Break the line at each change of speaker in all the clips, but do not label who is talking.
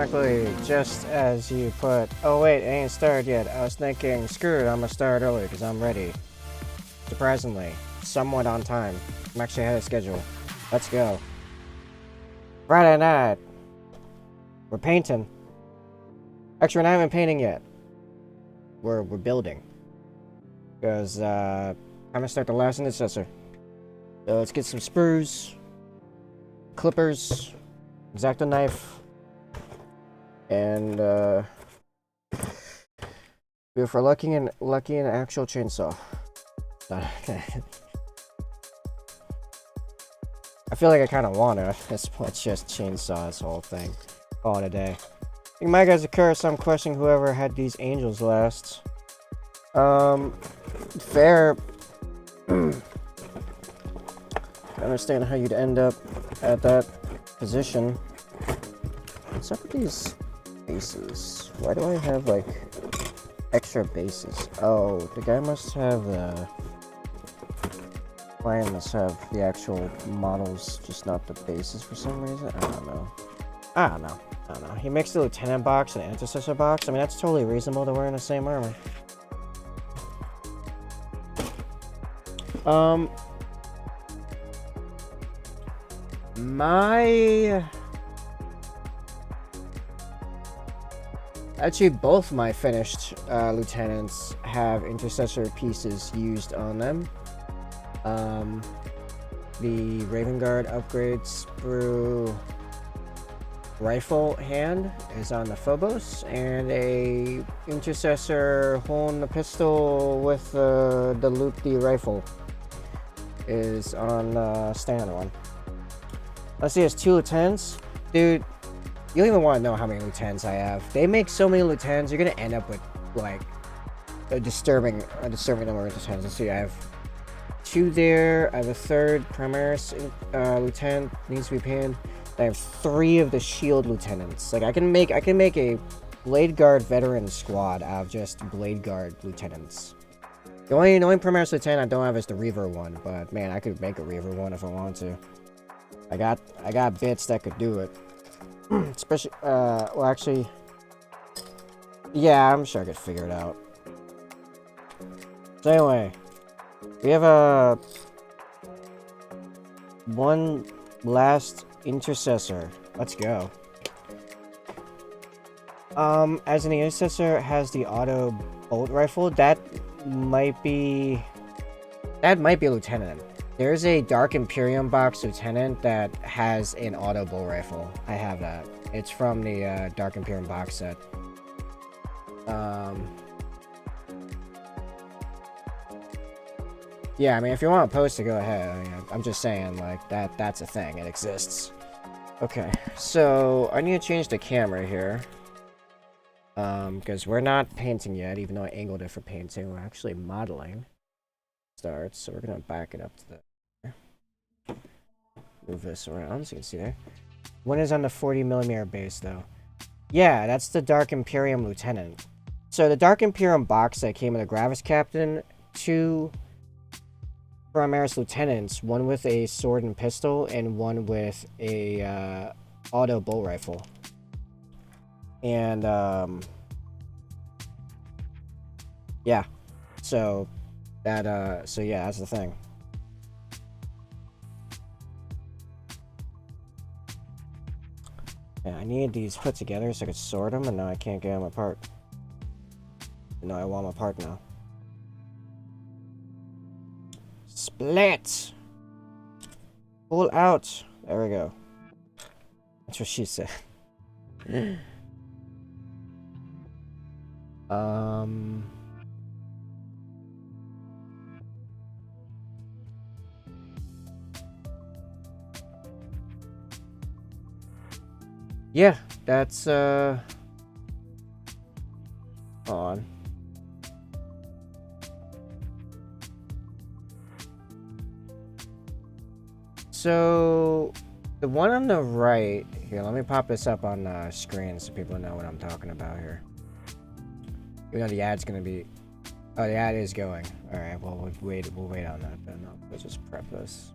exactly just as you put. Oh wait, it ain't started yet. I was thinking, screw it, I'm gonna start early because I'm ready. Surprisingly, somewhat on time. I'm actually ahead of schedule. Let's go. Friday night. We're painting. Actually, we're not even painting yet. We're building. Because, I'm gonna start the last Intercessor. So let's get some sprues, clippers, X-Acto knife, and, if we're lucky, an actual chainsaw. I feel like I kind of want to. Let's just chainsaw this whole thing. Call it a day. I think my guy's a curse. I'm questioning whoever had these angels last. Fair. I understand how you'd end up at that position. What's up with these bases? Why do I have, like, extra bases? Oh, the guy must have the... Client must have the actual models, just not the bases for some reason. I don't know. He makes the lieutenant box and the intercessor box. I mean, that's totally reasonable to wear in the same armor. Actually, both my finished lieutenants have intercessor pieces used on them. The Raven Guard upgrade sprue rifle hand is on the Phobos, and a intercessor hole in the pistol with the loop-D rifle is on standard one. Let's see, it's 2 lieutenants. Dude, you don't even want to know how many lieutenants I have. They make so many lieutenants, you're gonna end up with, like, a disturbing number of lieutenants. Let's see, I have 2 there. I have a 3rd Primaris lieutenant needs to be painted. I have 3 of the shield lieutenants. Like, I can make a Blade Guard veteran squad out of just Blade Guard lieutenants. The only Primaris lieutenant I don't have is the Reaver one, but man, I could make a Reaver one if I wanted to. I got bits that could do it. Especially, well, actually, yeah, I'm sure I could figure it out. So anyway, we have one last intercessor. Let's go. As an intercessor has the auto bolt rifle, that might be a lieutenant. There's a Dark Imperium box lieutenant that has an auto bolt rifle. I have that. It's from the Dark Imperium box set. Yeah, I mean, if you want to post it, go ahead. I mean, I'm just saying, like, that's a thing. It exists. Okay, so I need to change the camera here. Because we're not painting yet, even though I angled it for painting. We're actually modeling. Starts, so we're going to back it up to the... Move this around so you can see there. One is on the 40mm base, though. Yeah, that's the Dark Imperium Lieutenant. So the Dark Imperium box that came with a Gravis Captain, 2 Primaris Lieutenants, one with a sword and pistol, and one with a auto bolt rifle. And, yeah. So, yeah, that's the thing. Yeah, I needed these put together so I could sort them, and now I can't get them apart. No, I want them apart now. Split! Pull out! There we go. That's what she said. Yeah, that's, hold on. So, the one on the right, here, let me pop this up on the screen so people know what I'm talking about here. Even though the ad's gonna be, oh, the ad is going. Alright, well, we'll wait on that then. Let's just prep this.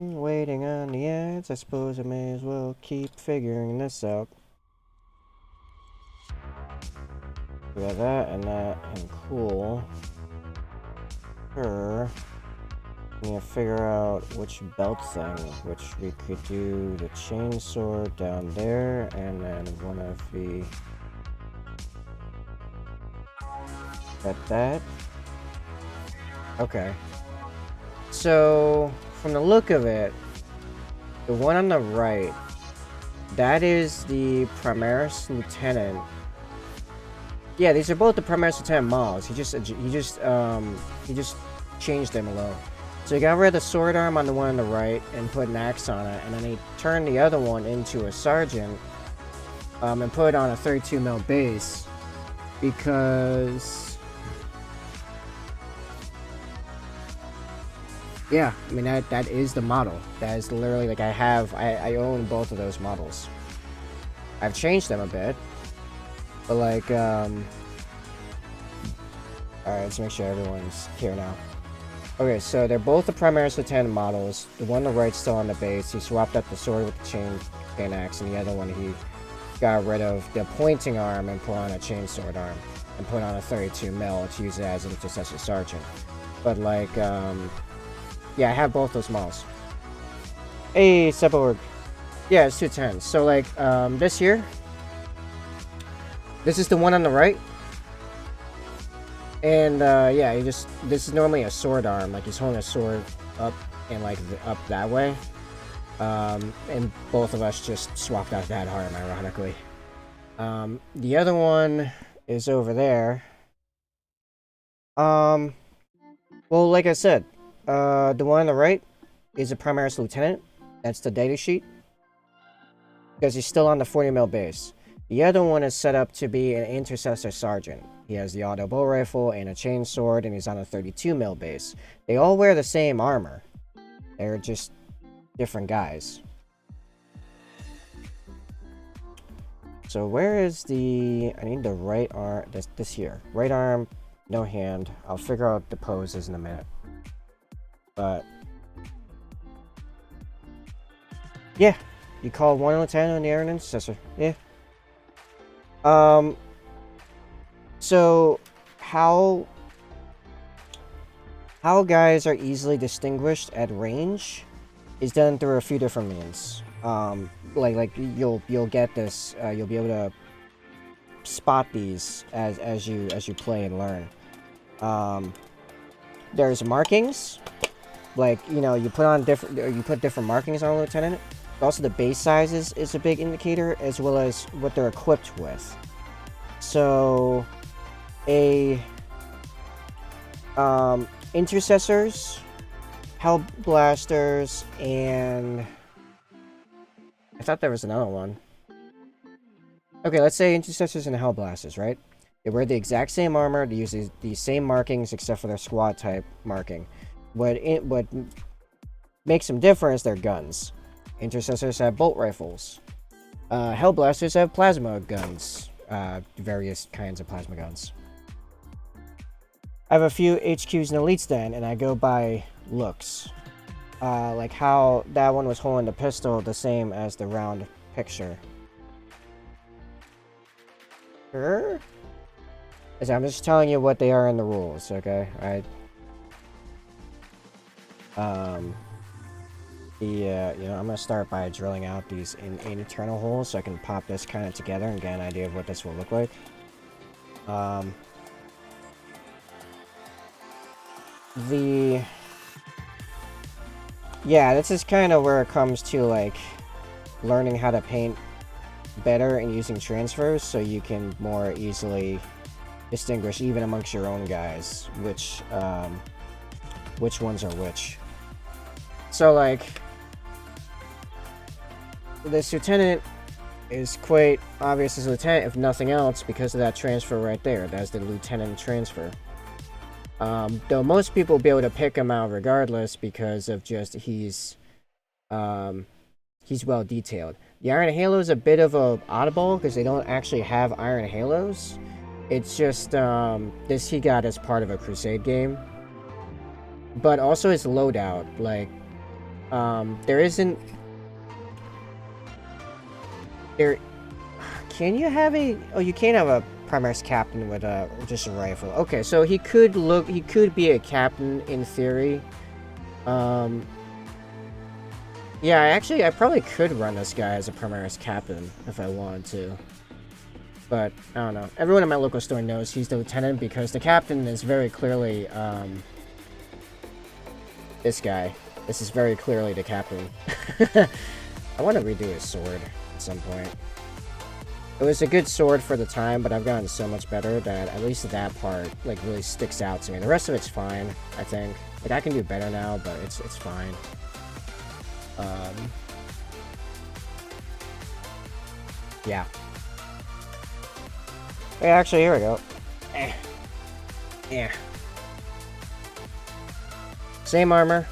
Waiting on the ads. I suppose I may as well keep figuring this out. We got that and cool. Sure. We need to figure out which belt thing, which we could do the chainsaw down there, and then one of the... that. Okay. So, from the look of it, the one on the right, that is the Primaris Lieutenant. Yeah, these are both the Primaris Lieutenant models. He just changed them alone. So he got rid of the sword arm on the one on the right and put an axe on it, and then he turned the other one into a sergeant, and put it on a 32mm base because... Yeah, I mean, that is the model. That is literally, like, I own both of those models. I've changed them a bit. But, like, alright, let's make sure everyone's here now. Okay, so they're both the Primaris Lieutenant models. The one on the right's still on the base. He swapped up the sword with the chain axe, and the other one he got rid of the pointing arm and put on a chainsword arm. And put on a 32mm to use it as an Intercessor Sergeant. But, like, yeah, I have both those models. Hey, Cyborg. Yeah, it's 210. So, like, this here. This is the one on the right. And, yeah, this is normally a sword arm. Like, he's holding a sword up and, like, up that way. And both of us just swapped out that arm, ironically. The other one is over there. Well, like I said, the one on the right is a Primaris Lieutenant. That's the data sheet. Because he's still on the 40mm base. The other one is set up to be an Intercessor Sergeant. He has the auto bow rifle and a chainsword, and he's on a 32mm base. They all wear the same armor. They're just different guys. So where is the... I need the right arm... This here. Right arm, no hand. I'll figure out the poses in a minute. But... yeah. You call one lieutenant and the other an intercessor. Yeah. So how guys are easily distinguished at range is done through a few different means. Like you'll get this. You'll be able to spot these as you play and learn. There's markings, like you put different markings on a lieutenant. Also, the base size is a big indicator, as well as what they're equipped with. So, intercessors, hell blasters, and I thought there was another one. Okay, let's say intercessors and hell blasters, right? They wear the exact same armor. They use the same markings except for their squad type marking. What makes them different is their guns. Intercessors have bolt rifles. Hellblasters have plasma guns. Various kinds of plasma guns. I have a few HQs and elites then, and I go by looks. Like how that one was holding the pistol the same as the round picture. Sure? I'm just telling you what they are in the rules, okay? I'm gonna start by drilling out these in internal holes so I can pop this kind of together and get an idea of what this will look like. Yeah, this is kind of where it comes to, like, learning how to paint better and using transfers so you can more easily distinguish, even amongst your own guys, which ones are which. So, like, this lieutenant is quite obvious as a lieutenant, if nothing else, because of that transfer right there. That's the lieutenant transfer. Though most people will be able to pick him out regardless because of just he's well detailed. The Iron Halo is a bit of a oddball because they don't actually have Iron Halos. It's just this he got as part of a Crusade game. but also his loadout. Like, there isn't there. Can you have a? Oh, you can't have a Primaris captain with just a rifle. Okay, so he could look. He could be a captain in theory. Yeah, actually, I probably could run this guy as a Primaris captain if I wanted to. But, I don't know. Everyone at my local store knows he's the lieutenant because the captain is very clearly, this guy. This is very clearly the captain. I want to redo his sword at some point. It was a good sword for the time, but I've gotten so much better that at least that part, like, really sticks out to me. The rest of it's fine, I think. Like, I can do better now, but it's fine. Yeah. Hey, actually, here we go. Yeah. Same armor.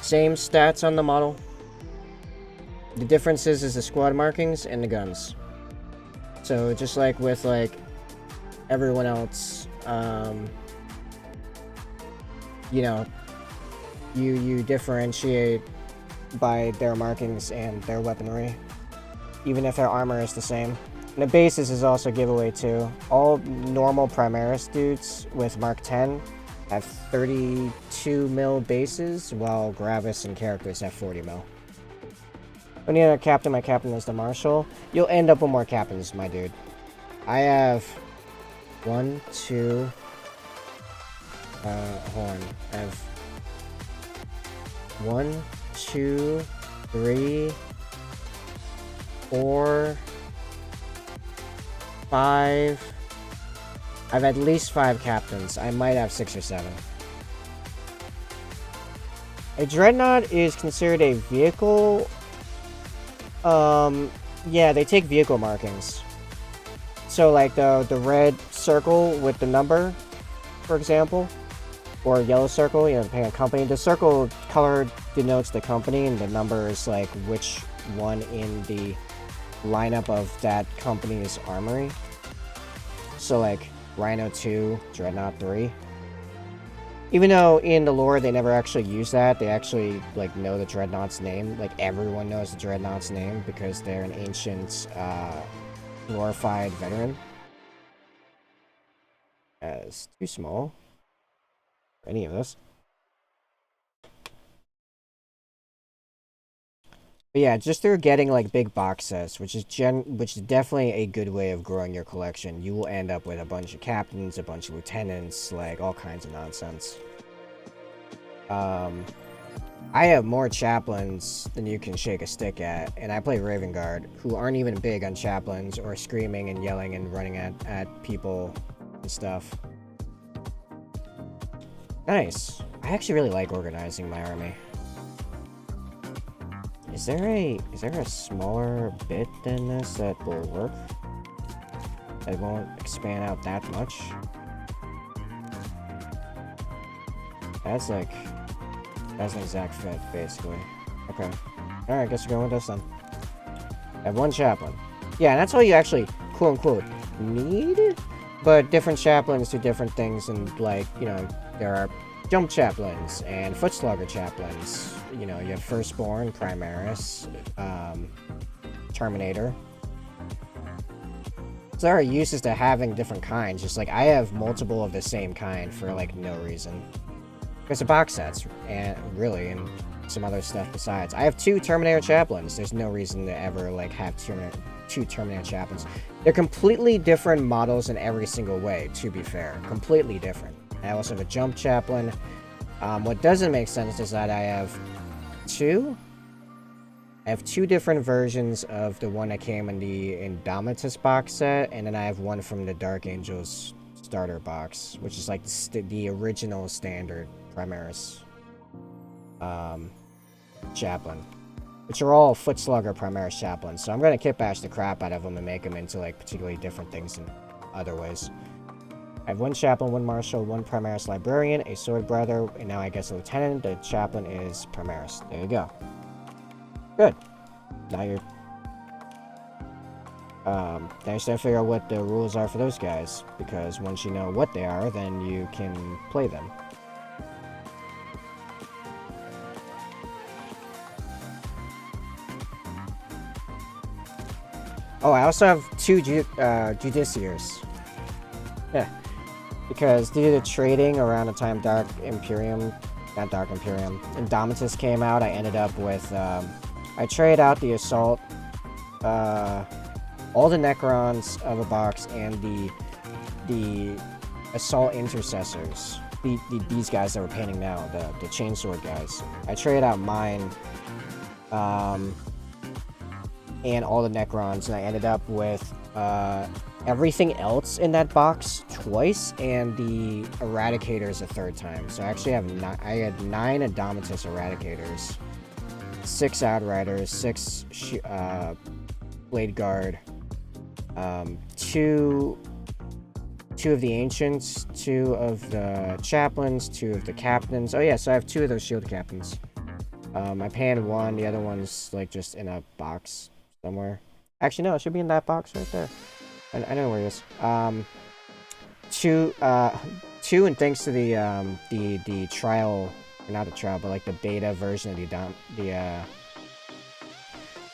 Same stats on the model. The difference is the squad markings and the guns. So, just like with, like, everyone else, you know, you differentiate by their markings and their weaponry, even if their armor is the same. And the bases is also a giveaway too. All normal Primaris dudes with Mark 10 have 32 mil bases, while Gravis and characters have 40 mil. When you have a captain, my captain is the Marshal. You'll end up with more captains, my dude. I have 1, 2. Hold on. I have 1, 2, 3, 4, 5. I've at least 5 captains. I might have 6 or 7. A Dreadnought is considered a vehicle. Yeah, they take vehicle markings. So like the red circle with the number, for example, or a yellow circle, you know, depending on company. The circle color denotes the company, and the number is like which one in the lineup of that company's armory. So like Rhino 2, Dreadnought 3. Even though in the lore they never actually use that, they actually like know the Dreadnought's name. Like everyone knows the Dreadnought's name because they're an ancient, glorified veteran. It's too small for any of this. But yeah, just through getting like big box sets, which is definitely a good way of growing your collection, you will end up with a bunch of captains, a bunch of lieutenants, like all kinds of nonsense. I have more chaplains than you can shake a stick at, and I play Raven Guard, who aren't even big on chaplains or screaming and yelling and running at people and stuff. Nice. I actually really like organizing my army. Is there a smaller bit than this that will work? It won't expand out that much. That's an exact fit, basically. Okay. Alright, guess we're going with this then. I have 1 chaplain. Yeah, and that's all you actually, quote-unquote, need? But different chaplains do different things, and, like, you know, there are jump chaplains and foot slugger chaplains. You know, you have Firstborn, Primaris, Terminator. So there are uses to having different kinds. Just like I have multiple of the same kind for like no reason. There's a box sets, and really, and some other stuff besides. I have 2 Terminator chaplains. There's no reason to ever like have 2 Terminator chaplains. They're completely different models in every single way, to be fair. Completely different. I also have a jump chaplain. What doesn't make sense is that I have 2 different versions of the one that came in the Indomitus box set, and then I have one from the Dark Angels starter box, which is like the original standard Primaris chaplain, which are all foot slugger Primaris chaplains. So I'm going to kitbash the crap out of them and make them into like particularly different things in other ways. I have 1 chaplain, 1 marshal, 1 Primaris librarian, a sword brother, and now I guess a lieutenant. The chaplain is Primaris. There you go. Good. Now you're now you start to figure out what the rules are for those guys, because once you know what they are, then you can play them. Oh, I also have 2 Judiciaries. Yeah. Because due to the trading around the time not Dark Imperium, Indomitus came out, I ended up with, I traded out the Assault, all the Necrons of a box and the Assault Intercessors. These guys that we're painting now, the Chainsword guys. I traded out mine, and all the Necrons, and I ended up with, everything else in that box twice, and the Eradicators a 3rd time. So I actually have I had 9 Indomitus Eradicators, 6 Outriders, 6 Blade Guard, 2 of the Ancients, 2 of the Chaplains, 2 of the Captains. Oh yeah, so I have 2 of those Shield Captains. I panned 1, the other one's like just in a box somewhere. Actually, no, it should be in that box right there. I know where it is. 2, and thanks to the trial, or not the trial, but like the beta version of the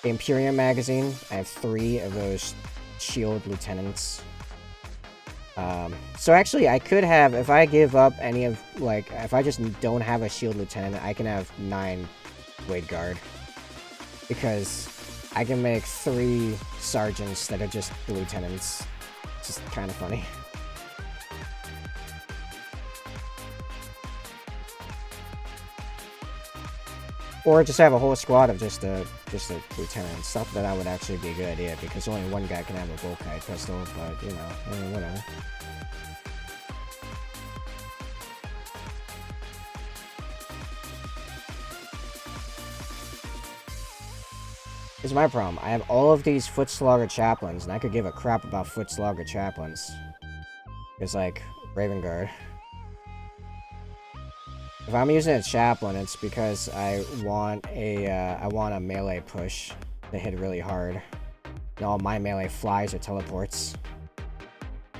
Imperium magazine, I have 3 of those Shield Lieutenants. So actually, I could have, if I give up any of, like, if I just don't have a Shield Lieutenant, I can have 9 Blade Guard. Because I can make 3 sergeants that are just the lieutenants. It's just kind of funny. Or just have a whole squad of just a lieutenant. Stuff that would actually be a good idea, because only one guy can have a Volkite pistol, but, you know, whatever. Here's my problem. I have all of these Foot Slogger Chaplains, and I could give a crap about Foot Slogger Chaplains. It's like Raven Guard. If I'm using a Chaplain, it's because I want a melee push to hit really hard. And all my melee flies or teleports.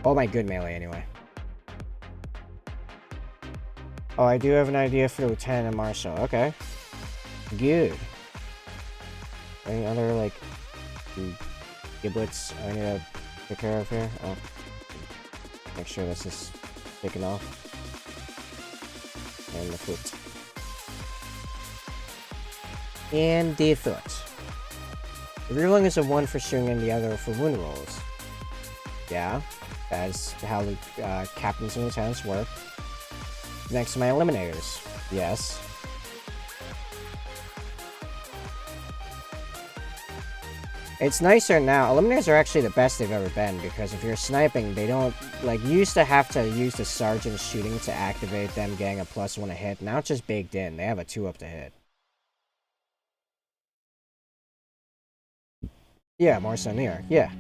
All my good melee, anyway. Oh, I do have an idea for the Lieutenant and Marshal. Okay. Good. Any other, like, giblets I need to take care of here? Oh. Make sure this is taken off. And the foot. And the foot. The reeling is a 1 for shooting and the other for wound rolls. Yeah, that's how the captains and lieutenants work. Next to my eliminators. Yes. It's nicer now. Eliminators are actually the best they've ever been, because if you're sniping, they don't, like, you used to have to use the sergeant shooting to activate them getting a +1 to hit. Now it's just baked in. They have a 2 up to hit. Yeah, Marsoneer. Yeah.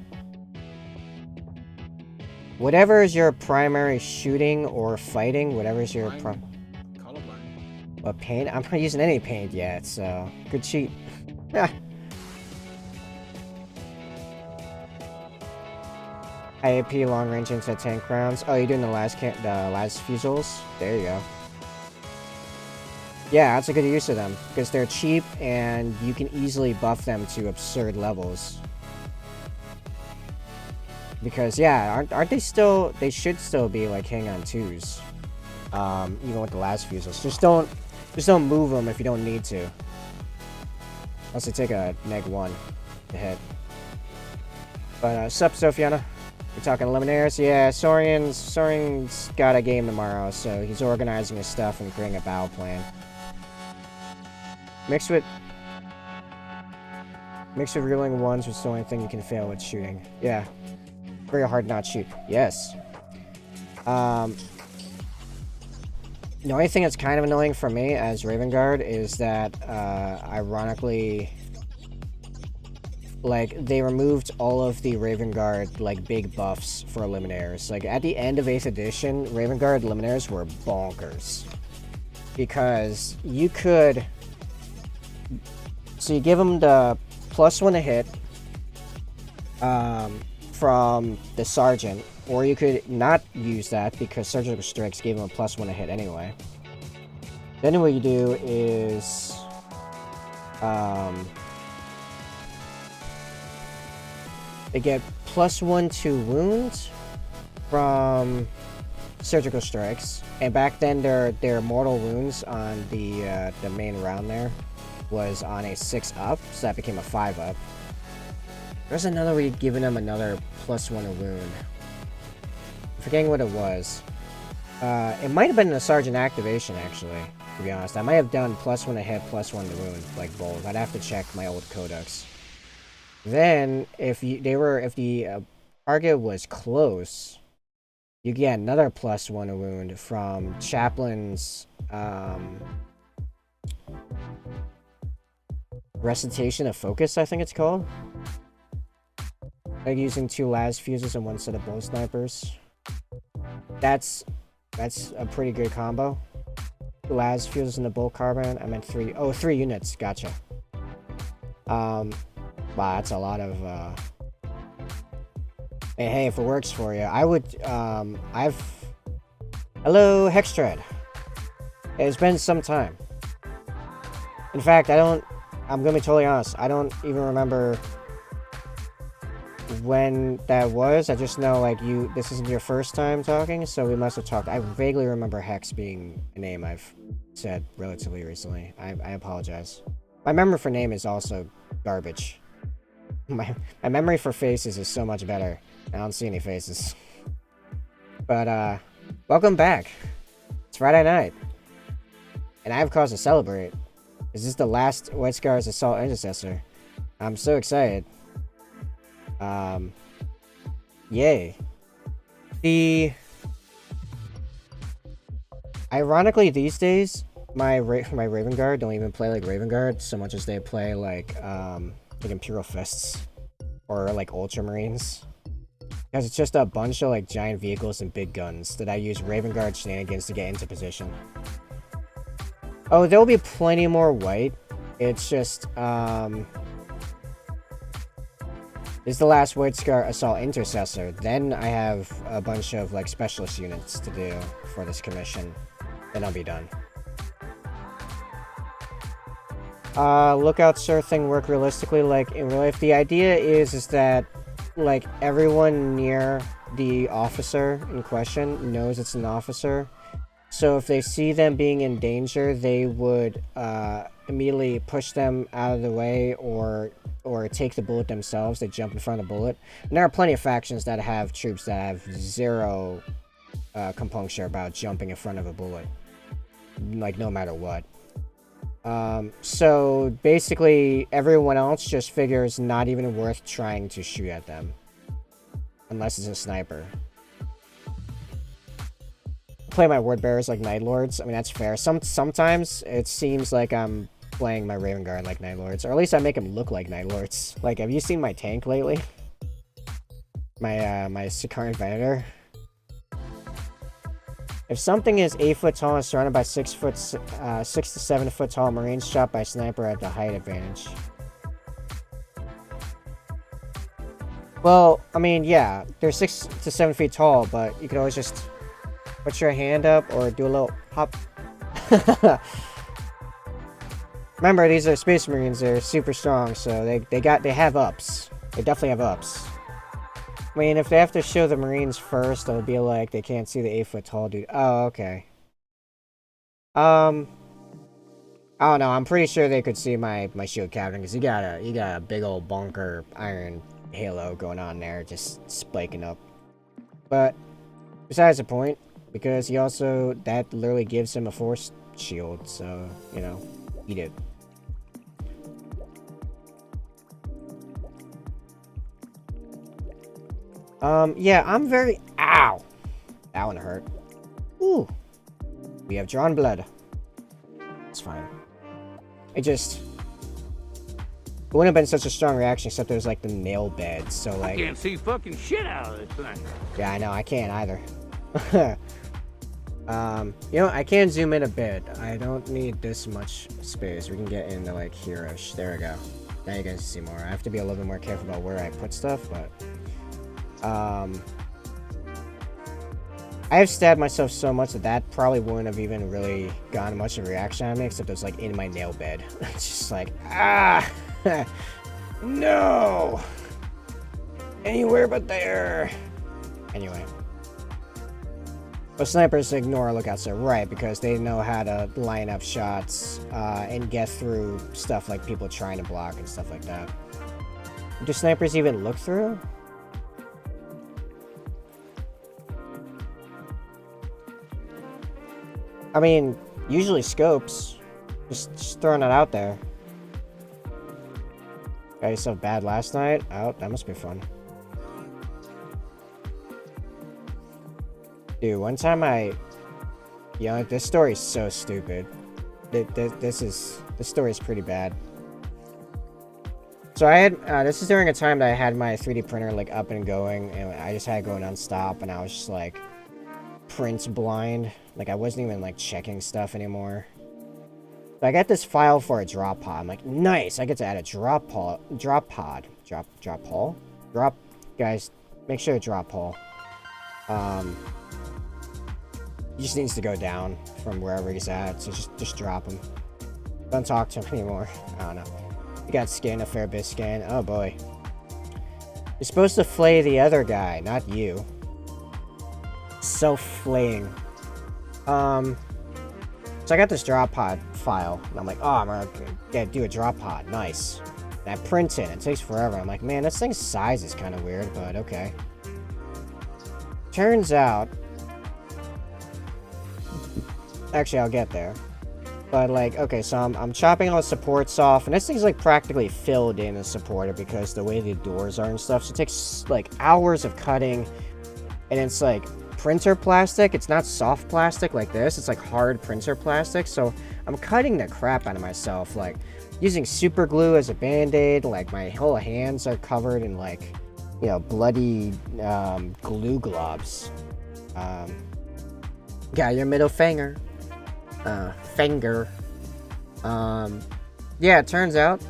Whatever is your primary shooting or fighting, whatever is your
Colorblind.
What paint? I'm not using any paint yet, so good cheat. Yeah. IAP long range anti-tank rounds. Oh, you're doing the last fusils? There you go. Yeah, that's a good use of them, because they're cheap and you can easily buff them to absurd levels. Because yeah, aren't they still? They should still be like hang on 2s, even with the last fusils. Just don't move them if you don't need to. Unless they take a -1 to hit. But sup, Sophiana? We're talking eliminators? Yeah, Soren's got a game tomorrow, so he's organizing his stuff and creating a battle plan. Mixed with reeling 1s, which is the only thing you can fail with shooting. Yeah. Very hard not shoot. Yes. The only thing that's kind of annoying for me as Raven Guard is that, ironically, like, they removed all of the Raven Guard, like, big buffs for eliminators. Like, at the end of 8th edition, Raven Guard eliminators were bonkers. Because you could... So you give them the +1 to hit from the Sergeant, or you could not use that because Surgical Strikes gave them a +1 to hit anyway. Then what you do is... They get +1 to wounds from surgical strikes, and back then their mortal wounds on the main round there was on a 6 up, so that became a 5 up. There's another where you'd given them another +1 a wound. I'm forgetting what it was. It might have been a sergeant activation, actually, to be honest. I might have done +1 a hit, +1 to wound, like both. I'd have to check my old codex. Then, if the target was close, you get another +1 a wound from Chaplain's Recitation of Focus, I think it's called. Like using 2 las fuses and 1 set of bull snipers. That's a pretty good combo. 2 las fuses and the bull carbine. I meant 3. Oh, 3 units. Gotcha. Wow, that's a lot of. Hey, if it works for you, I would. Hello, Hextread. It's been some time. In fact, I'm gonna be totally honest. I don't even remember when that was. I just know, like, this isn't your first time talking, so we must have talked. I vaguely remember Hex being a name I've said relatively recently. I apologize. My memory for name is also garbage. My memory for faces is so much better. I don't see any faces. But, welcome back. It's Friday night. And I have cause to celebrate. This is the last White Scars Assault Intercessor. I'm so excited. Yay. Ironically, these days, my Raven Guard don't even play like Raven Guard so much as they play like Imperial Fists or like Ultramarines. Because it's just a bunch of like giant vehicles and big guns that I use Raven Guard shenanigans to get into position. Oh, there'll be plenty more white. It's just this is the last White Scar Assault Intercessor. Then I have a bunch of like specialist units to do for this commission. Then I'll be done. Lookout sir thing work realistically like in real life. The idea is that like everyone near the officer in question knows it's an officer. So if they see them being in danger, they would immediately push them out of the way or take the bullet themselves. They jump in front of the bullet. And there are plenty of factions that have troops that have zero compunction about jumping in front of a bullet. Like, no matter what. So basically, everyone else just figures not even worth trying to shoot at them. Unless it's a sniper. Play my word bearers like Night Lords. I mean, that's fair. Sometimes it seems like I'm playing my Raven Guard like Night Lords, or at least I make them look like Night Lords. Like, have you seen my tank lately? My Sikaran Venator. If something is 8 foot tall and surrounded by 6 to 7 foot tall Marines shot by sniper at the height advantage. Well, I mean, yeah, they're 6 to 7 feet tall, but you could always just put your hand up or do a little hop. Remember, these are Space Marines. They're super strong, so they have ups. They definitely have ups. I mean, if they have to show the Marines first, it'll be like they can't see the 8 foot tall dude. Oh, okay. I don't know. I'm pretty sure they could see my shield captain because you got a big old bunker iron halo going on there, just spiking up. But besides the point. Because he also, that literally gives him a force shield, so, you know, eat it. Yeah, I'm very, ow! That one hurt. Ooh. We have drawn blood. It's fine. It wouldn't have been such a strong reaction except there's like the nail bed, so like.
I can't see fucking shit out of this thing.
Yeah, I know, I can't either. You know, I can zoom in a bit. I don't need this much space. We can get into like here-ish. There we go. Now you guys see more. I have to be a little bit more careful about where I put stuff, but I have stabbed myself so much that probably wouldn't have even really gotten much of a reaction on me, except it was like in my nail bed. It's just like, ah, no. Anywhere but there. Anyway. But snipers ignore lookouts are right because they know how to line up shots and get through stuff like people trying to block and stuff like that. Do snipers even look through? I mean, usually scopes. Just throwing it out there. Got yourself bad last night? Oh, that must be fun. Dude, one time this story's so stupid. This story's pretty bad. So I had, this is during a time that I had my 3D printer, like, up and going, and I just had it going non-stop, and I was just, like, print blind. Like, I wasn't even, like, checking stuff anymore. So I got this file for a drop pod. I'm like, nice, I get to add a drop pod. Guys, make sure to drop hole. He just needs to go down from wherever he's at, so just drop him. Don't talk to him anymore. I don't know. You got skin, a fair bit of skin. Oh boy. You're supposed to flay the other guy, not you. Self-flaying. So I got this drop pod file, and I'm like, oh, I'm gonna do a drop pod. Nice. And I print it. It takes forever. I'm like, man, this thing's size is kind of weird, but okay. Turns out... Actually, I'll get there. But, like, okay, so I'm chopping all the supports off, and this thing's, like, practically filled in a supporter because the way the doors are and stuff, so it takes, like, hours of cutting, and it's, like, printer plastic. It's not soft plastic like this. It's, like, hard printer plastic, so I'm cutting the crap out of myself, like, using super glue as a band-aid. Like, my whole hands are covered in, like, you know, bloody glue globs. Got your middle finger. Finger. Yeah, it turns out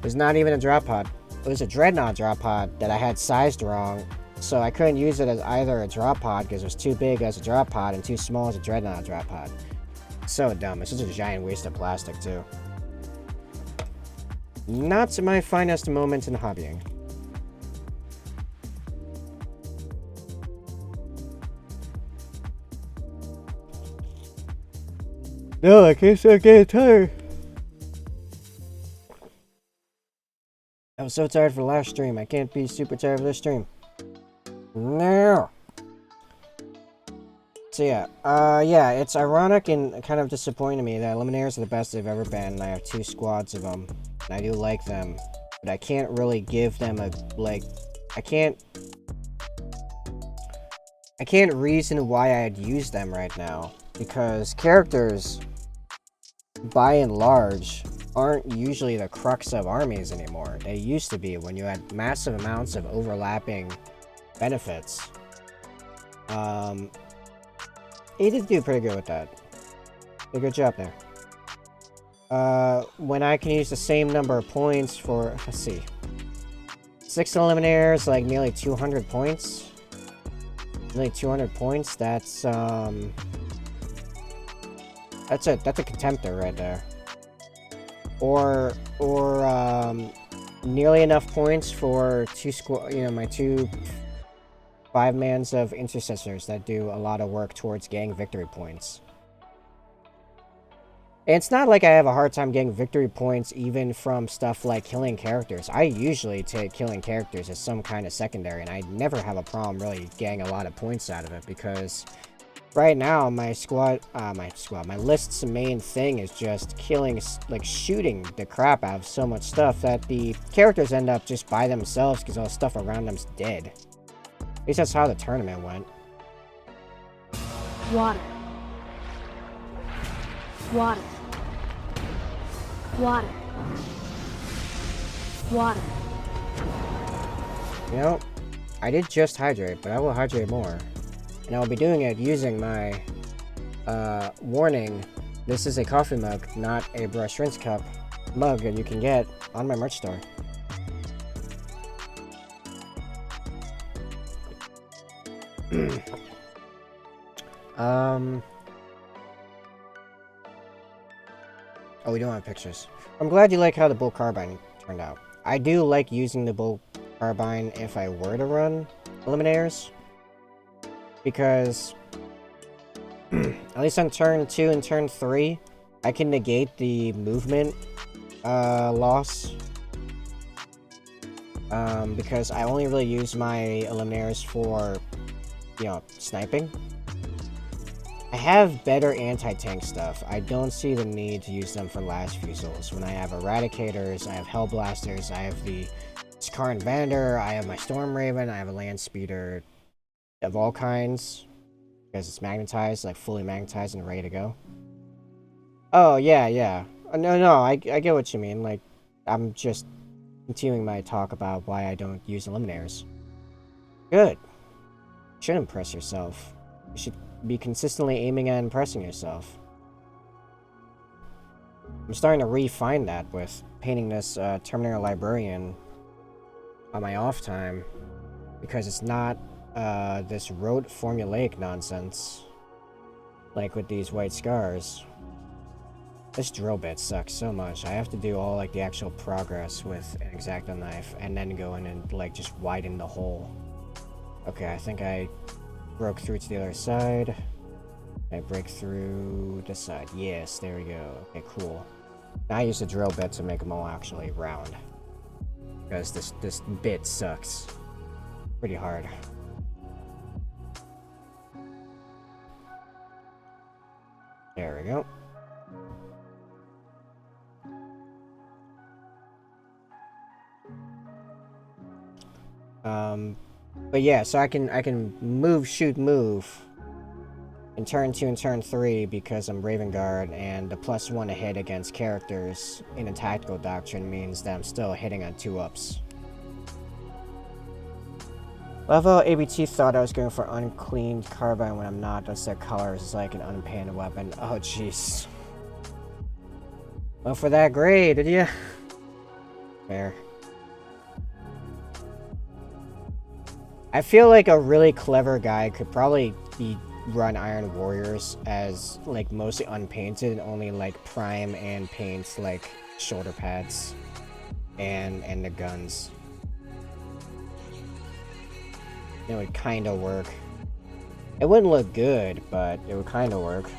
there's not even a drop pod. It was a dreadnought drop pod that I had sized wrong, so I couldn't use it as either a drop pod because it was too big as a drop pod and too small as a dreadnought drop pod. So dumb. It's such a giant waste of plastic too. Not my finest moment in hobbying. No, I can't start getting tired. I was so tired for the last stream. I can't be super tired for this stream. No. So yeah, it's ironic and kind of disappointing to me that Eliminators are the best they've ever been, and I have 2 squads of them, and I do like them, but I can't really give them a, like, I can't reason why I'd use them right now, because characters, by and large, aren't usually the crux of armies anymore. They used to be when you had massive amounts of overlapping benefits. He did do pretty good with that. Did a good job there. When I can use the same number of points for, let's see, 6 Eliminators, like nearly 200 points. Nearly 200 points, that's a contemptor right there. Or nearly enough points for my 2 5-mans of Intercessors that do a lot of work towards getting victory points. And it's not like I have a hard time getting victory points even from stuff like killing characters. I usually take killing characters as some kind of secondary, and I never have a problem really getting a lot of points out of it, because right now my list's main thing is just killing, like shooting the crap out of so much stuff that the characters end up just by themselves because all the stuff around them's dead. At least that's how the tournament went.
Water. Water. Water. Water.
You know, I did just hydrate, but I will hydrate more. And I will be doing it using my, warning, this is a coffee mug, not a brush rinse cup mug that you can get on my merch store. Oh, we don't have pictures. I'm glad you like how the bull carbine turned out. I do like using the bull Carbine if I were to run Eliminators. Because at least on turn 2 and turn 3, I can negate the movement loss. Because I only really use my Eliminators for, you know, sniping. I have better anti-tank stuff. I don't see the need to use them for last fusils. When I have Eradicators, I have Hellblasters, I have the Scar and Vander, I have my Storm Raven, I have a Land Speeder of all kinds. Because it's magnetized, like fully magnetized and ready to go. Oh, yeah. No, I get what you mean. Like, I'm just continuing my talk about why I don't use Eliminators. Good. You should impress yourself. You should be consistently aiming at impressing yourself. I'm starting to refine that with painting this Terminator Librarian on my off time. Because it's not this rote formulaic nonsense. Like with these white scars. This drill bit sucks so much. I have to do all like the actual progress with an X-Acto knife and then go in and like just widen the hole. Okay, I think I broke through to the other side. I break through this side. Yes, there we go. Okay, cool. Now I use the drill bit to make them all actually round. Because this bit sucks. Pretty hard. There we go. But yeah, so I can move, shoot, move in turn 2 and turn 3 because I'm Raven Guard, and the +1 to hit against characters in a tactical doctrine means that I'm still hitting on 2-ups. Level ABT thought I was going for uncleaned carbine when I'm not. That's their colors. It's like an unpainted weapon. Oh jeez. Well, for that grade, did ya? Fair. I feel like a really clever guy could probably run Iron Warriors as like mostly unpainted and only like prime and paint like shoulder pads and the guns. It would kind of work. It wouldn't look good, but it would kind of work.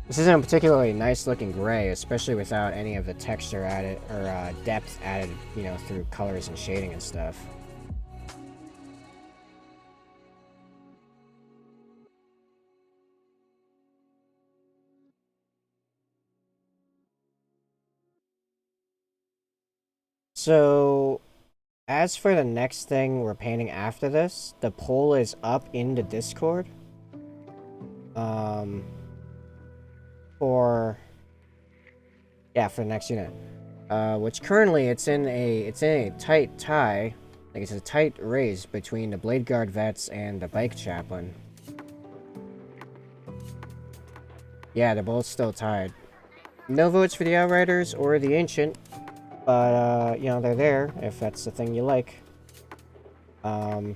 This isn't a particularly nice looking gray, especially without any of the texture added or depth added, you know, through colors and shading and stuff. So, as for the next thing we're painting after this, the poll is up in the Discord. For the next unit. Which currently it's in a tight tie. Like it's a tight race between the Blade Guard vets and the Bike Chaplain. Yeah, they're both still tied. No votes for the Outriders or the Ancient. But, you know, they're there, if that's the thing you like. Yeah,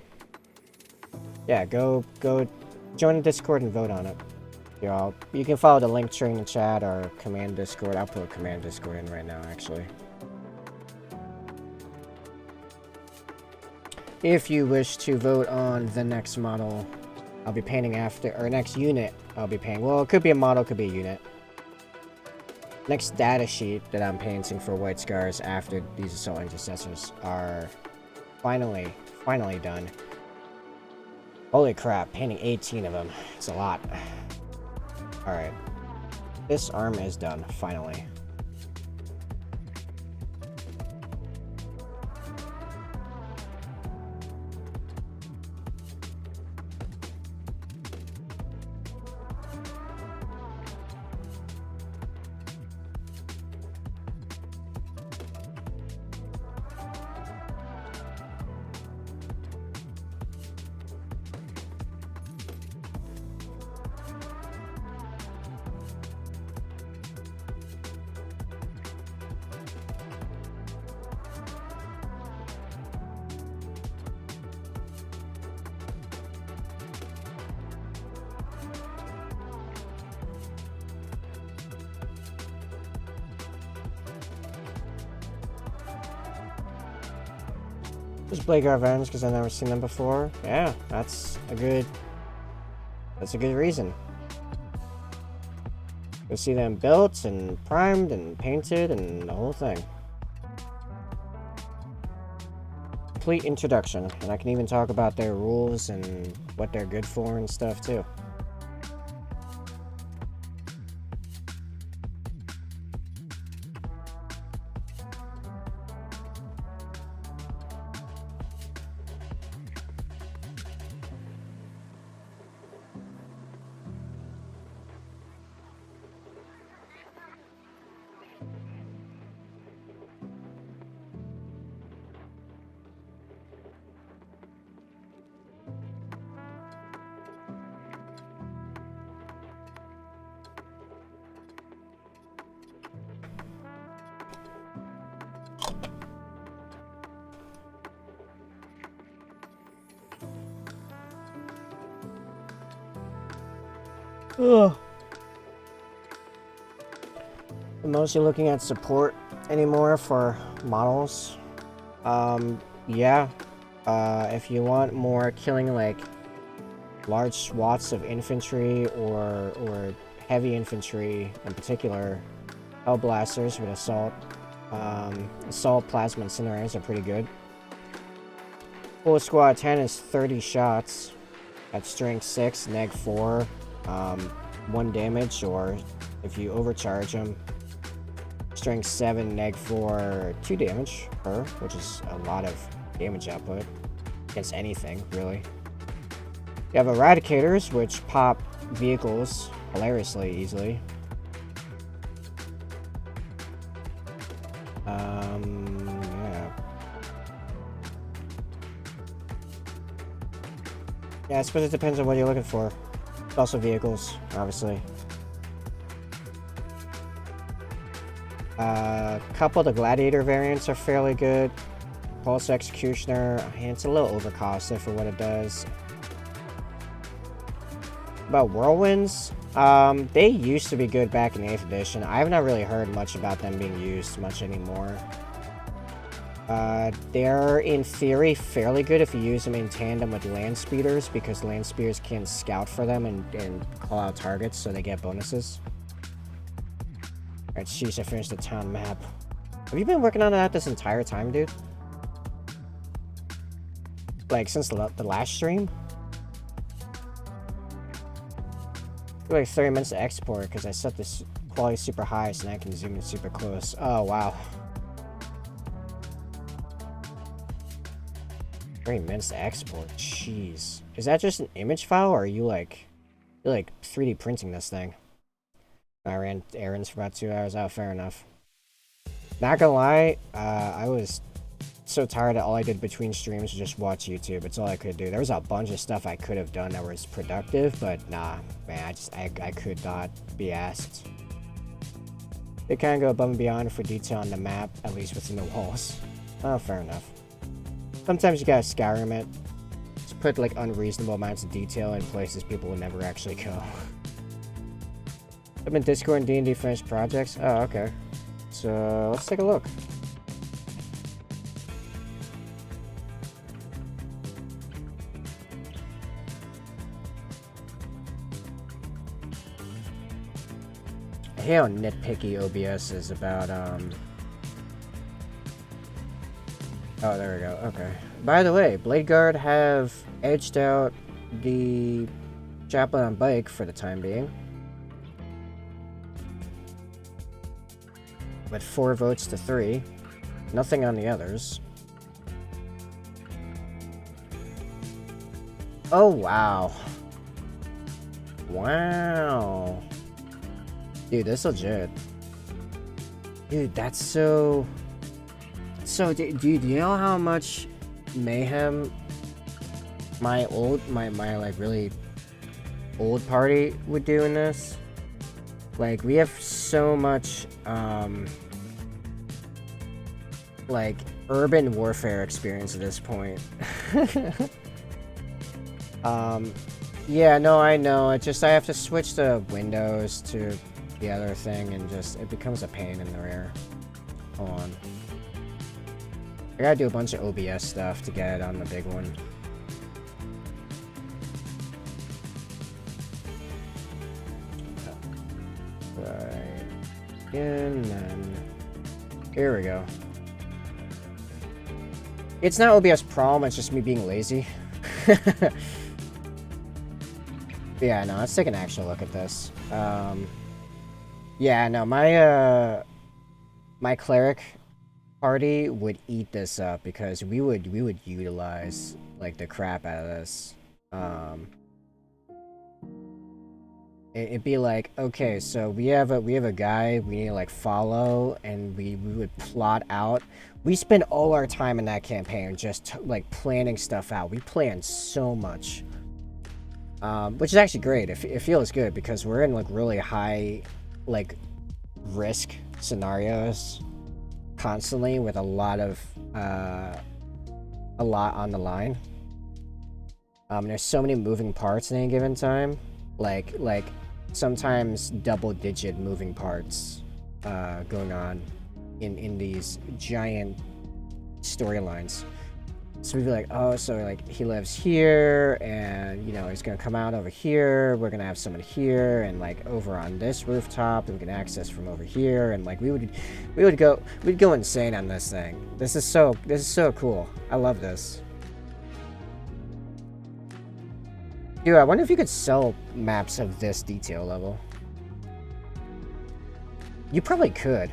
go join the Discord and vote on it. You can follow the link tree in the chat or command Discord. I'll put command Discord in right now, actually. If you wish to vote on the next model, I'll be painting after, or next unit, I'll be painting. Well, it could be a model, could be a unit. Next data sheet that I'm painting for White Scars after these Assault Intercessors are finally done. Holy crap, painting 18 of them. It's a lot. Alright. This arm is done, finally. Just Blade Guard veterans because I've never seen them before. Yeah, that's a good reason. You'll see them built and primed and painted and the whole thing. Complete introduction, and I can even talk about their rules and what they're good for and stuff too. Ugh. I'm mostly looking at support anymore for models. Yeah. If you want more killing like large swaths of infantry or heavy infantry in particular, Hellblasters with assault. Assault, plasma, and incinerators are pretty good. Full squad 10 is 30 shots at strength 6, neg 4. 1 damage, or if you overcharge them, strength 7, neg 4, 2 damage per, which is a lot of damage output against anything, really. You have Eradicators, which pop vehicles hilariously easily. Yeah. Yeah, I suppose it depends on what you're looking for. Also vehicles, obviously. A couple of the Gladiator variants are fairly good. Pulse Executioner, it's a little overcosted for what it does. About Whirlwinds, they used to be good back in 8th edition. I have not really heard much about them being used much anymore. They're, in theory, fairly good if you use them in tandem with Land Speeders, because Land Speeders can scout for them and call out targets, so they get bonuses. Alright, jeez, I finished the town map. Have you been working on that this entire time, dude? Like, since the last stream? Like 30 minutes to export, because I set this quality super high so now I can zoom in super close. Oh, wow. 30 minutes to export. Jeez. Is that just an image file, or are you like 3D printing this thing? I ran errands for about 2 hours. Oh, fair enough. Not gonna lie, I was so tired that all I did between streams was just watch YouTube. It's all I could do. There was a bunch of stuff I could have done that was productive, but nah, man, I could not be asked. They kind of go above and beyond for detail on the map, at least within the walls. Oh, fair enough. Sometimes you gotta Skyrim it. Just put like unreasonable amounts of detail in places people would never actually go. I've been Discord and D&D finished projects. Oh, okay. So let's take a look. I hate how nitpicky OBS is about Oh, there we go. Okay. By the way, Blade Guard have edged out the Chaplain on Bike for the time being. With 4 votes to 3. Nothing on the others. Oh, wow. Wow. Dude, that's legit. Dude, that's so... So, do you know how much mayhem my like really old party would do in this? Like, we have so much like urban warfare experience at this point. Yeah, no, I know. It just I have to switch the windows to the other thing, and just it becomes a pain in the rear. Hold on. I gotta do a bunch of OBS stuff to get it on the big one. Right. And then... Here we go. It's not OBS problem, it's just me being lazy. Yeah, no, let's take an actual look at this. Yeah, no, my cleric party would eat this up because we would utilize like the crap out of this. It'd be like, okay, so we have a guy we need to like follow, and we would plot out. We spend all our time in that campaign just like planning stuff out. We plan so much, which is actually great. It feels good because we're in like really high like risk scenarios constantly with a lot on the line. There's so many moving parts at any given time, like sometimes double-digit moving parts going on in these giant storylines. So we'd be like, oh, so like he lives here, and you know he's gonna come out over here. We're gonna have someone here, and like over on this rooftop, and we can access from over here. And like we'd go insane on this thing. This is so cool. I love this. Dude, I wonder if you could sell maps of this detail level. You probably could.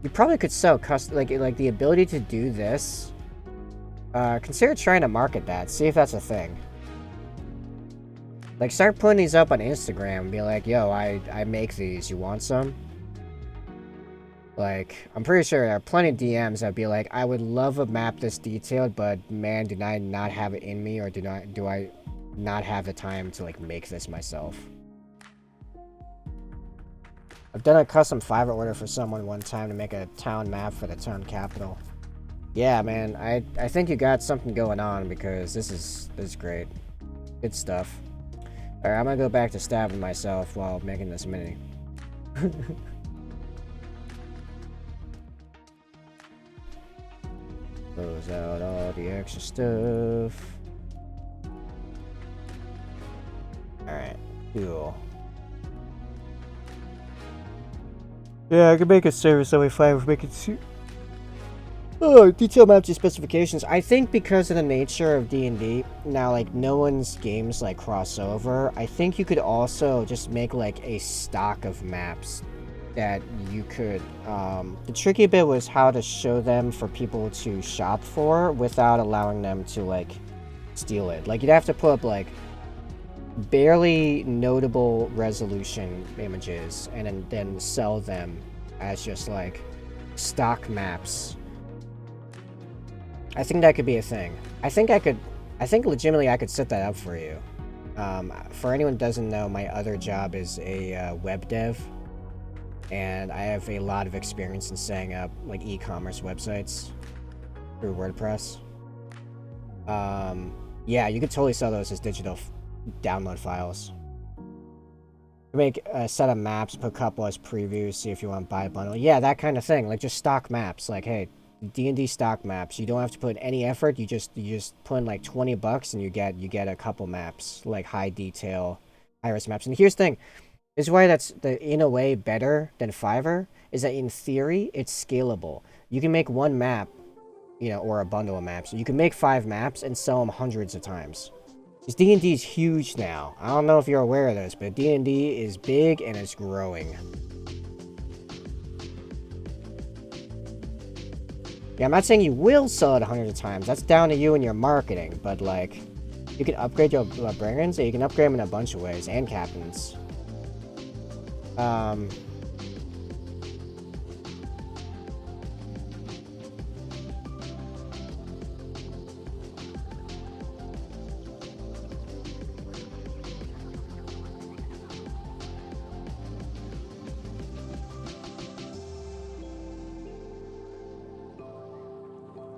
You probably could sell like the ability to do this. Consider trying to market that. See if that's a thing. Like, start putting these up on Instagram and be like, yo, I make these. You want some? Like, I'm pretty sure there are plenty of DMs that'd be like, I would love a map this detailed, but man, do I not have it in me, or do I not have the time to like make this myself. I've done a custom Fiverr order for someone one time to make a town map for the town capital. Yeah, man, I think you got something going on because this is great. Good stuff. Alright, I'm gonna go back to stabbing myself while making this mini. Close out all the extra stuff. Alright, cool. Yeah, I can make a service only 5 for making detail maps and specifications. I think because of the nature of D&D, now like no one's games like crossover, I think you could also just make like a stock of maps that you could, the tricky bit was how to show them for people to shop for without allowing them to like steal it. Like you'd have to put up like barely notable resolution images and then sell them as just like stock maps. I think that could be a thing. I think legitimately I could set that up for you. For anyone who doesn't know, my other job is a web dev, and I have a lot of experience in setting up like e-commerce websites through WordPress. Yeah, you could totally sell those as digital download files. Make a set of maps, put a couple as previews, see if you want to buy a bundle. Yeah, that kind of thing. Like just stock maps. Like, hey, D&D stock maps. You don't have to put any effort. You just put in like $20 and you get a couple maps, like high detail, high res maps. And here's the thing. This is why that's in a way better than Fiverr, is that in theory it's scalable. You can make one map, you know, or a bundle of maps. You can make 5 maps and sell them hundreds of times. Because D&D is huge now. I don't know if you're aware of this, but D&D is big and it's growing. Yeah, I'm not saying you will sell it hundreds of times. That's down to you and your marketing. But, like, you can upgrade your barbarians, and you can upgrade them in a bunch of ways, and captains.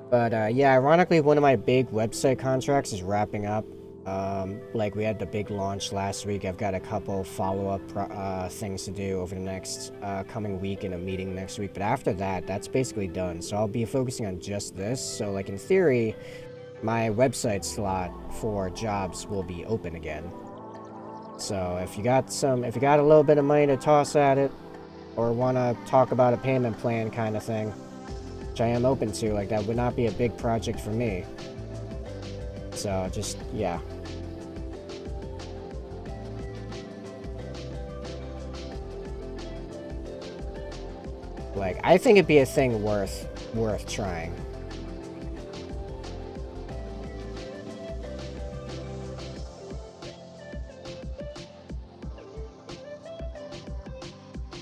But, yeah, ironically, one of my big website contracts is wrapping up. Like we had the big launch last week. I've got a couple follow-up things to do over the next coming week and a meeting next week. But after that, that's basically done. So I'll be focusing on just this. So like in theory, my website slot for jobs will be open again. So if you got a little bit of money to toss at it, or want to talk about a payment plan kind of thing, which I am open to, like that would not be a big project for me. So just, yeah. Like, I think it'd be a thing worth trying.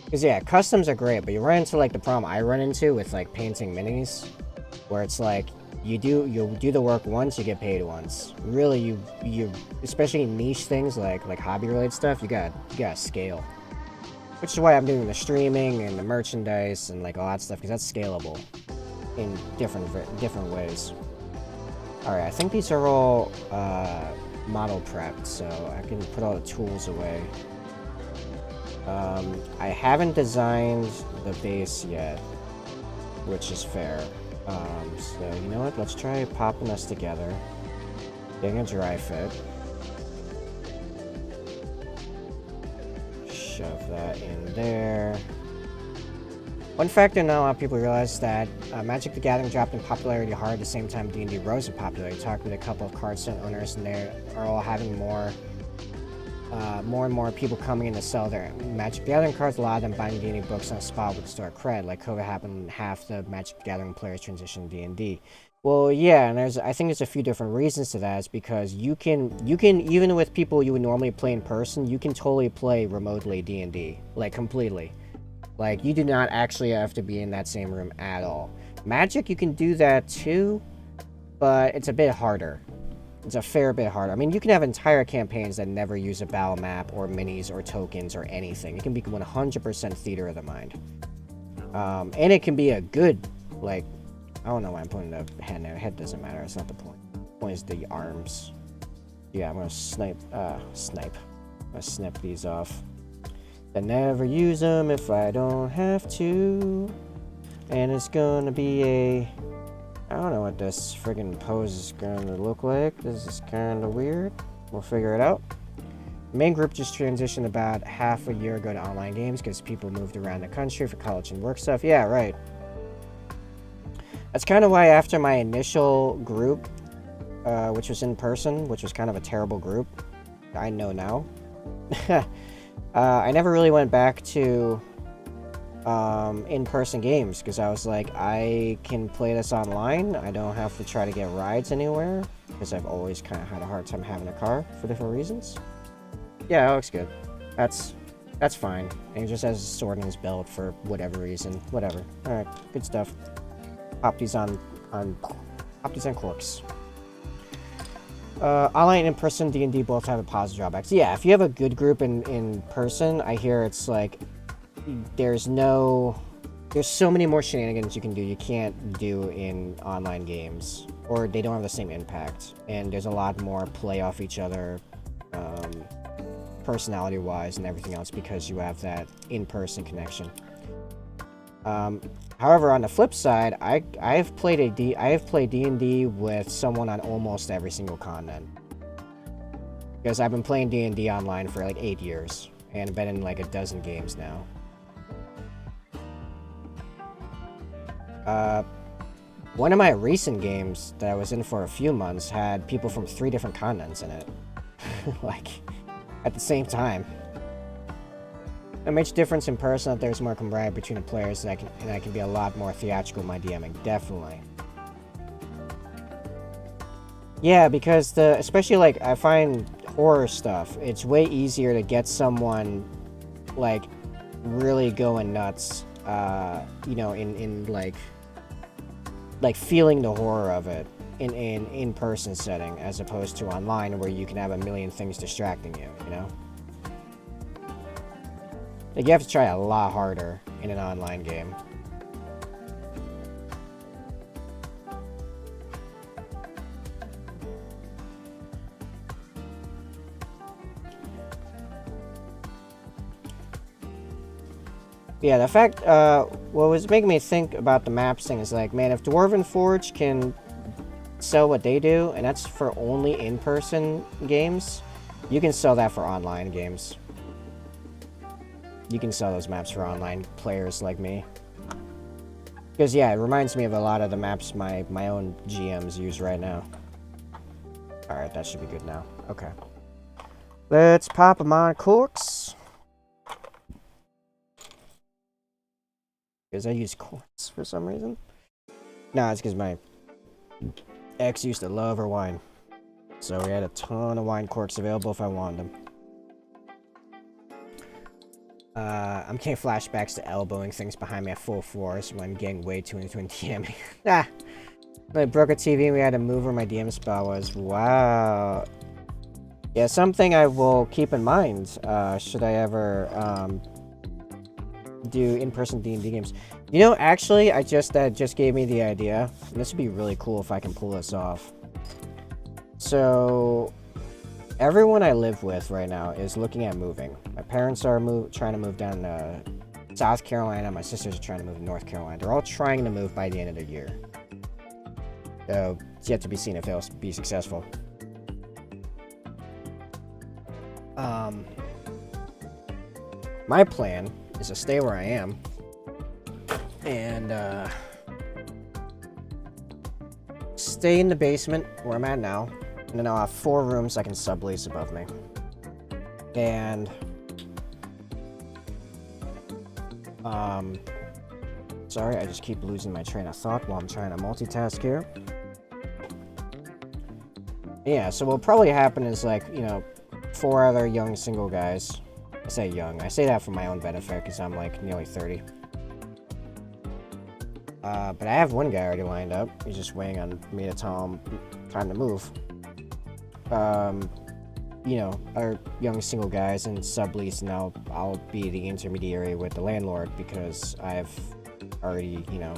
Because, yeah, customs are great, but you run into, like, the problem I run into with, like, painting minis, where it's like, you'll do the work once, you get paid once. Really, you especially niche things like hobby-related stuff, you gotta scale. Which is why I'm doing the streaming and the merchandise and, like, all that stuff, because that's scalable in different ways. Alright, I think these are all, model prepped, so I can put all the tools away. I haven't designed the base yet, which is fair. So you know what? Let's try popping this together. Getting a dry fit. Shove that in there. One factor not a lot of people realize is that Magic the Gathering dropped in popularity hard at the same time D&D rose in popularity. Talked with a couple of card set owners, and they are all having more and more people coming in to sell their Magic the Gathering cards. A lot of them buying D&D books on the spot with store cred. Like COVID happened when half the Magic the Gathering players transitioned to D&D. Well, yeah, and I think there's a few different reasons to that. Is because you can even with people you would normally play in person, you can totally play remotely D&D, like completely. Like you do not actually have to be in that same room at all. Magic, you can do that too, but it's a bit harder. It's a fair bit harder. I mean, you can have entire campaigns that never use a battle map or minis or tokens or anything. It can be 100% theater of the mind. And it can be a good, like, I don't know why I'm putting the head there. Head doesn't matter. It's not the point. The point is the arms. Yeah, I'm going to snipe. I'm going to snip these off. I never use them if I don't have to. And it's going to be a... I don't know what this friggin' pose is going to look like. This is kind of weird. We'll figure it out. The main group just transitioned about half a year ago to online games because people moved around the country for college and work stuff. Yeah, right. That's kind of why after my initial group, which was in person, which was kind of a terrible group, I know now. I never really went back to in-person games because I was like, I can play this online. I don't have to try to get rides anywhere because I've always kind of had a hard time having a car for different reasons. Yeah, that looks good. That's fine. And he just has a sword in his belt for whatever reason. Whatever. All right, good stuff. Pop these on corks. Online and in-person D&D both have a positive drawbacks. Yeah, if you have a good group in person, I hear it's like there's so many more shenanigans you can do you can't do in online games, or they don't have the same impact, and there's a lot more play off each other personality wise and everything else because you have that in-person connection. However, on the flip side, I have played D&D with someone on almost every single continent because I've been playing D&D online for like 8 years and been in like a dozen games now. One of my recent games that I was in for a few months had people from 3 different continents in it. Like, at the same time. It makes a difference in person that there's more camaraderie between the players, and I can be a lot more theatrical in my DMing, definitely. Yeah, because especially like, I find horror stuff, it's way easier to get someone, like, really going nuts, you know, in like feeling the horror of it in in-person setting as opposed to online where you can have a million things distracting you, you know? Like, you have to try a lot harder in an online game. Yeah, the fact, what was making me think about the maps thing is like, man, if Dwarven Forge can sell what they do, and that's for only in-person games, you can sell that for online games. You can sell those maps for online players like me. Because, yeah, it reminds me of a lot of the maps my own GMs use right now. Alright, that should be good now. Okay. Let's pop them on corks. Because I use quartz for some reason. Nah, it's because my ex used to love her wine. So we had a ton of wine corks available if I wanted them. I'm getting flashbacks to elbowing things behind me at full force when I'm getting way too into DMing. Ah! I broke a TV and we had to move where my DM spell was. Wow. Yeah, something I will keep in mind, should I ever, do in-person D&D games. You know, actually, that just gave me the idea. And this would be really cool if I can pull this off. So, everyone I live with right now is looking at moving. My parents are trying to move down to South Carolina. My sisters are trying to move to North Carolina. They're all trying to move by the end of the year. So, it's yet to be seen if they'll be successful. My plan is to stay where I am and stay in the basement where I'm at now, and then I'll have 4 rooms I can sublease above me. And sorry, I just keep losing my train of thought while I'm trying to multitask here. Yeah, so what'll probably happen is, like, you know, 4 other young single guys. I say young. I say that for my own benefit because I'm like nearly 30. But I have one guy already lined up. He's just waiting on me to tell him time to move. You know, our young single guys and sublease, and I'll be the intermediary with the landlord because I've already, you know,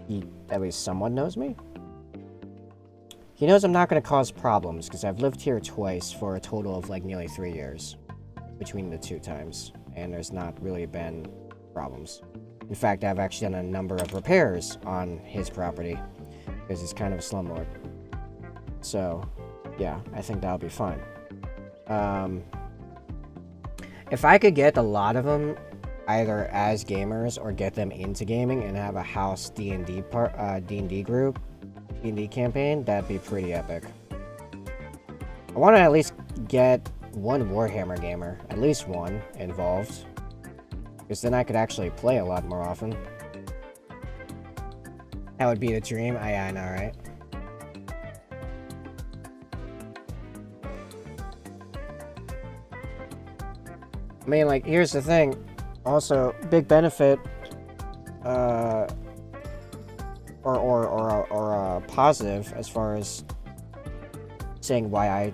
he at least somewhat knows me. He knows I'm not going to cause problems, because I've lived here twice for a total of, like, nearly 3 years between the 2 times, and there's not really been problems. In fact, I've actually done a number of repairs on his property, because he's kind of a slumlord. So, yeah, I think that'll be fine. If I could get a lot of them, either as gamers or get them into gaming and have a house D&D group, D&D campaign, that'd be pretty epic. I want to at least get one Warhammer gamer, at least one, involved. Because then I could actually play a lot more often. That would be the dream. I know, right? I mean, like, here's the thing. Also, big benefit, or a positive as far as saying why I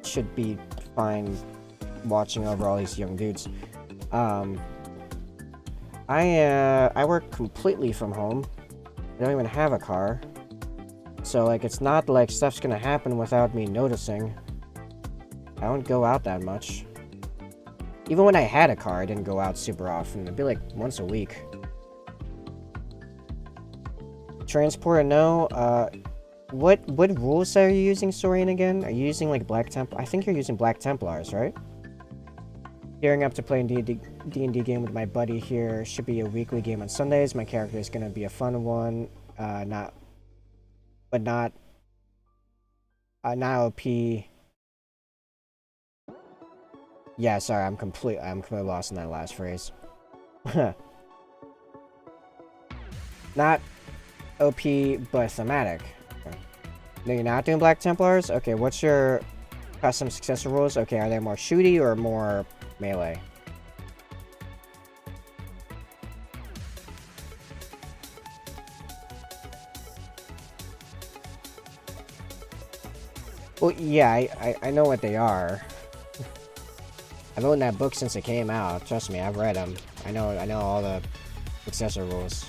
should be fine watching over all these young dudes. I work completely from home. I don't even have a car. So, like, it's not like stuff's gonna happen without me noticing. I don't go out that much. Even when I had a car, I didn't go out super often. It'd be like once a week. Transporter, no. What rules are you using, Sorian, again? Are you using, like, Black Templar? I think you're using Black Templars, right? Gearing up to play a D&D game with my buddy here. Should be a weekly game on Sundays. My character is going to be a fun one. Not OP. Yeah, sorry, I'm completely lost in that last phrase. Not OP, but thematic. Okay. No, you're not doing Black Templars? Okay, what's your custom successor rules? Okay, are they more shooty or more melee? Well, yeah, I know what they are. I've owned that book since it came out. Trust me, I've read them. I know all the successor rules.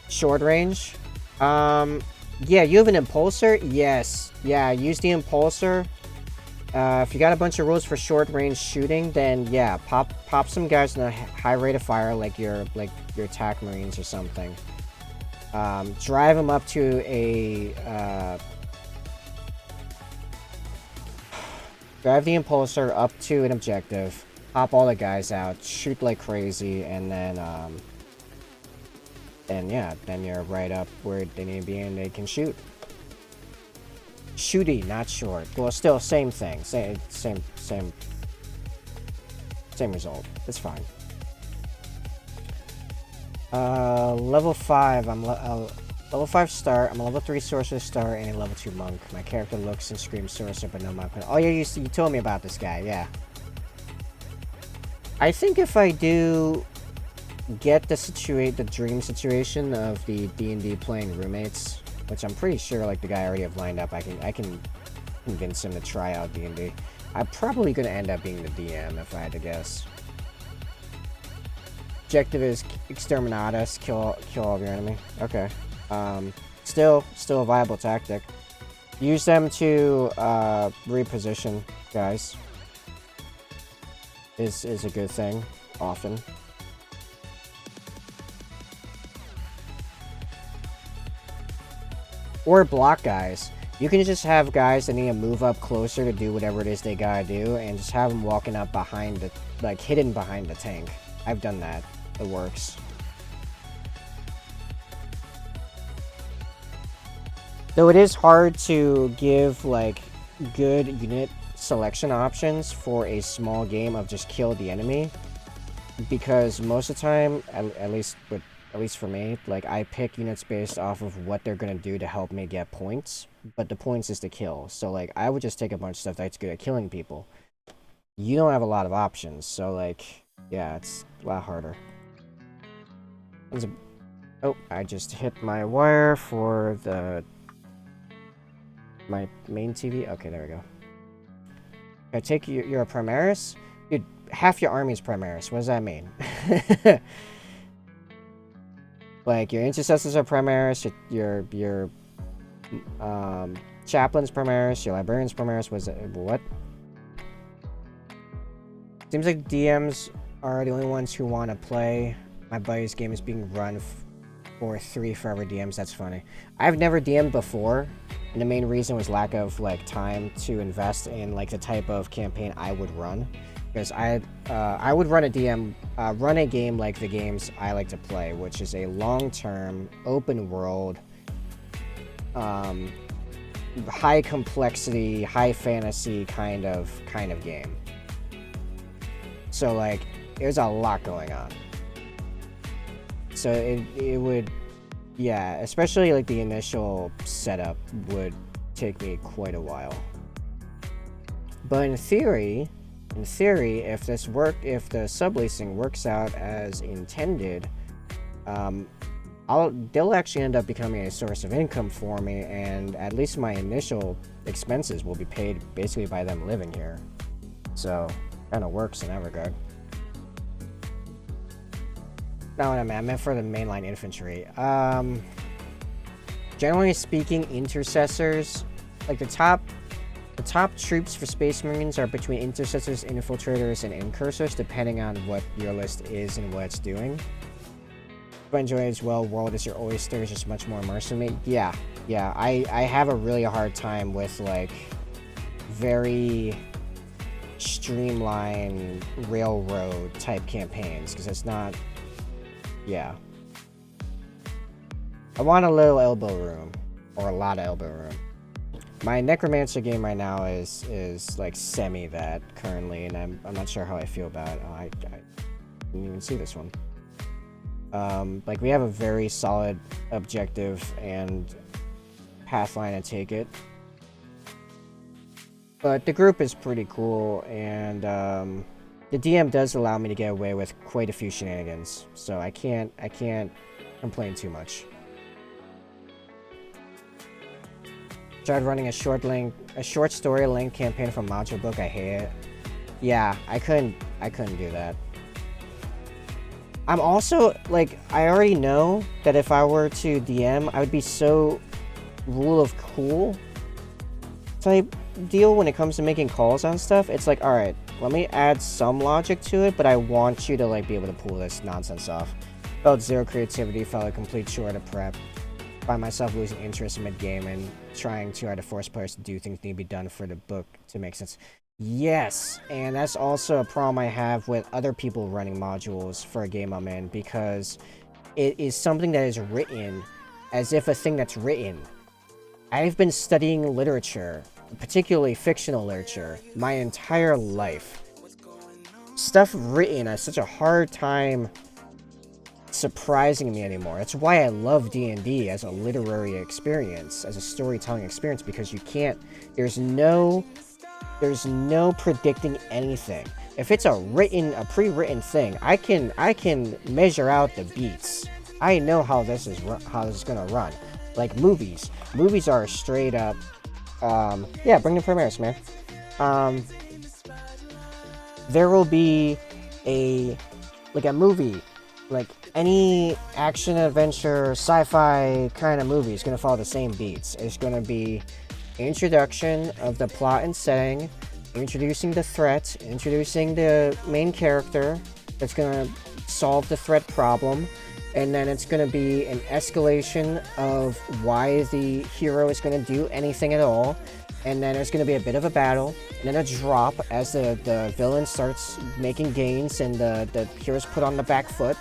Short range? Yeah, you have an impulsor? Yes. Yeah, use the impulsor. if you got a bunch of rules for short range shooting, then yeah, pop some guys in a high rate of fire, like your attack marines or something. Drive them up to a drive the impulsor up to an objective, pop all the guys out, shoot like crazy, and then yeah, then you're right up where they need to be and they can shoot. Shooty, not short. Well, still same thing. Same result. It's fine. Level 5. I'm level 5 start. I'm a level 3 sorcerer start and a level 2 monk. My character looks and screams sorcerer, but no monk. Oh yeah, you told me about this guy. Yeah. I think if I do get the dream situation of the D&D playing roommates, which I'm pretty sure like the guy I already have lined up, I can convince him to try out D&D. I'm probably gonna end up being the DM if I had to guess. Objective is exterminatus, kill all of your enemy. Okay. Still a viable tactic. Use them to reposition guys. Is a good thing often. Or block guys. You can just have guys that need to move up closer to do whatever it is they gotta do, and just have them walking up behind the, like, hidden behind the tank. I've done that. It works. Though it is hard to give, like, good unit selection options for a small game of just kill the enemy, because most of the time, at least for me, like, I pick units based off of what they're gonna do to help me get points, but the points is to kill. So, like, I would just take a bunch of stuff that's good at killing people. You don't have a lot of options, so, like, yeah, it's a lot harder. Oh, I just hit my wire for my main TV. Okay, there we go. I take you're a Primaris? Dude, half your army is Primaris. What does that mean? Like, your Intercessors are Primaris, your Chaplain's Primaris, your Librarian's Primaris. What? Seems like DMs are the only ones who want to play. My buddy's game is being run for 3 forever DMs. That's funny. I've never DM'd before, and the main reason was lack of, like, time to invest in, like, the type of campaign I would run. Because I would run a game like the games I like to play, which is a long-term, open-world, high complexity, high fantasy kind of game. So, like, there's a lot going on. So it would, yeah, especially like the initial setup would take me quite a while. But in theory, if the subleasing works out as intended, they'll actually end up becoming a source of income for me, and at least my initial expenses will be paid basically by them living here. So, kind of works in that regard. No, I meant for the mainline infantry. Generally speaking, intercessors, like the top troops for Space Marines are between intercessors, infiltrators, and incursors, depending on what your list is and what it's doing. If I enjoy it as well, world is your oyster, is just much more immersive. Yeah. I have a really hard time with, like, very streamlined railroad type campaigns, because it's not. Yeah. I want a little elbow room, or a lot of elbow room. My Necromancer game right now is like semi that currently, and I'm not sure how I feel about it. Oh, I didn't even see this one. Like, we have a very solid objective and pathline to take it, but the group is pretty cool, and the DM does allow me to get away with quite a few shenanigans, so I can't complain too much. Tried running a short story length campaign from module book. I hate it. Yeah, I couldn't do that. I'm also, like, I already know that if I were to DM, I would be so rule of cool type deal when it comes to making calls on stuff. It's like, all right, let me add some logic to it, but I want you to like be able to pull this nonsense off. Felt zero creativity, felt a complete chore to prep. Find myself losing interest mid-game and trying too hard to force players to do things that need to be done for the book to make sense. Yes, and that's also a problem I have with other people running modules for a game I'm in, because it is something that is written as if a thing that's written. I've been studying literature, particularly fictional literature, my entire life. Stuff written has such a hard time surprising me anymore. That's why I love D&D as a literary experience, as a storytelling experience, because you can't, there's no predicting anything. If it's a pre-written thing, I can measure out the beats. I know how this is gonna run. Like movies are straight up, yeah, bring the premieres, man. There will be a movie, like any action, adventure, sci-fi kind of movie is going to follow the same beats. It's going to be introduction of the plot and setting, introducing the threat, introducing the main character that's going to solve the threat problem, and then it's going to be an escalation of why the hero is going to do anything at all, and then there's going to be a bit of a battle, and then a drop as the villain starts making gains and the hero's put on the back foot.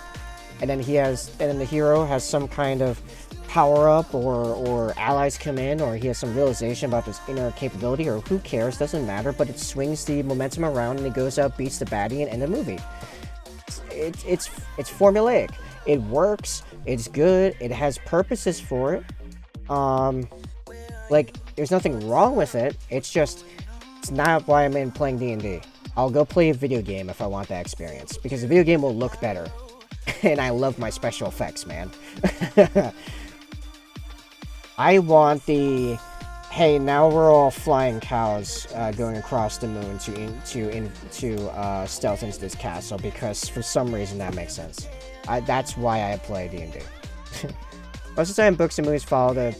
And then the hero has some kind of power-up, or allies come in, or he has some realization about this inner capability, or who cares, doesn't matter, but it swings the momentum around and it goes out, beats the baddie, and end the movie. It's formulaic. It works, it's good, it has purposes for it. Like, there's nothing wrong with it, it's not why I'm in playing D&D. I'll go play a video game if I want that experience, because the video game will look better. And I love my special effects, man. I want the, hey, now we're all flying cows going across the moon to stealth into this castle, because for some reason that makes sense. That's why I play D&D. Most of the time, books and movies follow the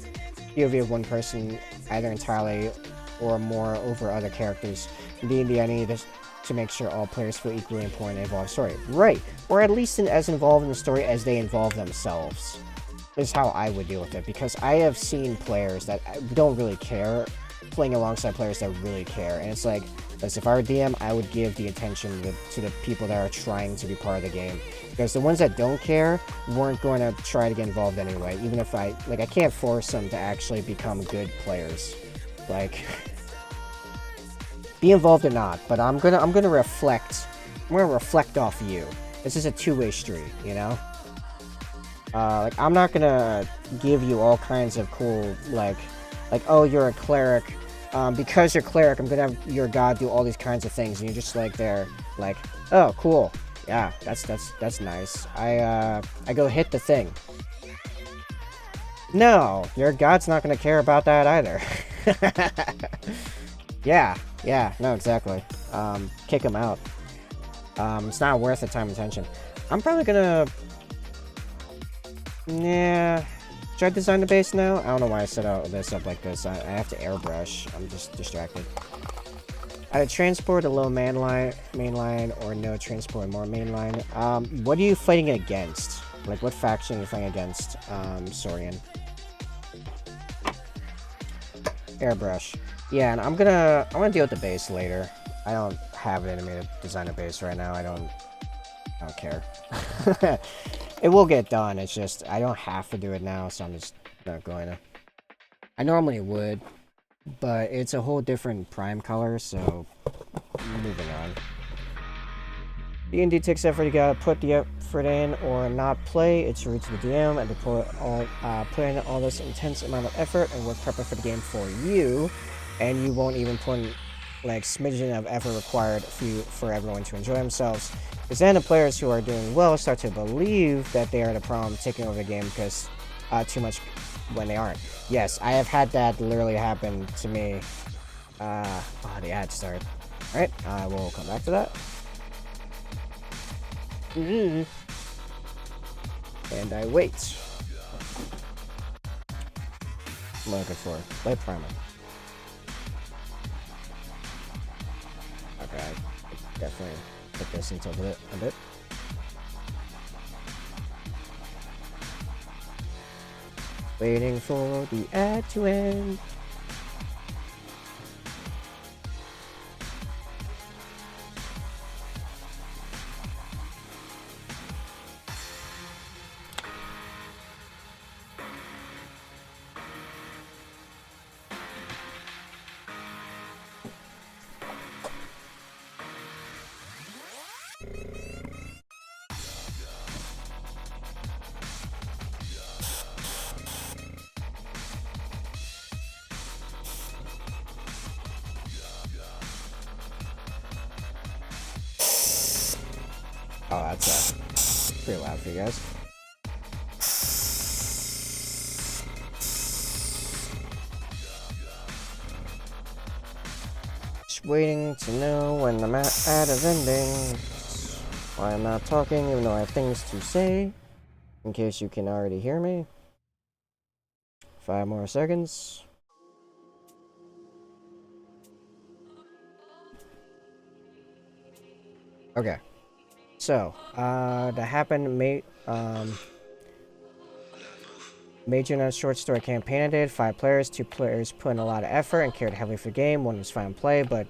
POV of one person, either entirely or more over other characters. In D&D, I need to make sure all players feel equally important and involved in the story. Right, or at least as involved in the story as they involve themselves. Is how I would deal with it, because I have seen players that don't really care playing alongside players that really care, and it's like, as if I were DM, I would give the attention to the people that are trying to be part of the game, because the ones that don't care weren't going to try to get involved anyway, even if I can't force them to actually become good players. Like, be involved or not, but I'm gonna reflect off you. This is a two-way street, you know? Like, I'm not gonna give you all kinds of cool, like, oh, you're a cleric, because you're a cleric, I'm gonna have your god do all these kinds of things, and you're just like there, like, oh, cool, yeah, that's nice. I go hit the thing. No, your god's not gonna care about that either. Yeah, no, exactly. Kick him out. It's not worth the time and attention. I'm probably gonna... Yeah... Should I design the base now? I don't know why I set this up like this. I have to airbrush. I'm just distracted. Either transport a low mainline, or no transport more mainline. What are you fighting against? Like, what faction are you fighting against, Saurian? Airbrush. Yeah, and I'm gonna deal with the base later. I don't have it in me to design a base right now. I don't care. It will get done, it's just, I don't have to do it now, so I'm just not going to. I normally would, but it's a whole different prime color, so moving on. D&D takes effort, you gotta put the effort in or not play. It's rude to the DM and to put in all this intense amount of effort and work prepping for the game for you, and you won't even put in, like, smidgen of effort required for everyone to enjoy themselves. Because then the players who are doing well start to believe that they are the problem taking over the game because too much when they aren't. Yes, I have had that literally happen to me. Oh, the ad started. Alright, I will come back to that. And I wait. I'm looking for light primer. Alright, definitely put this into a bit. Waiting for the ad to end. Oh, that's pretty loud for you guys. Just waiting to know when the ad is ending. Why I'm not talking, even though I have things to say. In case you can already hear me. 5 more seconds. Okay. So, that happened major in a short story campaign I did. 5 players, 2 players put in a lot of effort and cared heavily for the game. 1 was fine play, but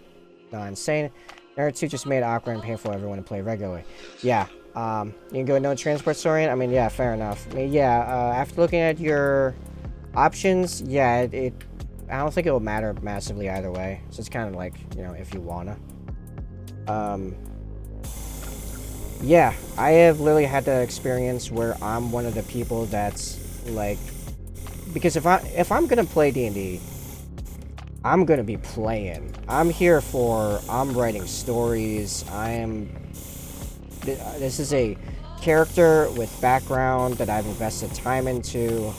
not insane. Another 2 just made it awkward and painful for everyone to play regularly. Yeah, you can go no transport story. I mean, yeah, fair enough. I mean, yeah, after looking at your options, yeah, I don't think it will matter massively either way. So it's kind of like, you know, if you wanna. Yeah, I have literally had the experience where I'm one of the people that's like, because if I'm gonna play D&D, I'm gonna be playing. I'm writing stories. This is a character with background that I've invested time into.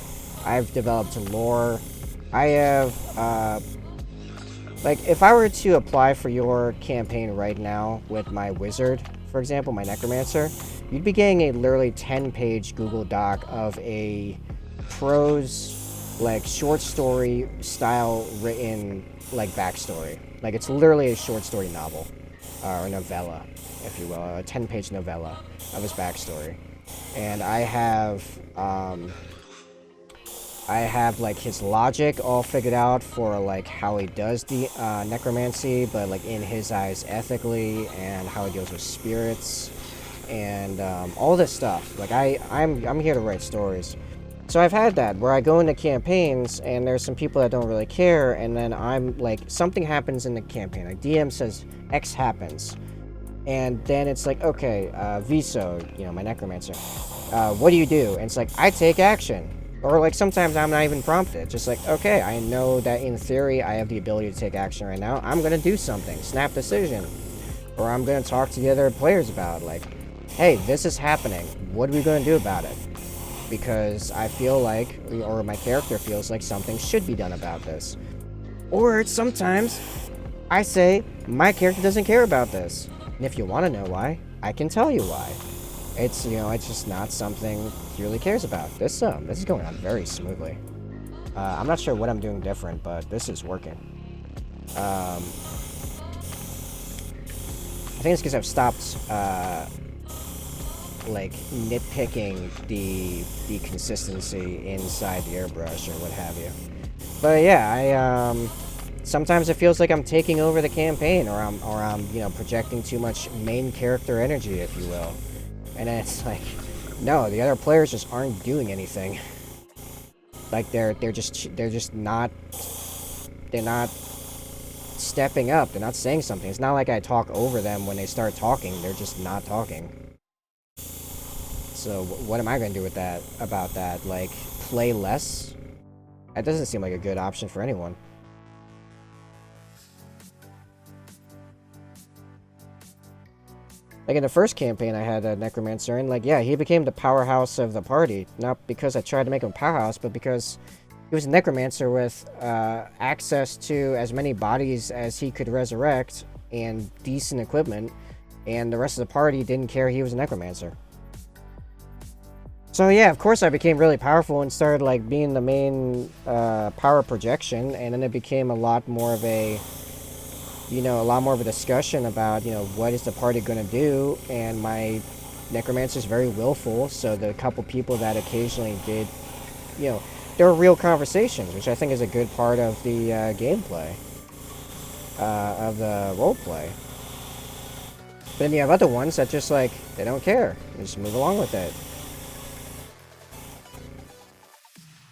I've developed lore. I have, like, if I were to apply for your campaign right now with my wizard, for example, my necromancer, you'd be getting a literally 10-page Google Doc of a prose, like, short story style written, like, backstory. Like, it's literally a short story novel, or novella, if you will, a 10-page novella of his backstory. And I have like his logic all figured out for like how he does the necromancy, but like in his eyes ethically, and how he deals with spirits, and all this stuff. Like I'm here to write stories. So I've had that where I go into campaigns and there's some people that don't really care, and then I'm like, something happens in the campaign. Like DM says X happens, and then it's like, okay, Viso, you know, my necromancer, what do you do? And it's like, I take action. Or like sometimes I'm not even prompted. Just like, okay, I know that in theory I have the ability to take action right now. I'm gonna do something, snap decision. Or I'm gonna talk to the other players about it, like, hey, this is happening. What are we gonna do about it? Because I feel like, or my character feels like something should be done about this. Or sometimes I say, my character doesn't care about this. And if you wanna know why, I can tell you why. It's, you know, it's just not something he really cares about. This is going on very smoothly. I'm not sure what I'm doing different, but this is working. I think it's because I've stopped, like, nitpicking the consistency inside the airbrush or what have you. But yeah, sometimes it feels like I'm taking over the campaign, or I'm, you know, projecting too much main character energy, if you will. And then it's like, no, the other players just aren't doing anything. Like they're not stepping up. They're not saying something. It's not like I talk over them when they start talking. They're just not talking. So what am I going to do with that? About that? Like, play less? That doesn't seem like a good option for anyone. Like, in the first campaign I had a necromancer in, like, yeah, he became the powerhouse of the party. Not because I tried to make him a powerhouse, but because he was a necromancer with access to as many bodies as he could resurrect and decent equipment, and the rest of the party didn't care he was a necromancer. So yeah, of course I became really powerful and started, like, being the main power projection, and then it became a lot more of a you know, a lot more of a discussion about, you know, what is the party going to do, and my necromancer is very willful, so the couple people that occasionally did, you know, there were real conversations, which I think is a good part of the gameplay, of the roleplay. But then you have other ones that just, like, they don't care. They just move along with it.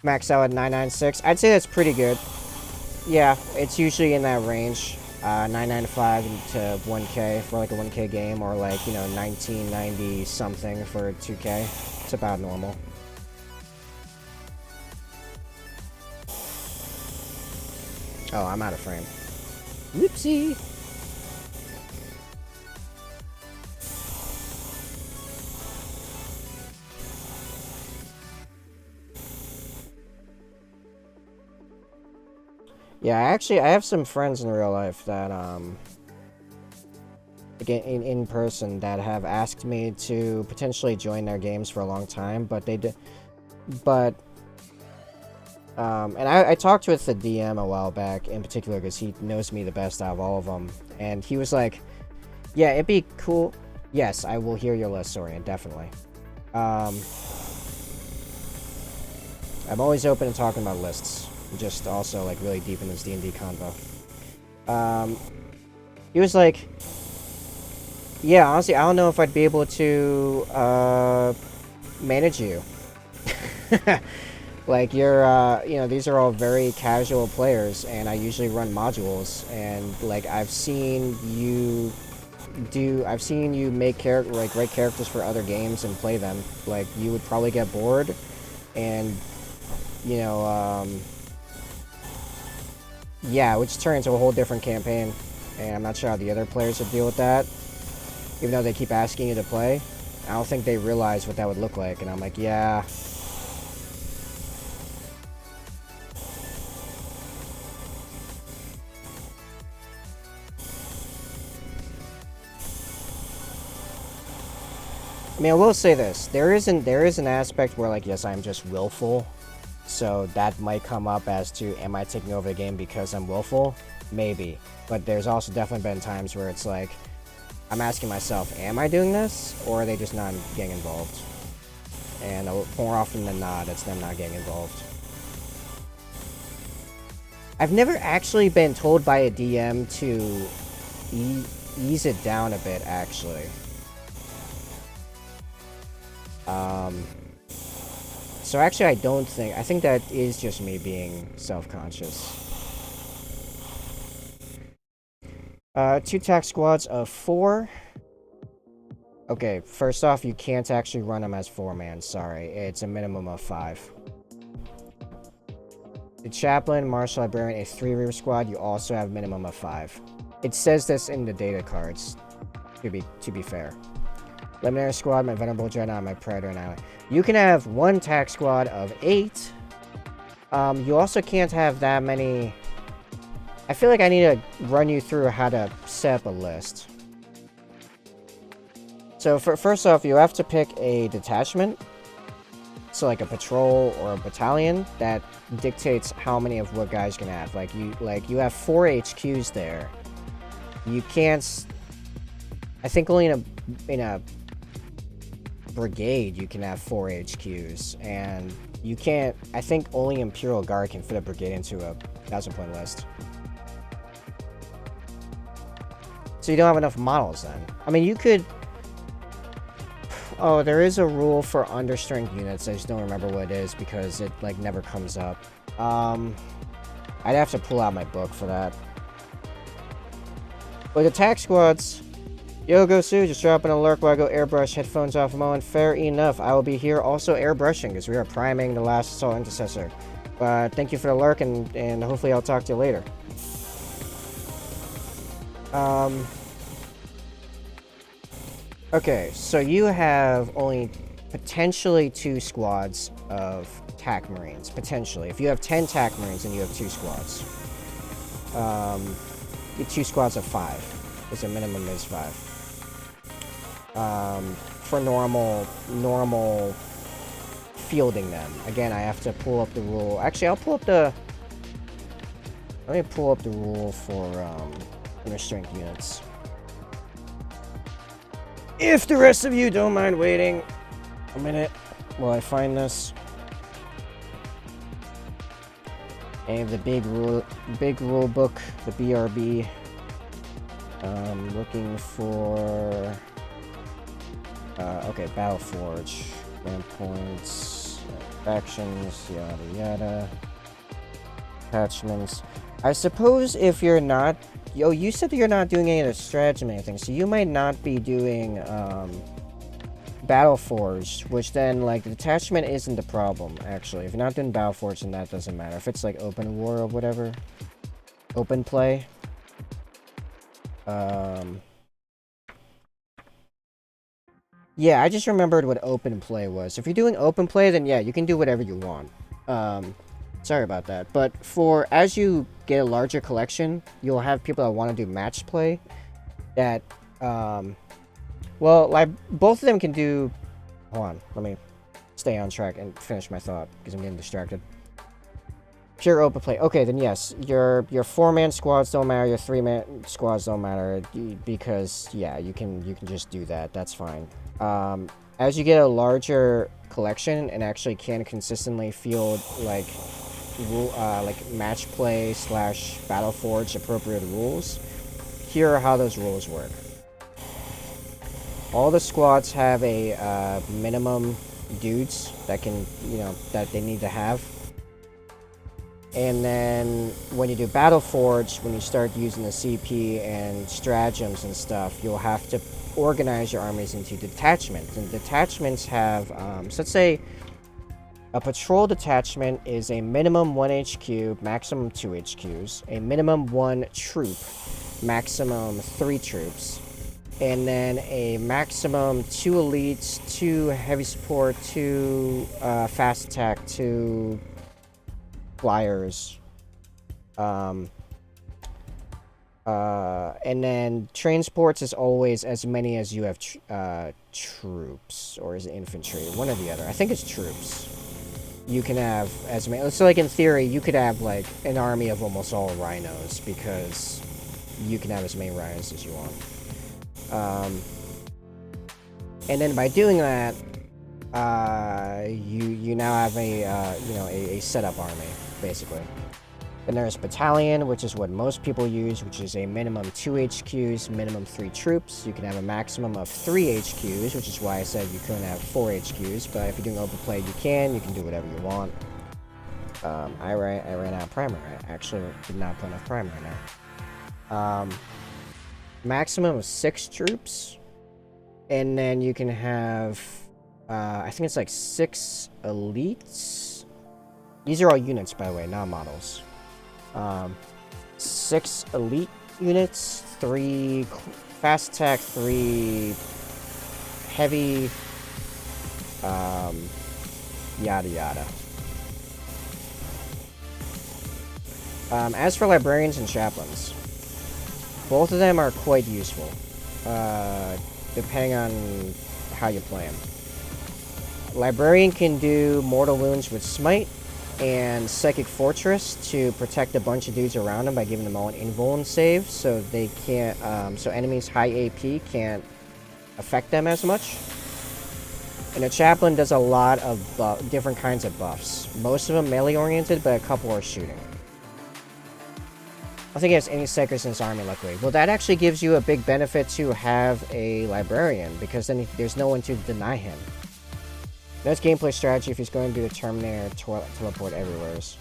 Max out at 996. I'd say that's pretty good. Yeah, it's usually in that range. 995 to 1K for like a 1K game, or like, you know, 1990 something for 2K. It's about normal. Oh, I'm out of frame. Whoopsie. Yeah, actually, I have some friends in real life that, in person, that have asked me to potentially join their games for a long time, but they did, but, and I talked with the DM a while back, in particular, because he knows me the best out of all of them, and he was like, yeah, it'd be cool. Yes, I will hear your list, Sorian, definitely. I'm always open to talking about lists. Just also, like, really deep in this D&D convo. He was like, yeah, honestly, I don't know if I'd be able to, manage you. Like, you're, you know, these are all very casual players, and I usually run modules, and, like, I've seen you make write characters for other games and play them. Like, you would probably get bored, and, you know, yeah, which turns into a whole different campaign, and I'm not sure how the other players would deal with that, even though they keep asking you to play. I don't think they realize what that would look like, and I'm like, yeah. I mean, I will say this, there is an aspect where, like, yes, I'm just willful, so that might come up as to, am I taking over the game because I'm willful? Maybe. But there's also definitely been times where it's like, I'm asking myself, am I doing this? Or are they just not getting involved? And more often than not, it's them not getting involved. I've never actually been told by a DM to ease it down a bit, actually. So actually, I think that is just me being self-conscious. 2 tac squads of 4. Okay, first off, you can't actually run them as 4-man, sorry. It's a minimum of 5. The chaplain, martial librarian, a 3-reaver squad, you also have a minimum of 5. It says this in the data cards, to be fair. Lemonary squad, my venerable Jedi, my predator, and ally. You can have 1 tac squad of 8. You also can't have that many. I feel like I need to run you through how to set up a list. So first off, you have to pick a detachment. So like a patrol or a battalion that dictates how many of what guys you can have. Like you have 4 HQs there. You can't. I think only in a brigade you can have 4 HQs, and you can't. I think only Imperial Guard can fit a brigade into a 1,000-point list. So you don't have enough models then. I mean, you could. Oh, there is a rule for understrength units. I just don't remember what it is because it like never comes up. I'd have to pull out my book for that. But attack squads. Yo, Gosu, just dropping an alert while I go airbrush headphones off Mo, and fair enough. I will be here also airbrushing because we are priming the last assault intercessor. But thank you for the lurk, and hopefully I'll talk to you later. Okay, so you have only potentially 2 squads of TAC Marines. Potentially. If you have 10 TAC Marines, then you have 2 squads. 2 squads of 5. Because the minimum is 5. For normal fielding them. Again, I have to pull up the rule. Actually, I'll pull up the. Let me pull up the rule for inner strength units. If the rest of you don't mind waiting a minute while I find this. I have the big rule book, the BRB. Looking for okay, Battleforge, land points, factions, yada yada, attachments. I suppose if you're not, you said that you're not doing any of the strategy or anything, so you might not be doing Battleforge, which then, like, the detachment isn't the problem, actually. If you're not doing Battleforge, then that doesn't matter. If it's, like, open war or whatever, open play, yeah, I just remembered what open play was. If you're doing open play, then yeah, you can do whatever you want. Sorry about that. But as you get a larger collection, you'll have people that want to do match play that, well, like, both of them can do... Hold on, let me stay on track and finish my thought, because I'm getting distracted. Pure open play. Okay, then yes, your 4-man squads don't matter, your 3-man squads don't matter, because, yeah, you can just do that, that's fine. As you get a larger collection and actually can consistently field, like match play / Battleforge appropriate rules, here are how those rules work. All the squads have a minimum dudes that can, that they need to have. And then when you do Battleforge, when you start using the CP and stratagems and stuff, you'll have to organize your armies into detachments. And detachments have, so let's say a patrol detachment is a minimum 1 HQ, maximum 2 HQs, a minimum 1 troop, maximum 3 troops, and then a maximum 2 elites, 2 heavy support, 2 fast attack, 2 flyers, and then transports is always as many as you have troops, or is it infantry? One or the other. I think it's troops. You can have as many. So, like, in theory, you could have, like, an army of almost all rhinos, because you can have as many rhinos as you want. And then by doing that, you now have a setup army, basically. Then there's battalion, which is what most people use, which is a minimum 2 HQs, minimum 3 troops. You can have a maximum of 3 HQs, which is why I said you couldn't have 4 HQs, but if you're doing open play, you can do whatever you want. I ran out of primer. I actually did not put enough primer in there. Maximum of 6 troops, and then you can have, I think it's like 6 elites. These are all units, by the way, not models. 6 elite units, 3 fast attack, 3 heavy, yada yada. As for librarians and chaplains, both of them are quite useful, depending on how you play them. Librarian can do mortal wounds with smite and psychic fortress to protect a bunch of dudes around them by giving them all an invuln save, so they can't, so enemies high AP can't affect them as much. And a chaplain does a lot of different kinds of buffs. Most of them melee oriented, but a couple are shooting. I don't think he has any psychers in his army, luckily. Well, that actually gives you a big benefit to have a librarian, because then there's no one to deny him. That's gameplay strategy if he's going to do the Terminator teleport everywhere. If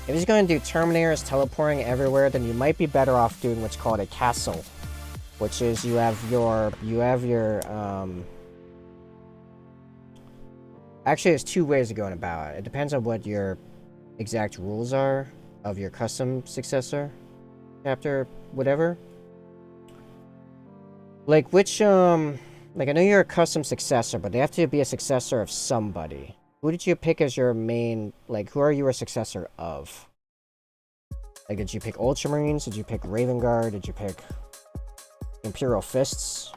he's going to do Terminators teleporting everywhere, then you might be better off doing what's called a castle, which is you have your actually, there's 2 ways of going about it. It depends on what your exact rules are of your custom successor chapter, whatever. Like, which like, I know you're a custom successor, but they have to be a successor of somebody. Who did you pick as your main, like, who are you a successor of? Like, did you pick Ultramarines? Did you pick Raven Guard? Did you pick Imperial Fists?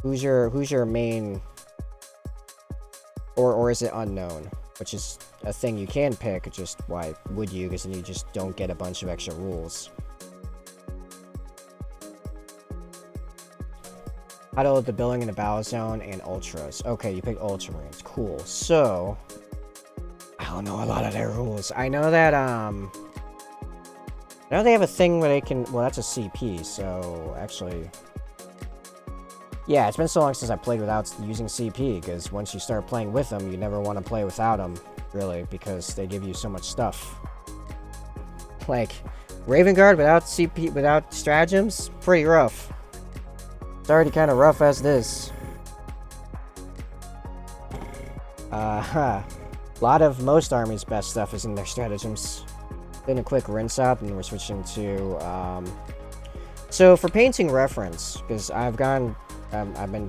Who's your main, or is it unknown? Which is a thing you can pick, just why would you? Because then you just don't get a bunch of extra rules. How to load the building in the battle zone and ultras. Okay, you pick ultramarines. Cool. So, I don't know a lot of their rules. I know that, now they have a thing where they can... Well, that's a CP, so actually... Yeah, it's been so long since I played without using CP, because once you start playing with them, you never want to play without them, really, because they give you so much stuff. Like, Raven Guard without CP, without stratagems, pretty rough. It's already kind of rough as it is. A lot of most armies' best stuff is in their stratagems. Then a quick rinse out, and we're switching to, so for painting reference, because I've been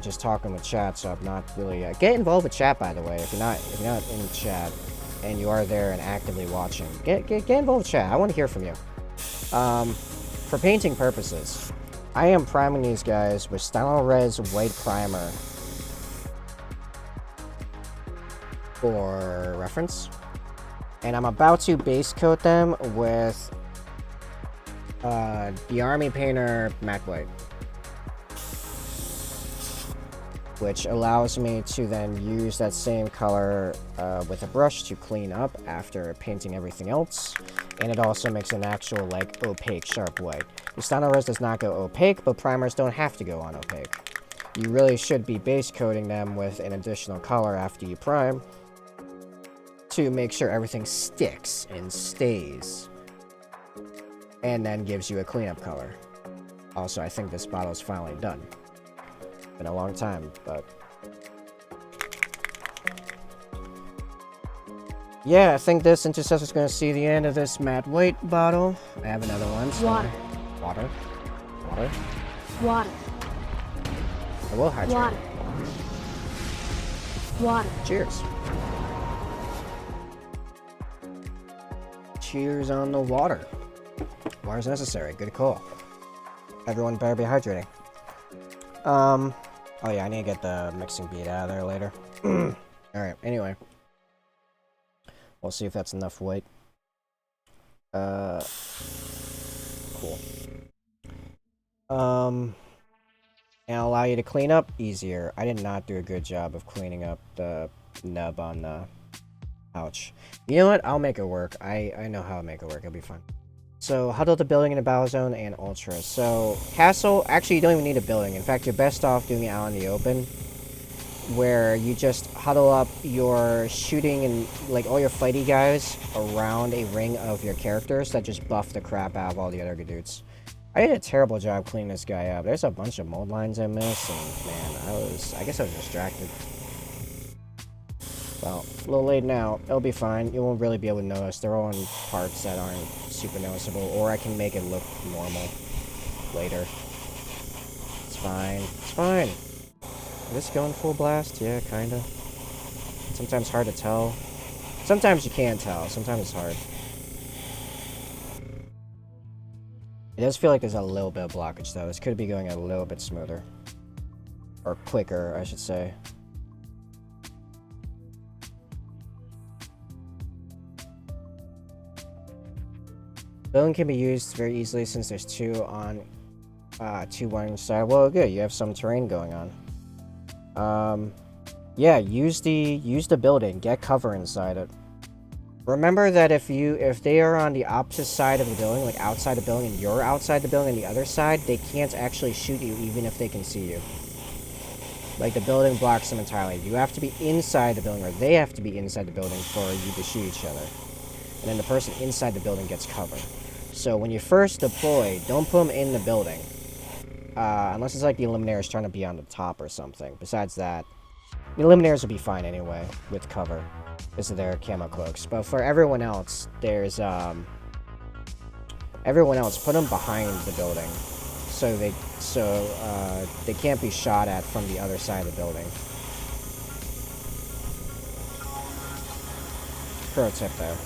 just talking with chat, so I'm not really, get involved with chat, by the way. If you're not in chat, and you are there and actively watching, get involved with chat. I want to hear from you. For painting purposes, I am priming these guys with Style Res White Primer for reference. And I'm about to base coat them with the Army Painter Matte White, which allows me to then use that same color with a brush to clean up after painting everything else. And it also makes an actual, like, opaque sharp white. The Style Res does not go opaque, but primers don't have to go on opaque. You really should be base coating them with an additional color after you prime to make sure everything sticks and stays, and then gives you a cleanup color. Also, I think this bottle is finally done. Been a long time, but yeah, I think this Intercessor is going to see the end of this matte white bottle. I have another one. So Water. I will hydrate.
Water.
Cheers. Cheers on the water. Water's necessary. Good call. Everyone better be hydrating. Oh yeah, I need to get the mixing bead out of there later. Alright, anyway. We'll see if that's enough weight. Cool. And I'll allow you to clean up easier. I did not do a good job of cleaning up the nub on the pouch. You know what? I'll make it work. I know how to make it work. It'll be fun. So, huddle the building in a battle zone and ultra. So, castle, actually you don't even need a building. In fact, you're best off doing it out in the open, where you just huddle up your shooting and, like, all your fighty guys around a ring of your characters that just buff the crap out of all the other dudes. I did a terrible job cleaning this guy up. There's a bunch of mold lines I missed, and man, I guess I was distracted. Well, a little late now. It'll be fine. You won't really be able to notice. They're all in parts that aren't super noticeable, or I can make it look normal later. It's fine. It's fine. Is this going full blast? Yeah, kinda. Sometimes hard to tell. Sometimes you can't tell. Sometimes it's hard. It does feel like there's a little bit of blockage, though. This could be going a little bit smoother. Or quicker, I should say. Building can be used very easily since there's two on one side. Well, good. You have some terrain going on. Yeah, use the building. Get cover inside it. Remember that if they are on the opposite side of the building, like outside the building, and you're outside the building on the other side, they can't actually shoot you even if they can see you. Like, the building blocks them entirely. You have to be inside the building, or they have to be inside the building for you to shoot each other. And then the person inside the building gets cover. So when you first deploy, don't put them in the building. Unless it's like the Eliminators trying to be on the top or something. Besides that, the Eliminators will be fine anyway with cover. This is their camo cloaks. But for everyone else, there's, everyone else, put them behind the building. So they can't be shot at from the other side of the building. Pro tip there.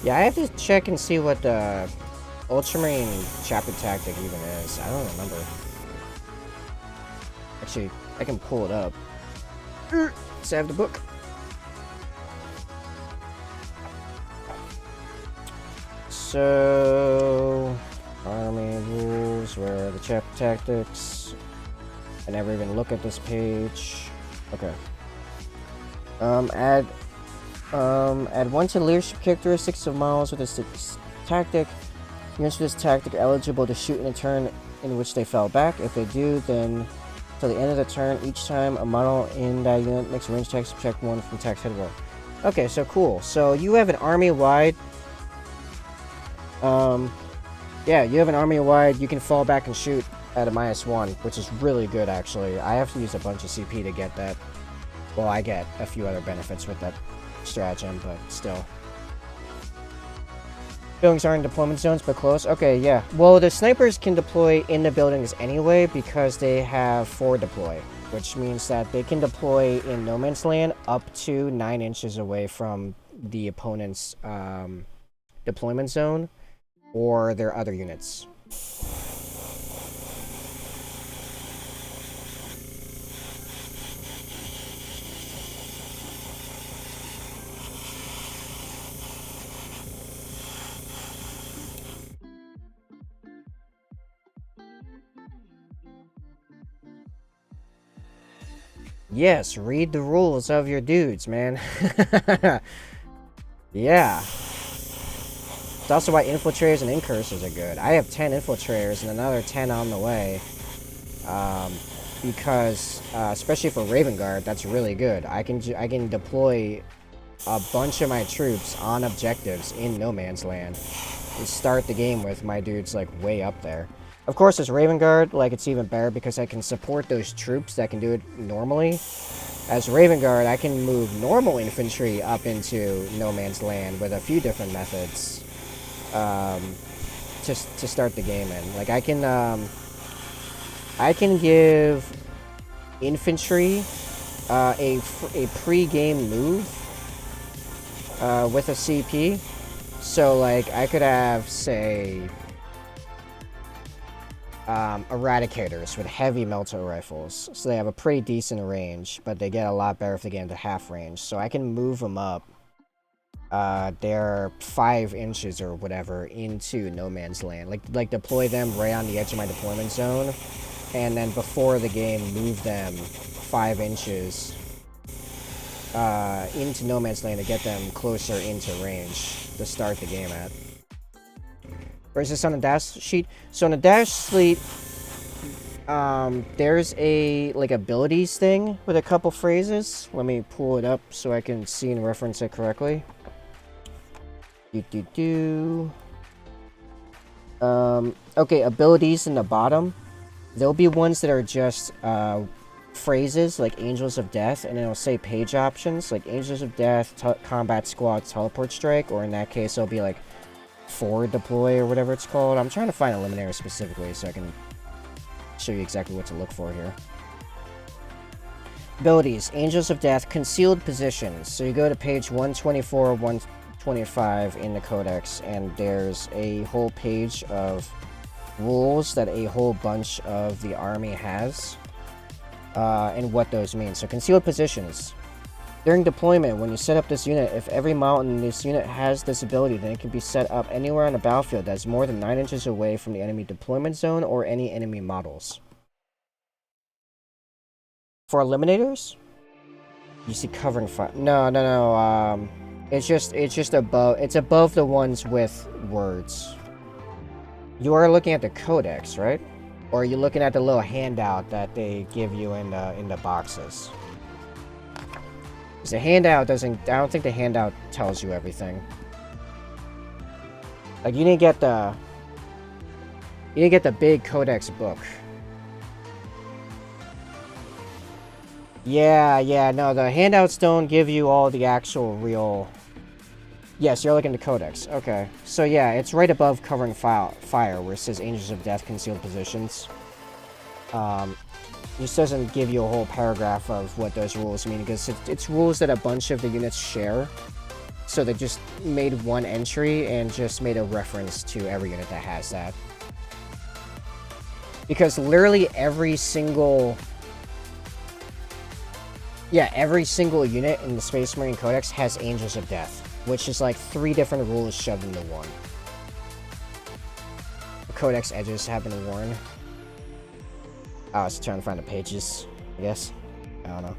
Yeah, I have to check and see what the Ultramarine chapter tactic even is. I don't remember. Actually, I can pull it up. Save the book. So, army rules, where are the chapter tactics? I never even look at this page. Okay. Add 1 to leadership characteristics of models with this tactic. Units with this tactic are eligible to shoot in a turn in which they fell back. If they do, then till the end of the turn, each time a model in that unit makes a range attack, subtract 1 from attack head roll. Okay, so cool. So you have an army-wide. Yeah, you have an army-wide. You can fall back and shoot at a -1, which is really good, actually. I have to use a bunch of CP to get that. Well, I get a few other benefits with that stratagem, but still. Buildings aren't in deployment zones, but close. Okay, yeah. Well, the snipers can deploy in the buildings anyway because they have forward deploy, which means that they can deploy in no man's land up to 9 inches away from the opponent's deployment zone or their other units. Yes, read the rules of your dudes, man. Yeah. It's also why infiltrators and incursors are good. I have 10 infiltrators and another 10 on the way. Because, especially for Raven Guard, that's really good. I can deploy a bunch of my troops on objectives in no man's land and start the game with my dudes, like, way up there. Of course, as Raven Guard, like, it's even better because I can support those troops that can do it normally. As Raven Guard, I can move normal infantry up into no man's land with a few different methods to start the game in. Like, I can give infantry a pre-game move with a CP. So, like, I could have, say, Eradicators with heavy melto rifles. So they have a pretty decent range, but they get a lot better if they get into half range. So I can move them up. They're 5 inches or whatever into no man's land. Like deploy them right on the edge of my deployment zone. And then before the game, move them 5 inches into no man's land to get them closer into range to start the game at. Where's this on the dash sheet? So on the dash sheet, there's a, like, abilities thing with a couple phrases. Let me pull it up so I can see and reference it correctly. Okay, abilities in the bottom. There'll be ones that are just, phrases, like Angels of Death, and it'll say page options, like Angels of Death, Combat Squad, Teleport Strike, or in that case, it'll be, like, forward deploy or whatever it's called. I'm trying to find Eliminator specifically so I can show you exactly what to look for here. Abilities, Angels of Death, Concealed Positions. So you go to page 124, 125 in the Codex, and there's a whole page of rules that a whole bunch of the army has, and what those mean. So Concealed Positions. During deployment, when you set up this unit, if every model in this unit has this ability, then it can be set up anywhere on the battlefield that's more than 9 inches away from the enemy deployment zone or any enemy models. For eliminators, you see covering fire. No. It's just above. It's above the ones with words. You are looking at the codex, right? Or are you looking at the little handout that they give you in the boxes? The handout doesn't. I don't think the handout tells you everything. Like, you didn't get the big codex book. Yeah, no, the handouts don't give you all the actual real. Yes, you're looking at the codex. Okay, so yeah, it's right above covering fire where it says Angels of Death, Concealed Positions. This doesn't give you a whole paragraph of what those rules mean, because it's rules that a bunch of the units share. So they just made one entry and just made a reference to every unit that has that. Because literally every single... Yeah, every single unit in the Space Marine Codex has Angels of Death, which is like 3 different rules shoved into one. The Codex edges have been worn. I was trying to find the pages, I guess. I don't know.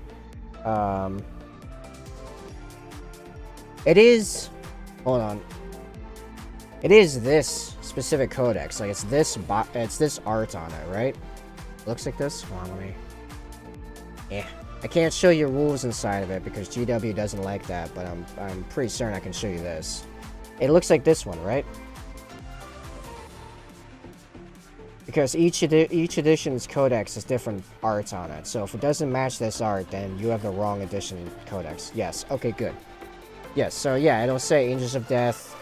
It is... Hold on. It is this specific codex. Like, it's this art on it, right? Looks like this. Hold on, let me... Yeah. I can't show you rules inside of it because GW doesn't like that, but I'm pretty certain I can show you this. It looks like this one, right? Because each edition's codex has different arts on it. So if it doesn't match this art, then you have the wrong edition codex. Yes. Okay, good. Yes, so yeah, it'll say Angels of Death,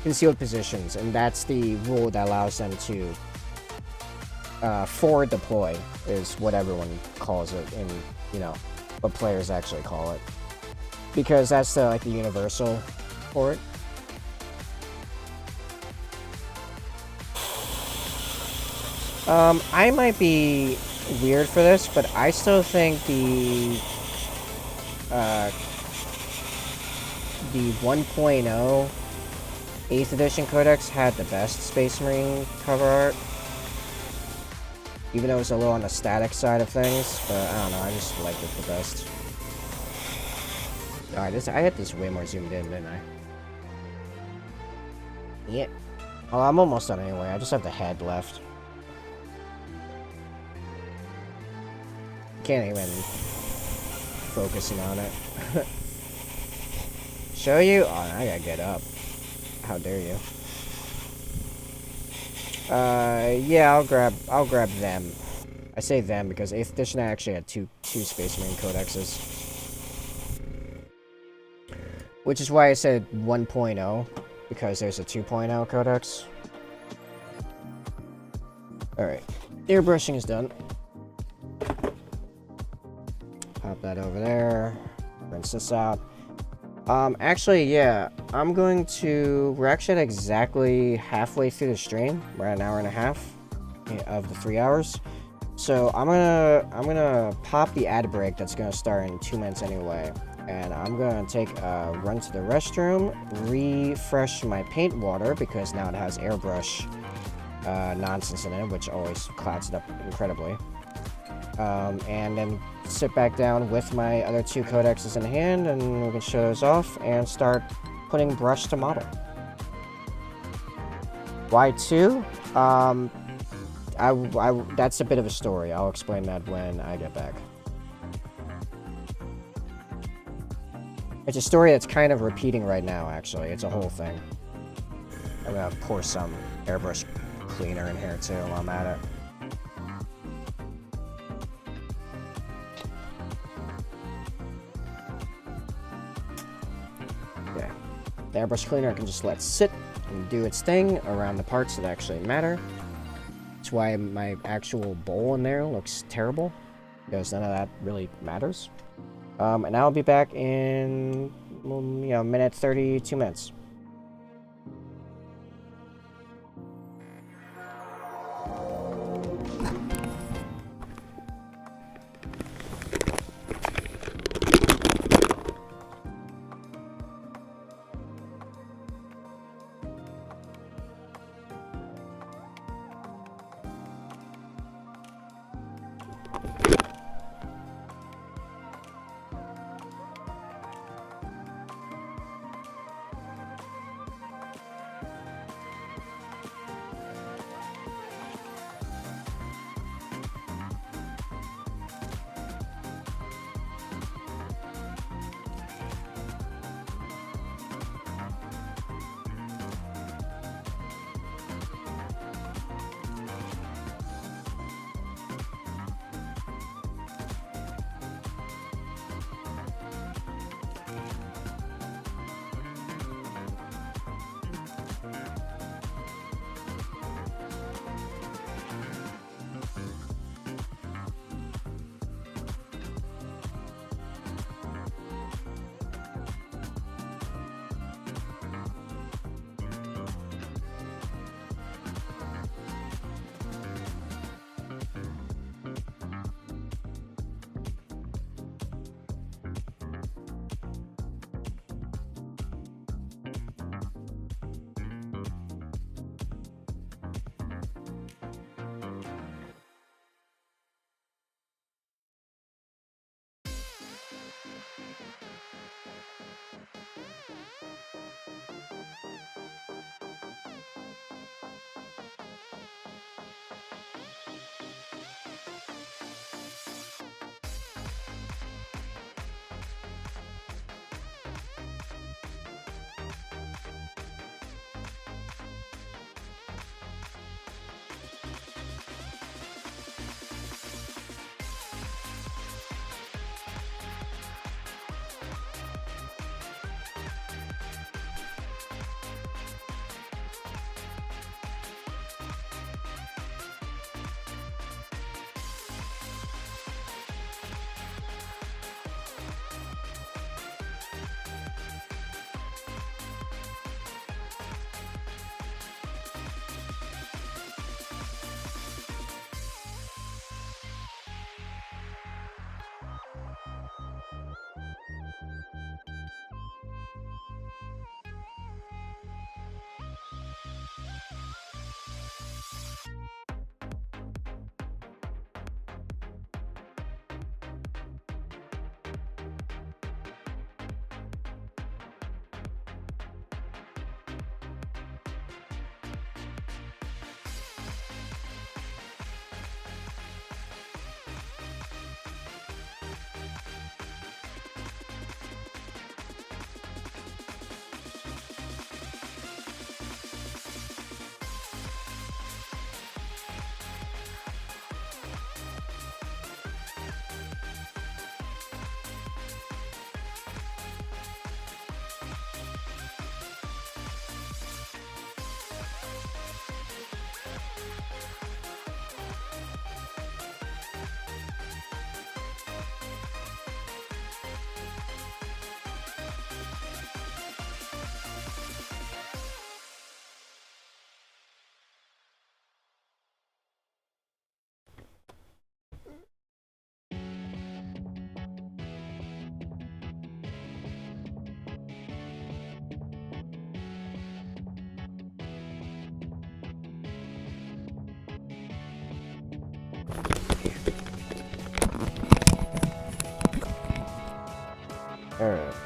concealed positions, and that's the rule that allows them to forward deploy, is what everyone calls it, in, you know, what players actually call it. Because that's the, like, the universal for it. I might be weird for this, but I still think the 1.0 8th edition codex had the best Space Marine cover art. Even though it's a little on the static side of things, but I don't know, I just liked it the best. Alright, I had this way more zoomed in, didn't I? Yeah. Oh, I'm almost done anyway, I just have the head left. Can't even focusing on it. Show you? Oh, I gotta get up. How dare you? Yeah, I'll grab them. I say them because 8th edition actually had two Space Marine codexes. Which is why I said 1.0, because there's a 2.0 codex. Alright, airbrushing is done. Pop that over there. Rinse this out. Actually, yeah, we're actually at exactly halfway through the stream. We're at an hour and a half of the 3 hours. So I'm gonna pop the ad break that's gonna start in 2 minutes anyway. And I'm gonna take a run to the restroom, refresh my paint water because now it has airbrush nonsense in it, which always clouds it up incredibly. And then sit back down with my other 2 codexes in hand, and we can show those off and start putting brush to model. Why 2? That's a bit of a story. I'll explain that when I get back. It's a story that's kind of repeating right now, actually. It's a whole thing. I'm gonna pour some airbrush cleaner in here too while I'm at it. Okay. The airbrush cleaner I can just let sit and do its thing around the parts that actually matter. That's why my actual bowl in there looks terrible, because none of that really matters. And I'll be back in, minute 32 minutes.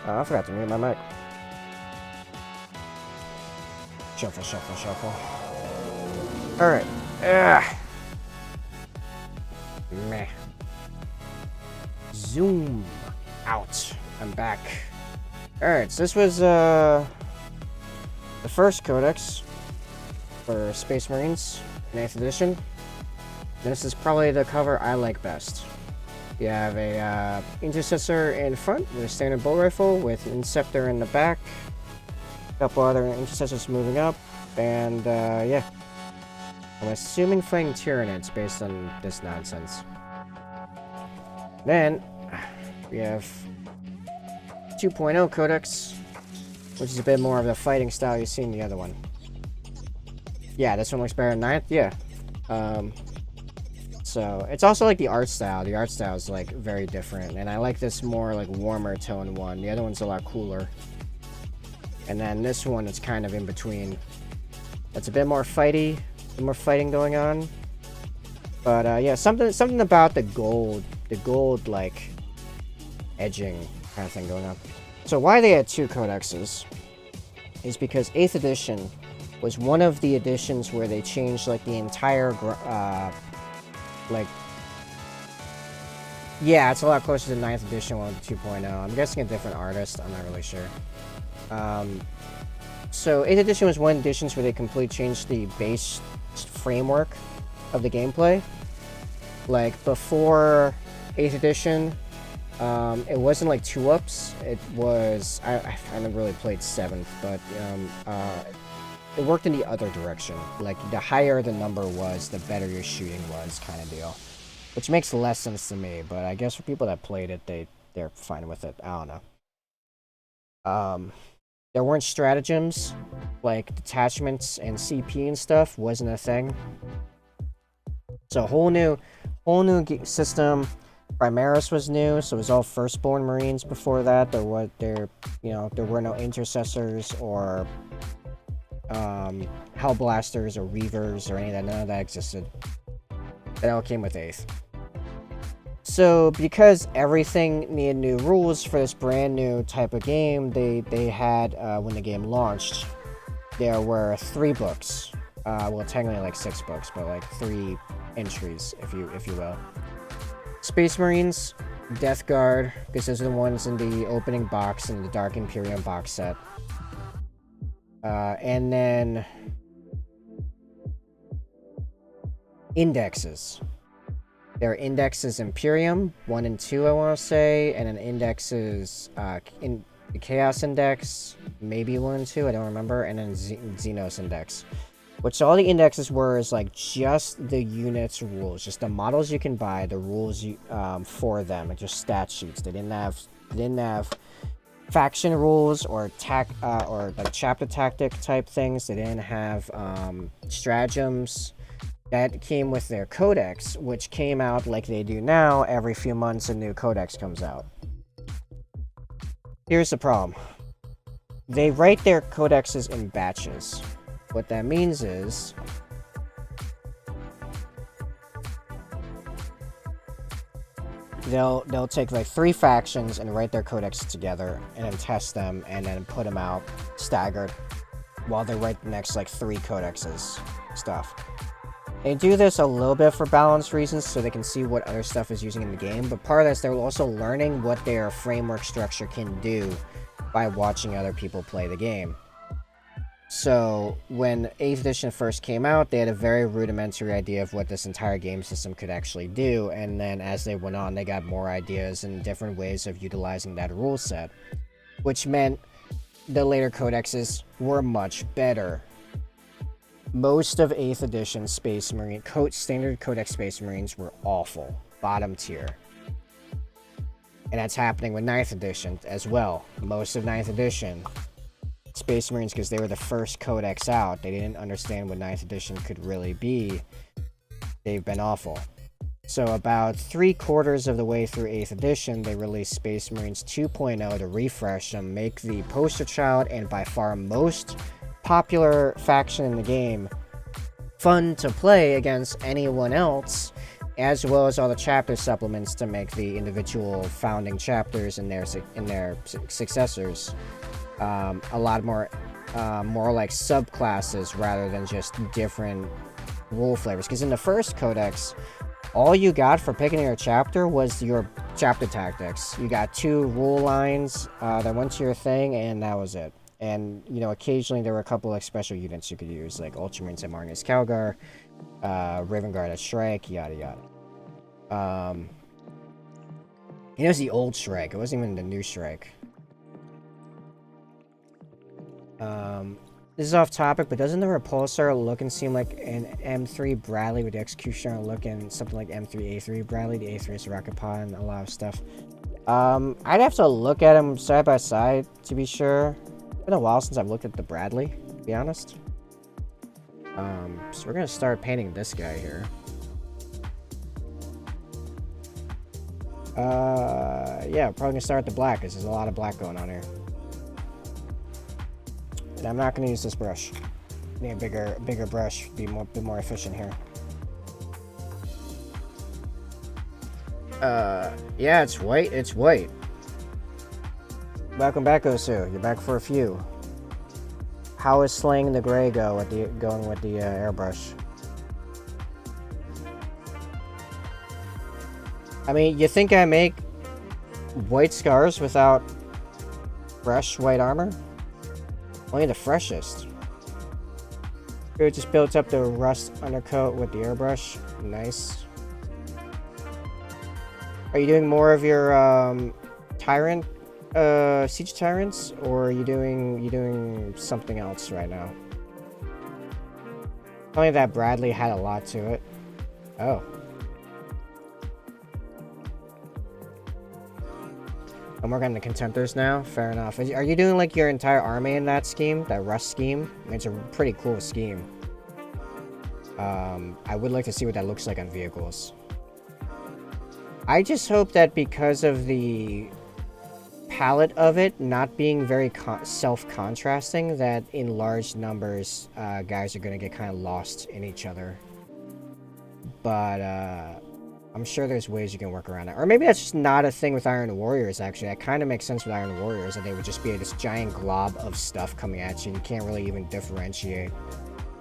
Oh, I forgot to mute my mic. Shuffle, shuffle, shuffle. Alright. Meh. Zoom out. I'm back. Alright, so this was the first codex for Space Marines in 8th edition. This is probably the cover I like best. You have a Intercessor in front with a standard bolt rifle with an Inceptor in the back. A couple other Intercessors moving up. And yeah. I'm assuming fighting Tyranids based on this nonsense. Then we have 2.0 Codex, which is a bit more of the fighting style you see in the other one. Yeah, this one looks better than 9th. Yeah. So it's also like the art style. The art style is like very different, and I like this more like warmer tone one. The other one's a lot cooler. And then this one is kind of in between. It's a bit more fighty, more fighting going on. But yeah, something about the gold like edging kind of thing going on. So why they had 2 codexes is because 8th edition was one of the editions where they changed like the entire like, yeah, it's a lot closer to 9th edition one with 2.0. I'm guessing a different artist. I'm not really sure. So 8th edition was one of the editions where they completely changed the base framework of the gameplay. Like before 8th edition, it wasn't like 2-ups. It was I never really played 7th, but it worked in the other direction. Like, the higher the number was, the better your shooting was, kind of deal. Which makes less sense to me, but I guess for people that played it, they're fine with it. I don't know. There weren't stratagems, like detachments and CP and stuff wasn't a thing. So whole new system. Primaris was new, so it was all Firstborn Marines before that. There were no Intercessors or Hellblasters or Reavers or any of that. None of that existed. That all came with 8th. So because everything needed new rules for this brand new type of game, they had when the game launched, there were 3 books. Well, technically like 6 books, but like 3 entries, if you will. Space Marines, Death Guard, because those are the ones in the opening box in the Dark Imperium box set. And then indexes. There are indexes Imperium 1 and 2, I want to say, and then indexes in the Chaos Index, maybe 1 and 2, I don't remember, and then Xenos Index. Which all the indexes were is like just the units rules, just the models you can buy, the rules for them, and just stat sheets. They didn't have faction rules or or like chapter tactic type things. They didn't have stratagems. That came with their codex, which came out like they do now. Every few months a new codex comes out. Here's the problem. They write their codexes in batches. What that means is they'll take like 3 factions and write their codexes together and then test them and then put them out staggered while they write the next like 3 codexes stuff. They do this a little bit for balance reasons so they can see what other stuff is using in the game, but part of this they're also learning what their framework structure can do by watching other people play the game. So, when 8th edition first came out, they had a very rudimentary idea of what this entire game system could actually do, and then as they went on, they got more ideas and different ways of utilizing that rule set, which meant the later codexes were much better. Most of 8th edition Space Marine standard codex Space Marines were awful, bottom tier. And that's happening with 9th edition as well. Most of 9th edition Space Marines, because they were the first codex out, they didn't understand what 9th edition could really be. They've been awful. So about 3/4 of the way through 8th edition, they released Space Marines 2.0 to refresh them, make the poster child and by far most popular faction in the game fun to play against anyone else, as well as all the chapter supplements to make the individual founding chapters and their successors a lot more like subclasses rather than just different rule flavors. Because in the first codex, all you got for picking your chapter was your chapter tactics. You got 2 rule lines that went to your thing, and that was it. And, you know, occasionally there were a couple like special units you could use, like Ultramarines and Marines Calgar, Raven Guard at Shrike, yada yada. It was the old Shrike, it wasn't even the new Shrike. This is off topic, but doesn't the Repulsor look and seem like an M3 Bradley with the Executioner looking something like M3A3 Bradley? The A3 is a rocket pod and a lot of stuff. I'd have to look at them side by side to be sure. It's been a while since I've looked at the Bradley, to be honest. So we're gonna start painting this guy here. Yeah, probably gonna start with the black, because there's a lot of black going on here. And I'm not gonna use this brush. I need a bigger brush, be more efficient here. Yeah, it's white, it's white. Welcome back, Osu. You're back for a few. How is slaying the gray going with the airbrush? I mean, you think I make white scars without fresh white armor? Only the freshest. It just built up the rust undercoat with the airbrush. Nice. Are you doing more of your tyrant siege tyrants, or are you doing something else right now? Only that Bradley had a lot to it. Oh. I'm working on the contenders now. Fair enough. Are you doing like your entire army in that scheme, that rust scheme? I mean, it's a pretty cool scheme. I would like to see what that looks like on vehicles. I just hope that because of the palette of it not being very self-contrasting, that in large numbers guys are going to get kind of lost in each other. But I'm sure there's ways you can work around it. Or maybe that's just not a thing with Iron Warriors, actually. That kind of makes sense with Iron Warriors, that they would just be this giant glob of stuff coming at you, and you can't really even differentiate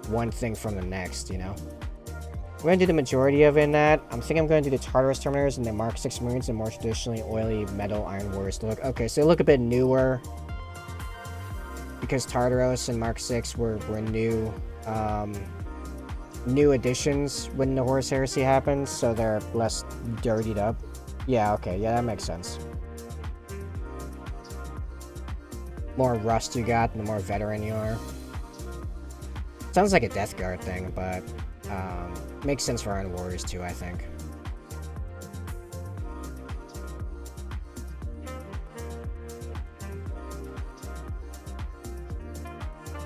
one thing from the next, you know? I'm going to do the majority of it in that. I'm thinking I'm going to do the Tartarus Terminators and the Mark 6 Marines and more traditionally oily metal Iron Warriors look. Okay, so they look a bit newer, because Tartarus and Mark 6 were new, new additions when the Horus Heresy happened, so they're less dirtied up. Yeah, okay, yeah, that makes sense. More rust you got, the more veteran you are. Sounds like a Death Guard thing, but makes sense for Iron Warriors too, I think.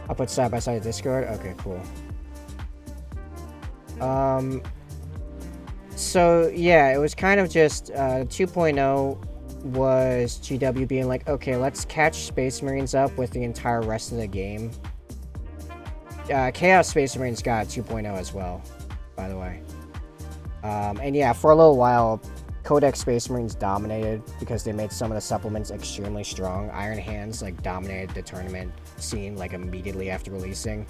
I'll put side by side Discord. Okay, cool. So yeah, it was kind of just 2.0 was GW being like, okay, let's catch Space Marines up with the entire rest of the game. Chaos Space Marines got 2.0 as well, by the way. And yeah, for a little while, Codex Space Marines dominated because they made some of the supplements extremely strong. Iron Hands like dominated the tournament scene like immediately after releasing.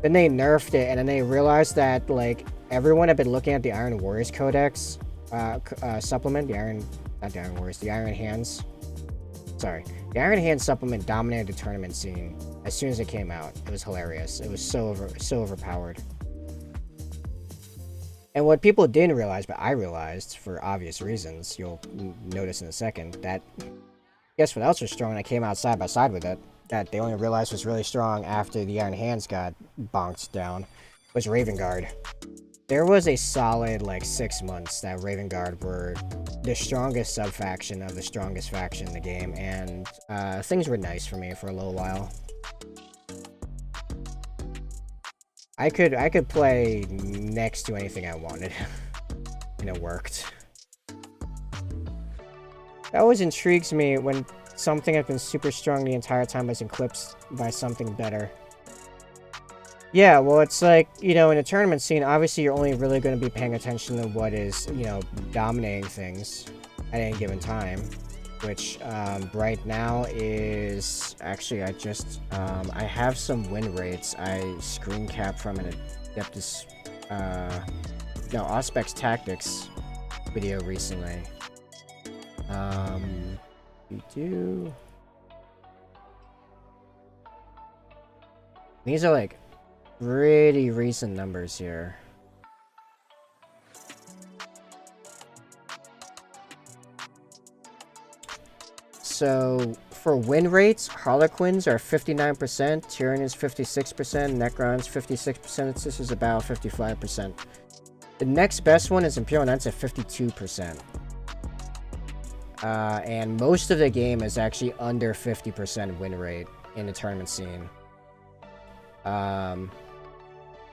Then they nerfed it, and then they realized that like everyone had been looking at the Iron Warriors Codex supplement, the Iron Hands. Sorry, the Iron Hands supplement dominated the tournament scene as soon as it came out. It was hilarious. It was so overpowered. And what people didn't realize, but I realized for obvious reasons, you'll notice in a second, that guess what else was strong, and I came out side by side with it, that they only realized was really strong after the Iron Hands got bonked down, was Raven Guard. There was a solid like 6 months that Raven Guard were the strongest sub-faction of the strongest faction in the game, and things were nice for me for a little while. I could play next to anything I wanted, and it worked. It always intrigues me when something has been super strong the entire time is eclipsed by something better. Yeah, well, it's like, you know, in a tournament scene, obviously you're only really going to be paying attention to what is, you know, dominating things at any given time, which right now is actually I have some win rates I screen cap from an Adeptus, no, Auspex Tactics video recently. We do. These are like pretty recent numbers here. So for win rates, Harlequins are 59%, Tyrann is 56%, Necrons 56%, this is about 55%. The next best one is Imperial Knights at 52%. And most of the game is actually under 50% win rate in the tournament scene.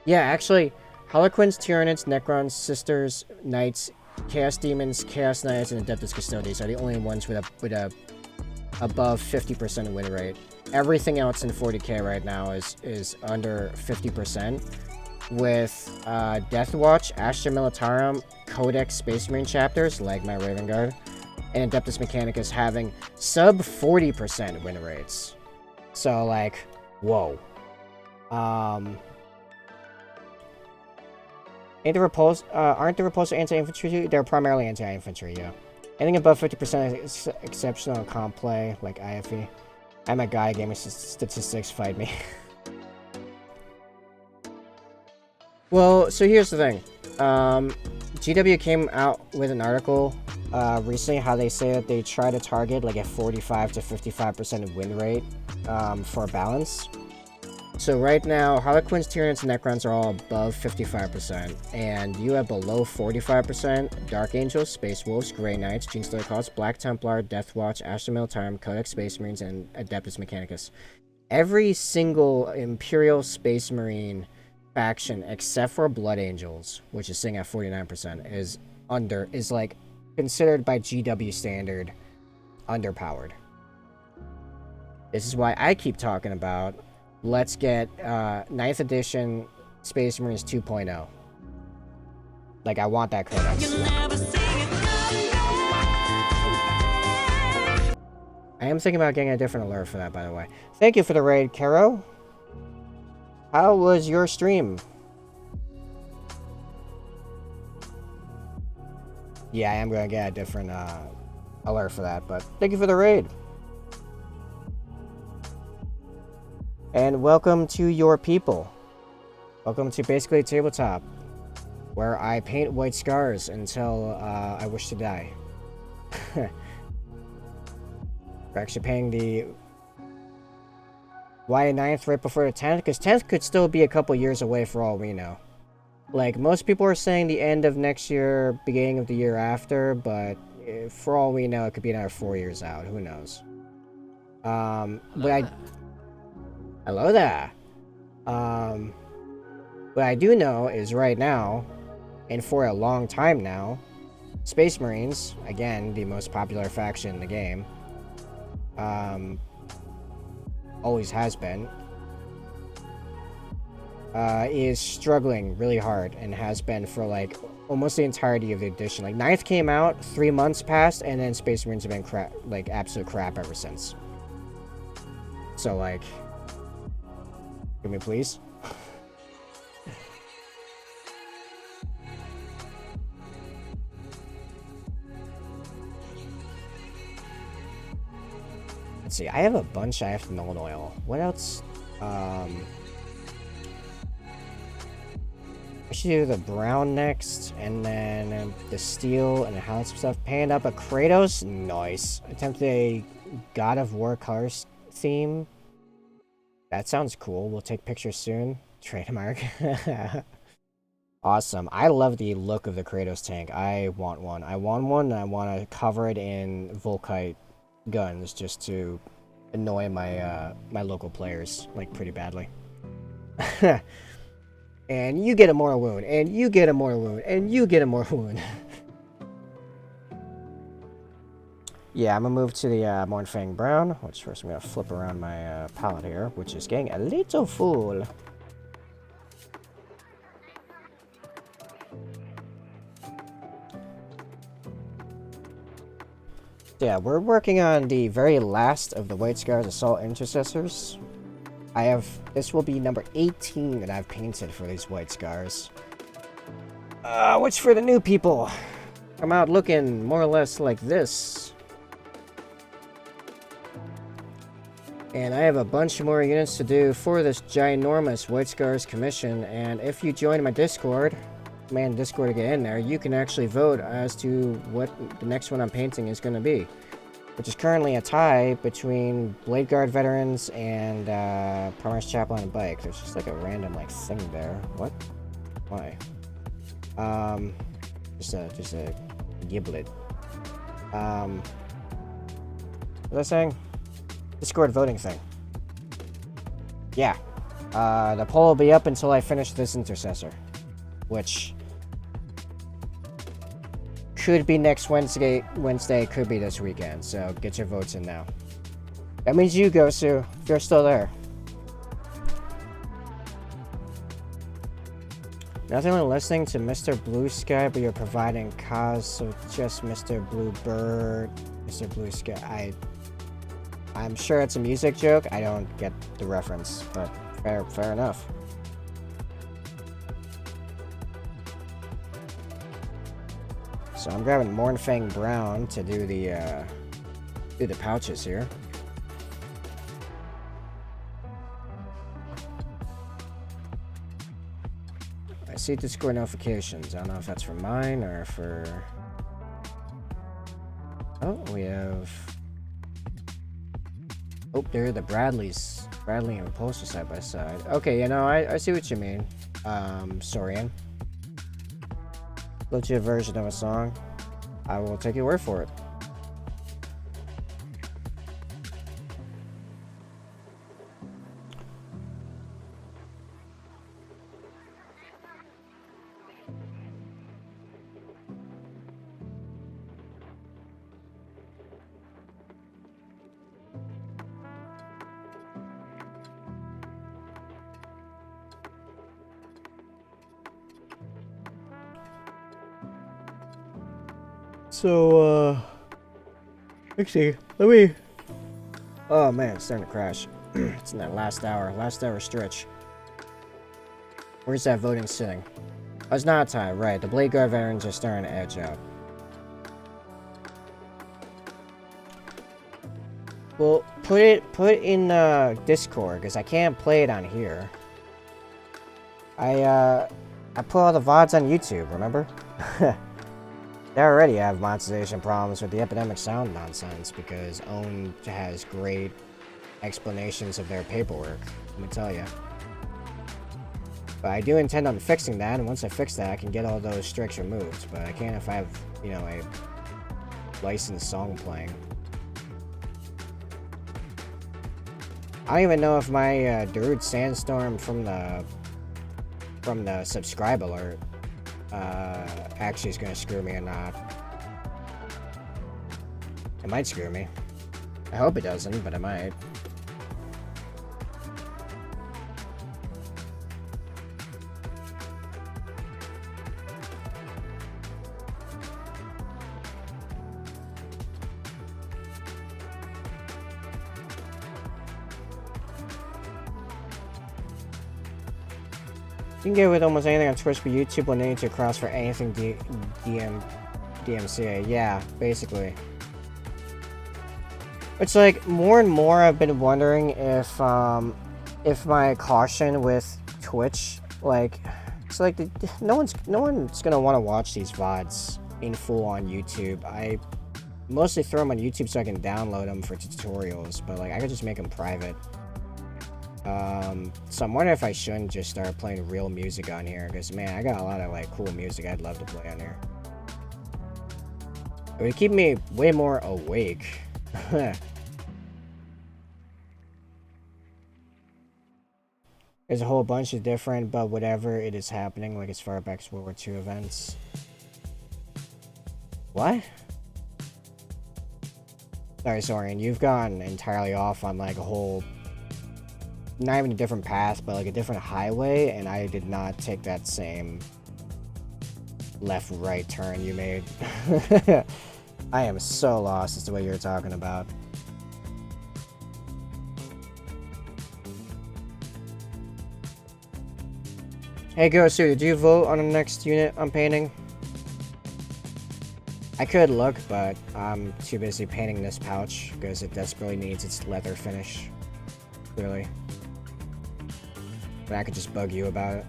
Yeah, actually, Harlequins, Tyrannids, Necrons, Sisters, Knights, Chaos Demons, Chaos Knights, and Adeptus Custodes are the only ones with a above 50% win rate. Everything else in 40k right now is under 50%, with Deathwatch, Astra Militarum, Codex Space Marine chapters, like my Raven Guard, and Adeptus Mechanicus having sub 40% win rates. So, like, whoa. Aren't the repulsor anti-infantry? They're primarily anti-infantry, yeah. Anything above 50% is exceptional comp play, like IFE. I'm a guy, gaming statistics, fight me. Well, so here's the thing. GW came out with an article recently how they say that they try to target like a 45 to 55% win rate for balance. So right now, Harlequins, Tyranids, and Necrons are all above 55%, and you have below 45% Dark Angels, Space Wolves, Grey Knights, Genestealer Cults, Black Templar, Deathwatch, Astra Militarum, Codex Space Marines, and Adeptus Mechanicus. Every single Imperial Space Marine faction, except for Blood Angels, which is sitting at 49%, is like considered by GW standard underpowered. This is why I keep talking about let's get 9th edition Space Marines 2.0. Like, I want that codex. I am thinking about getting a different alert for that, by the way. Thank you for the raid, Caro. How was your stream? Yeah, I am going to get a different alert for that, but thank you for the raid. And welcome to your people. Welcome to basically Tabletop, where I paint white scars until I wish to die. We're actually painting the... Why 9th right before the 10th? Because 10th could still be a couple years away for all we know. Like, most people are saying the end of next year, beginning of the year after, but for all we know, it could be another 4 years out. Who knows? Hello there. What I do know is right now, and for a long time now, Space Marines, again, the most popular faction in the game, always has been, is struggling really hard and has been for like almost the entirety of the edition. Like 9th came out, 3 months passed, and then Space Marines have been crap, like absolute crap ever since. So like, give me please. Let's see, I have a bunch I have to Null Oil. What else? I should do the brown next, and then the steel and the house stuff. Paying up a Kratos? Nice. Attempt a God of War colors theme. That sounds cool. We'll take pictures soon. Trademark. Awesome. I love the look of the Kratos tank. I want one. I want one, and I want to cover it in Volkite guns just to annoy my my local players like pretty badly. And you get a mortal wound, and you get a mortal wound, and you get a mortal wound. Yeah, I'm gonna move to the Mornfang Brown, which first I'm gonna flip around my palette here, which is getting a little full. Yeah, we're working on the very last of the White Scars Assault Intercessors. This will be number 18 that I've painted for these White Scars. Which for the new people, come out looking more or less like this. And I have a bunch more units to do for this ginormous White Scars commission, and if you join my Discord, command Discord to get in there, you can actually vote as to what the next one I'm painting is going to be. Which is currently a tie between Blade Guard veterans and Promise Chaplain and Bike. There's just like a random like thing there. What? Why? Just a giblet. What was I saying? Discord voting thing. Yeah. The poll will be up until I finish this Intercessor. Which could be next Wednesday, could be this weekend, so get your votes in now. That means you, Gosu, if you're still there. Nothing like listening to Mr. Blue Sky, but you're providing cause, so just Mr. Blue Bird, Mr. Blue Sky. I'm sure it's a music joke, I don't get the reference, but fair enough. So I'm grabbing Mornfang Brown to do the pouches here. I see Discord notifications. I don't know if that's for mine or for... Oh, we have... Oh, there are the Bradleys. Bradley and Repulsor side by side. Okay, you know, I see what you mean. Sorian. Legit version of a song. I will take your word for it. So, let's see. Let me... Oh man, it's starting to crash. It's in that last hour stretch. Where's that voting sitting? Oh, it's not a tie, right. The Blade Guard veterans are starting to edge out. Well, put it in Discord, because I can't play it on here. I put all the VODs on YouTube, remember? They already have monetization problems with the epidemic sound nonsense because OWN has great explanations of their paperwork, let me tell you. But I do intend on fixing that, and once I fix that, I can get all those strikes removed. But I can't if I have, you know, a licensed song playing. I don't even know if my Darude Sandstorm from the subscribe alert actually is going to screw me or not. It might screw me. I hope it doesn't, but it might. You can get with almost anything on Twitch, but YouTube will need to cross for anything DMCA. Yeah, basically. It's like more and more I've been wondering if my caution with Twitch, like, it's like no one's gonna want to watch these VODs in full on YouTube. I mostly throw them on YouTube so I can download them for tutorials, but like I could just make them private. So I'm wondering if I shouldn't just start playing real music on here, because man, I got a lot of like cool music I'd love to play on here. It would keep me way more awake. There's a whole bunch of different, but whatever it is happening, like as far back as World War II events. What? Sorry, Sorian, you've gone entirely off on like a whole, not even a different path, but like a different highway, and I did not take that same left-right turn you made. I am so lost as to what you're talking about. Hey, Gosu, did you vote on the next unit I'm painting? I could look, but I'm too busy painting this pouch because it desperately needs its leather finish. Clearly. But I could just bug you about it.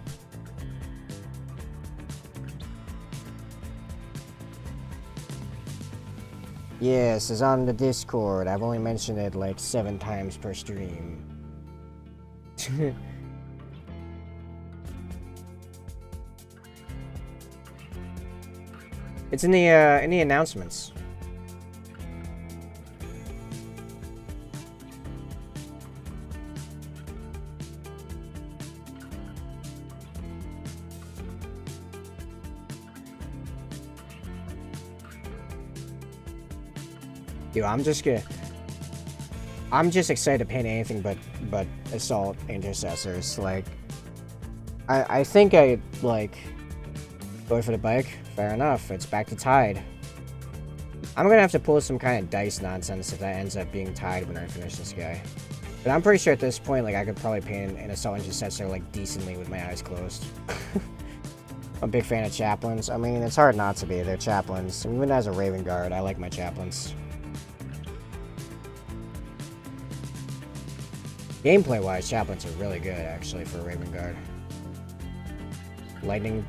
Yes, it's on the Discord. I've only mentioned it like 7 times per stream. It's in the announcements. Dude, I'm just excited to paint anything but assault intercessors. Like, I think I like going for the bike. Fair enough. It's back to Tide. I'm gonna have to pull some kind of dice nonsense if that ends up being Tide when I finish this guy. But I'm pretty sure at this point, like, I could probably paint an assault intercessor like decently with my eyes closed. I'm a big fan of chaplains. I mean, it's hard not to be. They're chaplains. Even as a Raven Guard, I like my chaplains. Gameplay-wise, chaplains are really good, actually, for Raven Guard. Lightning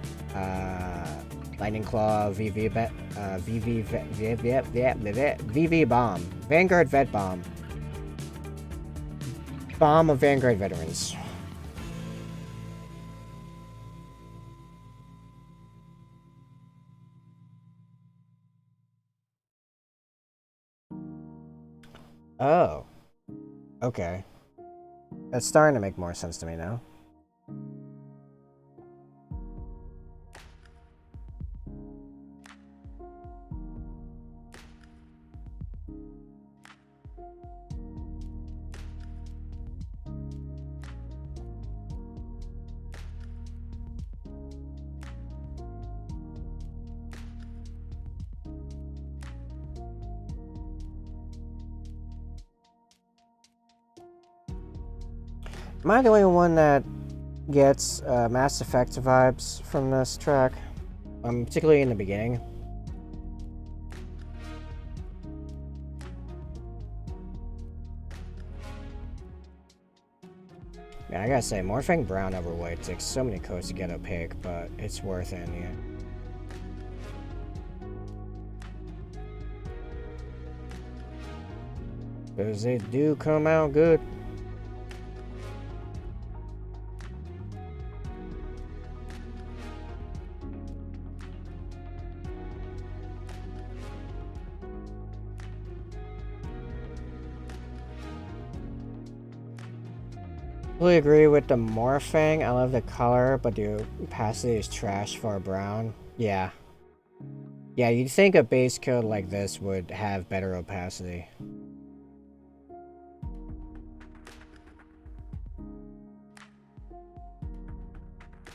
Claw, VV Bomb, Vanguard Vet Bomb, Bomb of Vanguard Veterans. Oh, okay. That's starting to make more sense to me now. Am I the only one that gets Mass Effect vibes from this track? Particularly in the beginning. Man, I gotta say, morphing brown over white takes so many coats to get opaque, but it's worth it in the end. Because they do come out good. Totally agree with the morphing. I love the color, but the opacity is trash for a brown. Yeah. Yeah, you'd think a base coat like this would have better opacity.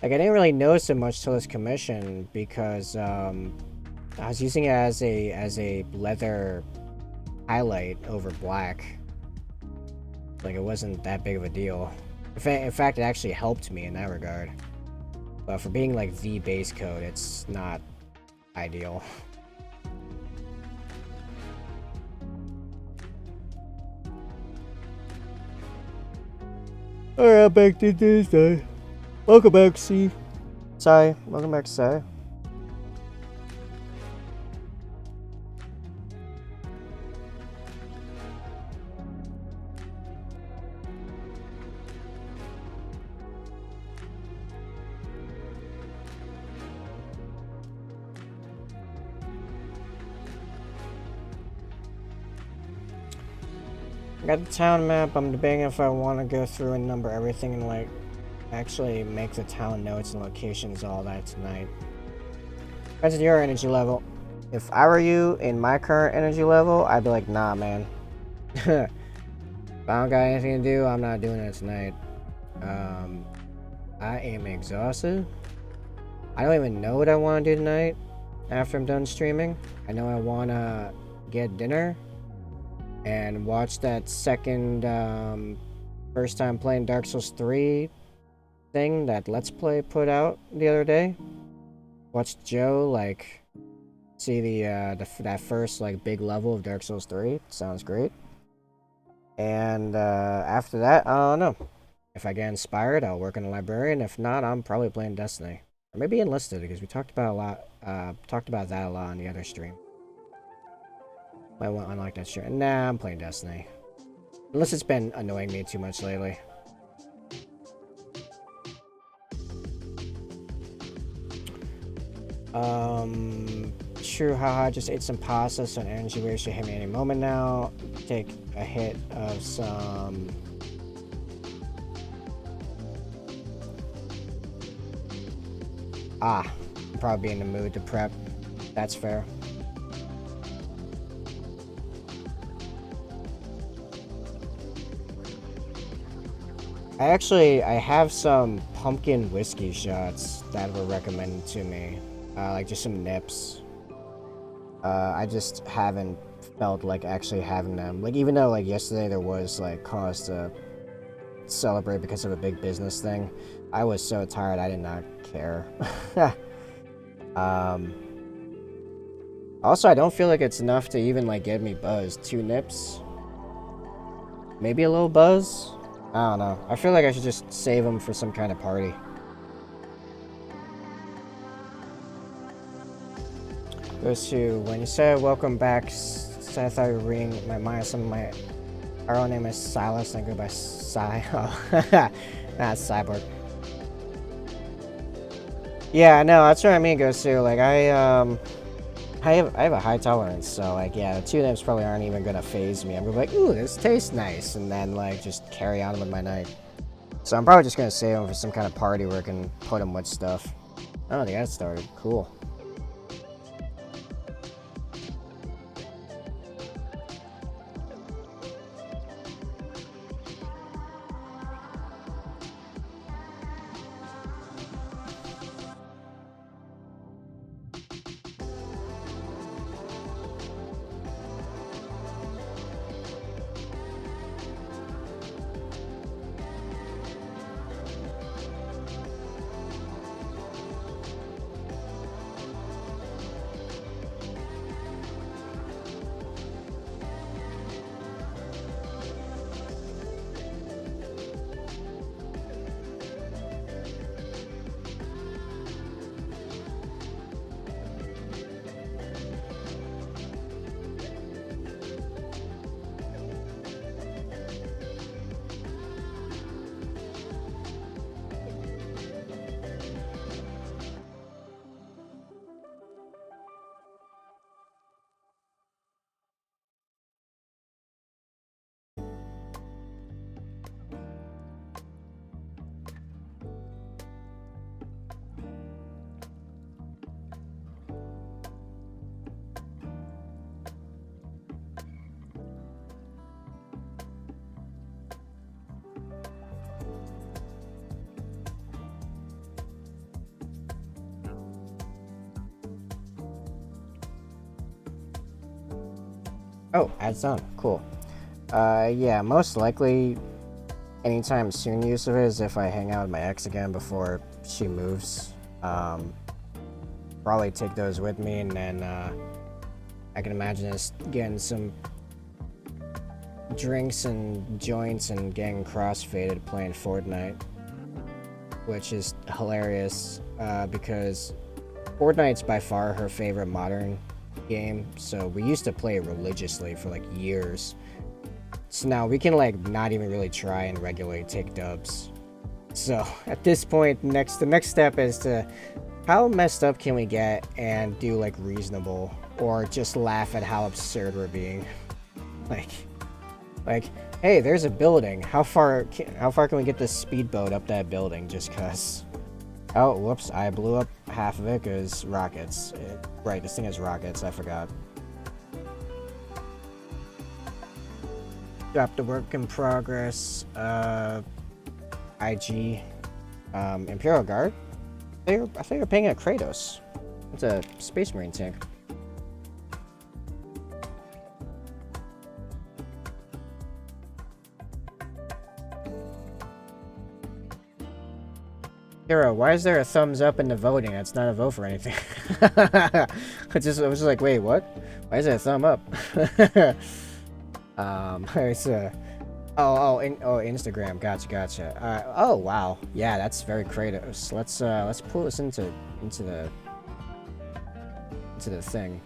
Like, I didn't really notice it much till this commission because I was using it as a leather highlight over black. Like, it wasn't that big of a deal. In fact, it actually helped me in that regard. But for being like the base coat, it's not ideal. Alright, back to Tuesday. Welcome back, C. Sorry, welcome back, Sai. I got the town map. I'm debating if I want to go through and number everything and like actually make the town notes and locations all that tonight. Depends on your energy level. If I were you in my current energy level, I'd be like, nah, man. If I don't got anything to do, I'm not doing it tonight. I am exhausted. I don't even know what I want to do tonight after I'm done streaming. I know I want to get dinner, and watch that second first time playing Dark Souls 3 thing that Let's Play put out the other day. Watched Joe like see that first like big level of Dark Souls 3. Sounds great. And after that, I don't know. If I get inspired, I'll work in a librarian. If not, I'm probably playing Destiny. Or maybe Enlisted, because we talked about that a lot on the other stream. Might want to unlock that stream. Nah, I'm playing Destiny. Unless it's been annoying me too much lately. True, haha, just ate some pasta, so an energy wave should hit me any moment now. Take a hit of some... Ah, I'm probably in the mood to prep. That's fair. I have some pumpkin whiskey shots that were recommended to me. Like just some nips. I just haven't felt like actually having them. Like even though like yesterday there was like cause to celebrate because of a big business thing, I was so tired I did not care. Also, I don't feel like it's enough to even like get me buzzed. 2 nips, maybe a little buzz. I don't know. I feel like I should just save them for some kind of party. Goes to when you said welcome back. I thought you were reading my mind. Our own name is Silas, and I go by Cy. Oh, that's Cyborg. Yeah, no, that's what I mean. Goes to like I have a high tolerance, so like yeah, the 2 nips probably aren't even gonna phase me. I'm gonna be like, ooh, this tastes nice, and then like just carry on with my night. So I'm probably just gonna save them for some kind of party where I can put them with stuff. Oh, they got started. Cool. Oh, adds on. Cool. Yeah, most likely anytime soon use of it is if I hang out with my ex again before she moves. Probably take those with me, and then I can imagine us getting some drinks and joints and getting crossfaded playing Fortnite, which is hilarious because Fortnite's by far her favorite modern game, so we used to play it religiously for like years. So now we can like not even really try and regularly take dubs. So at this point, the next step is to how messed up can we get and do like reasonable, or just laugh at how absurd we're being. Like, hey, there's a building. How far can we get this speedboat up that building? Just cause. Oh, whoops! I blew up half of it because rockets. Right, this thing has rockets. I forgot. Drop the work in progress. IG. Imperial Guard. I thought you were paying at Kratos. It's a Space Marine tank. Hero, why is there a thumbs up in the voting? That's not a vote for anything. I was just like, wait, what? Why is there a thumb up? It's Instagram. Gotcha. Oh wow, yeah, that's very creative. So let's pull this into the thing.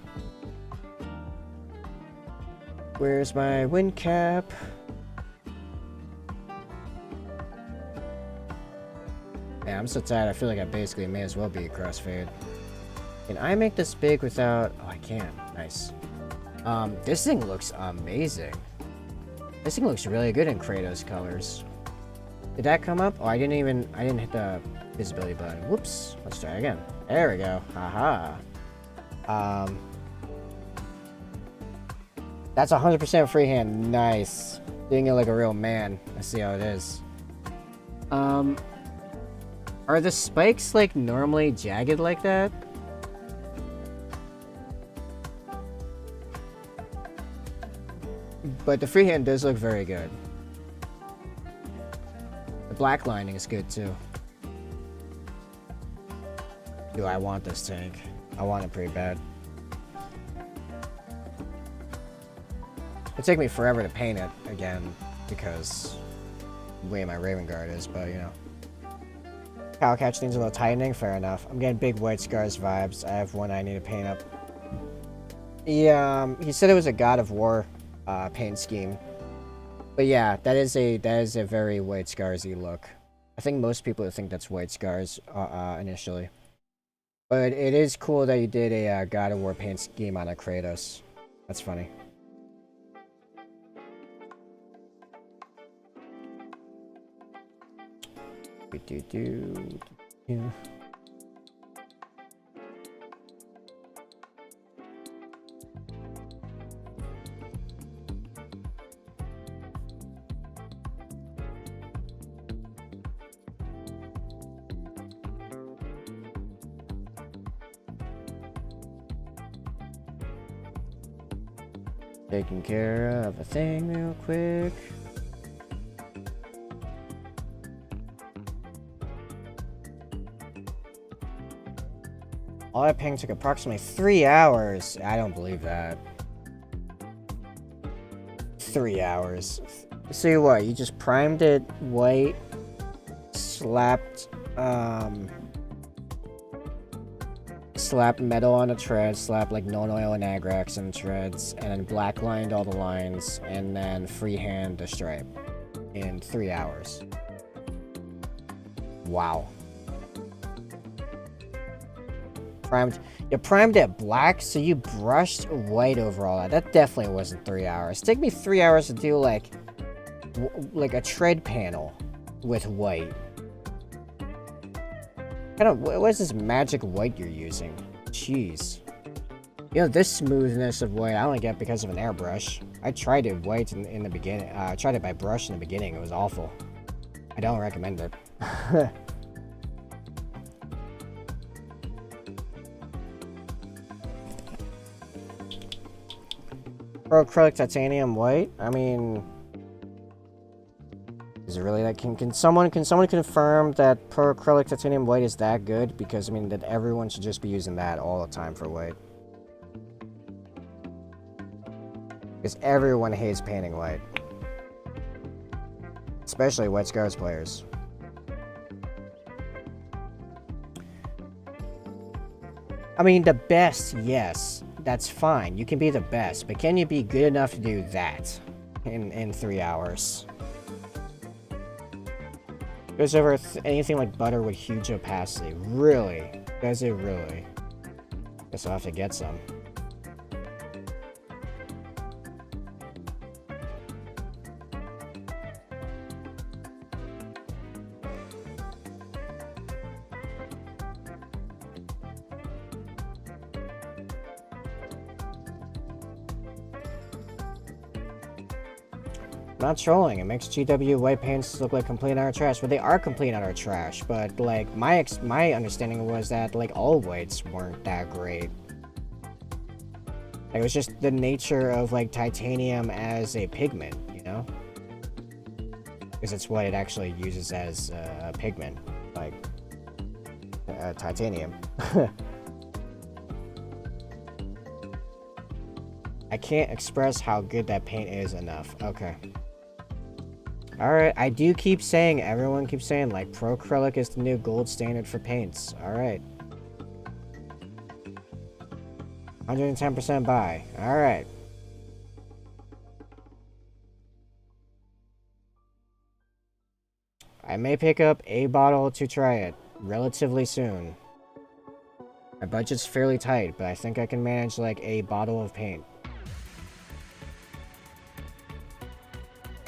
Where's my wind cap? Yeah, I'm so tired. I feel like I basically may as well be a crossfade. Can I make this big without? Oh, I can. Nice. This thing looks amazing. This thing looks really good in Kratos colors. Did that come up? Oh, I didn't hit the visibility button. Whoops. Let's try again. There we go. Haha. That's 100% freehand. Nice. Doing it like a real man. Let's see how it is. Are the spikes like normally jagged like that? But the freehand does look very good. The black lining is good too. Do I want this tank? I want it pretty bad. It'll take me forever to paint it again because the way my Raven Guard is, but you know. Cow catch needs a little tightening, fair enough. I'm getting big white scars vibes. I have one I need to paint up. He said it was a God of War paint scheme. But yeah, that is a very white scarsy look. I think most people would think that's white scars initially. But it is cool that you did a God of War paint scheme on a Kratos. That's funny. Yeah. Taking care of a thing real quick. All that painting took approximately 3 hours. I don't believe that. 3 hours. So what? You just primed it white, slapped metal on the treads, slapped like Known Oil and Agrax on the treads, and then black lined all the lines, and then freehand the stripe in 3 hours. Wow. You primed it black, so you brushed white over all that. That definitely wasn't 3 hours. It took me 3 hours to do like a tread panel with white. What is this magic white you're using? Jeez. You know, this smoothness of white I only get because of an airbrush. I tried it white in the beginning. I tried it by brush in the beginning. It was awful. I don't recommend it. Pro acrylic titanium white? I mean, is it really that? Can someone confirm that pro acrylic titanium white is that good? Because I mean that everyone should just be using that all the time for white. Because everyone hates painting white, especially White Scars players. I mean, the best, yes. That's fine. You can be the best, but can you be good enough to do that in 3 hours? Goes over anything like butter with huge opacity. Really? Does it really? Guess I'll have to get some. Not trolling. It makes GW white paints look like complete and utter trash. But they are complete and utter trash. But like my understanding was that like all whites weren't that great. It was just the nature of like titanium as a pigment, you know, because it's what it actually uses as a pigment. Like titanium. I can't express how good that paint is enough. Okay. Alright, I do keep saying, everyone keeps saying, like, pro acrylic is the new gold standard for paints. Alright. 110% buy. Alright. I may pick up a bottle to try it relatively soon. My budget's fairly tight, but I think I can manage like a bottle of paint.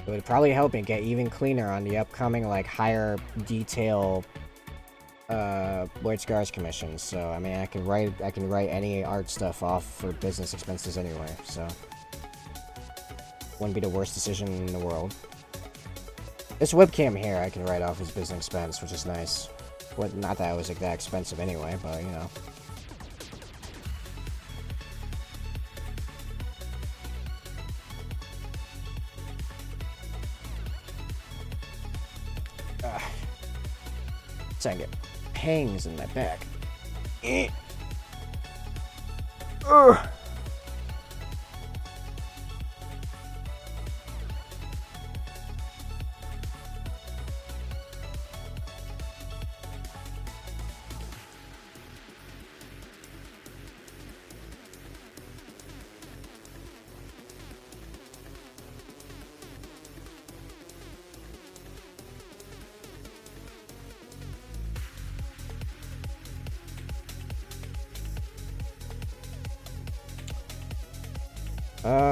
It would probably help me get even cleaner on the upcoming like higher detail White Scars commissions. So I mean I can write any art stuff off for business expenses anyway, so wouldn't be the worst decision in the world. This webcam here I can write off as business expense, which is nice. Well, not that it was like that expensive anyway, but you know. I get pangs in my back. Ugh.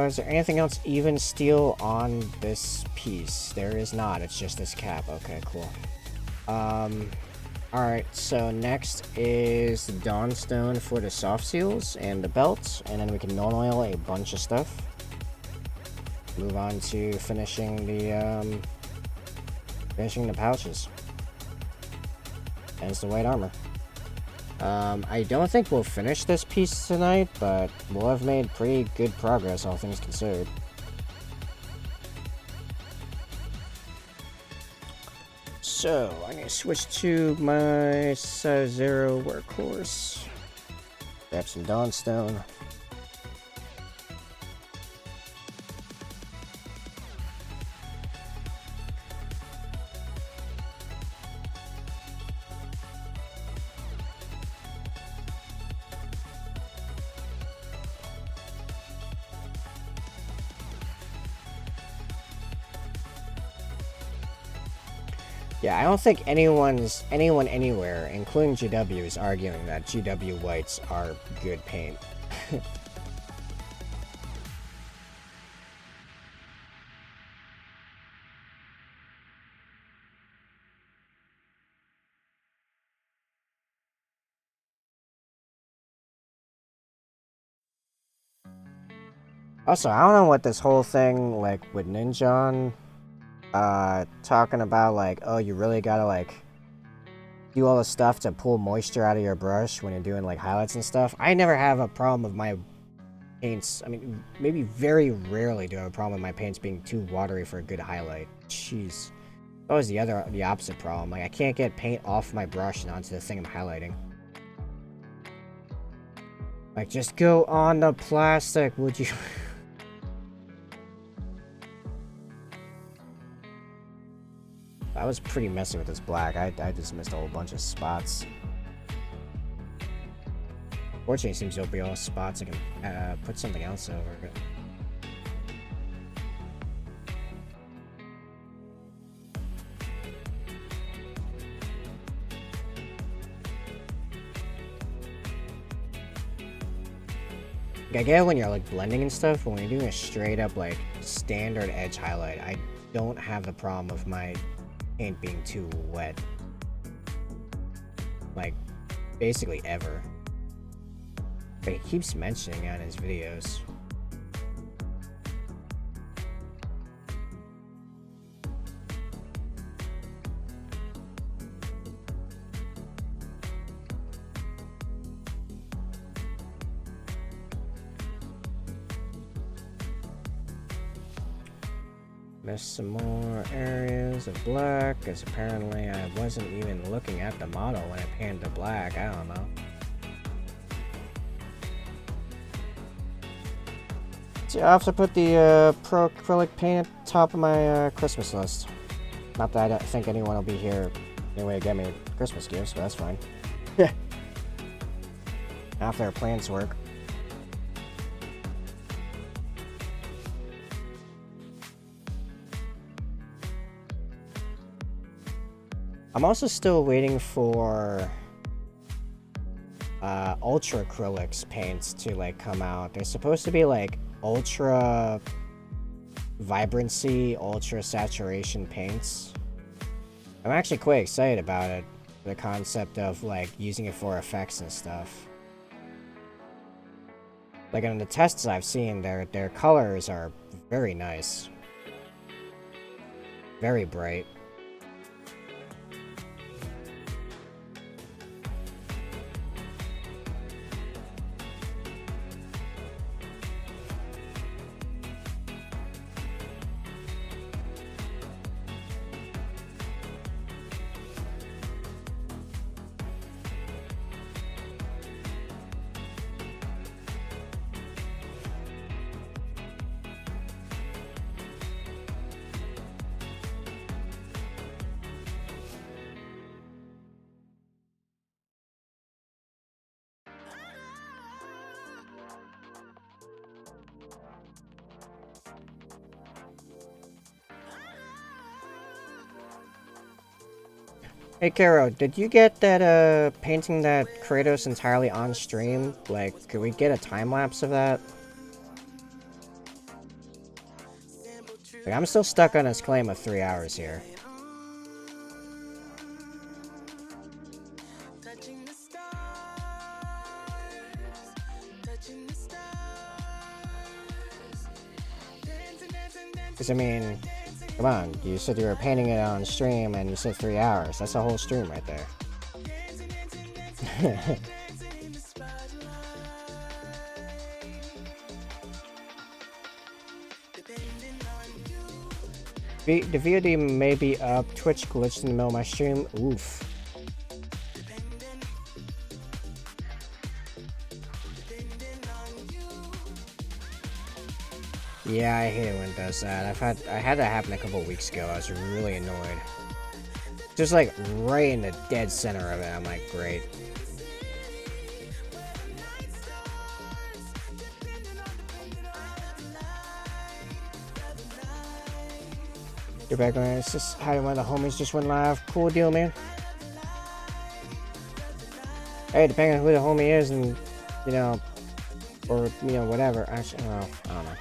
Is there anything else even steel on this piece? There is not, it's just this cap. Okay, cool. Alright, so next is the Dawnstone for the soft seals and the belt, and then we can non-oil a bunch of stuff. Move on to finishing the pouches. And it's the white armor. I don't think we'll finish this piece tonight, but we'll have made pretty good progress, all things considered. So, I'm gonna switch to my size 0 workhorse. Grab some Dawnstone. Yeah, I don't think anyone anywhere, including GW, is arguing that GW whites are good paint. Also, I don't know what this whole thing, like, with Ninjon, talking about, like, oh, you really gotta, like, do all the stuff to pull moisture out of your brush when you're doing, like, highlights and stuff. I never have a problem with my paints. I mean, maybe very rarely do I have a problem with my paints being too watery for a good highlight. Jeez. That was the opposite problem. Like, I can't get paint off my brush and onto the thing I'm highlighting. Like, just go on the plastic, would you? I was pretty messy with this black. I just missed a whole bunch of spots. Fortunately, it seems to be all spots. I can put something else over it. I get it when you're like blending and stuff, but when you're doing a straight up like standard edge highlight, I don't have the problem of my paint being too wet. Like, basically ever. But he keeps mentioning it on his videos. Missed some more areas of black, because apparently I wasn't even looking at the model when I panned to black. I don't know. So I also put the pro acrylic paint at the top of my Christmas list. Not that I don't think anyone will be here anyway to get me Christmas gifts, but that's fine. Half their plans work. I'm also still waiting for ultra acrylics paints to like come out. They're supposed to be like ultra vibrancy, ultra saturation paints. I'm actually quite excited about it. The concept of like using it for effects and stuff. Like in the tests I've seen, their colors are very nice. Very bright. Hey Karo, did you get that painting that Kratos entirely on stream? Like, could we get a time lapse of that? Like, I'm still stuck on his claim of 3 hours here. Cause I mean, come on, you said you were painting it on stream and you said 3 hours. That's a whole stream right there. The VOD may be up. Twitch glitched in the middle of my stream. Oof. Yeah, I hate it when it does that. I had that happen a couple weeks ago. I was really annoyed. Just like right in the dead center of it. I'm like, great. You're back on. It's just how one of the homies just went live. Cool deal, man. Hey, depending on who the homie is and, you know, or, you know, whatever. Actually, well, I don't know.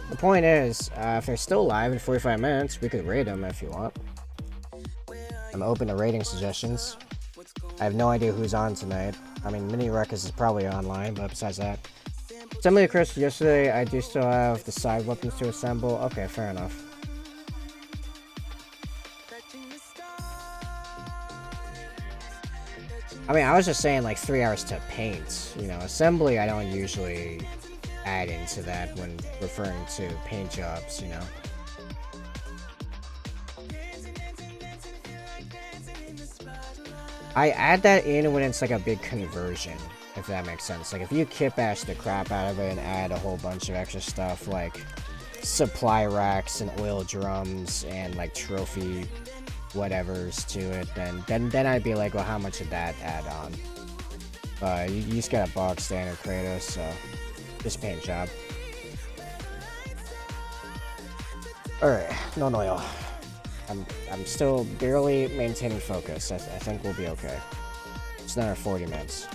The point is, if they're still live in 45 minutes, we could rate them if you want. I'm open to rating suggestions. I have no idea who's on tonight. I mean, Mini Ruckus is probably online, but besides that. Assembly occurred yesterday. I do still have the side weapons to assemble. Okay, fair enough. I mean, I was just saying like 3 hours to paint. You know, assembly I don't usually add into that when referring to paint jobs, you know. I add that in when it's like a big conversion, if that makes sense. Like if you kit bash the crap out of it and add a whole bunch of extra stuff like supply racks and oil drums and like trophy whatevers to it, then I'd be like, well, how much did that add on? You just got a box standard Kratos, so just paint job. Alright, no oil. I'm still barely maintaining focus. I think we'll be okay. It's another 40 minutes.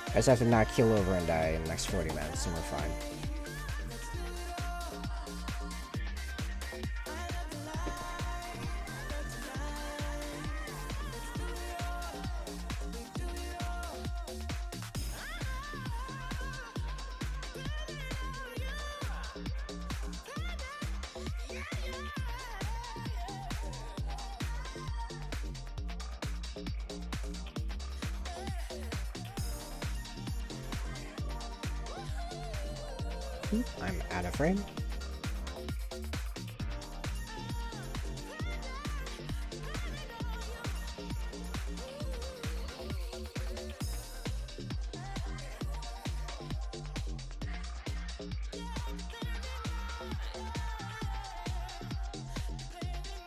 I just have to not keel over and die in the next 40 minutes and we're fine. I'm out of frame.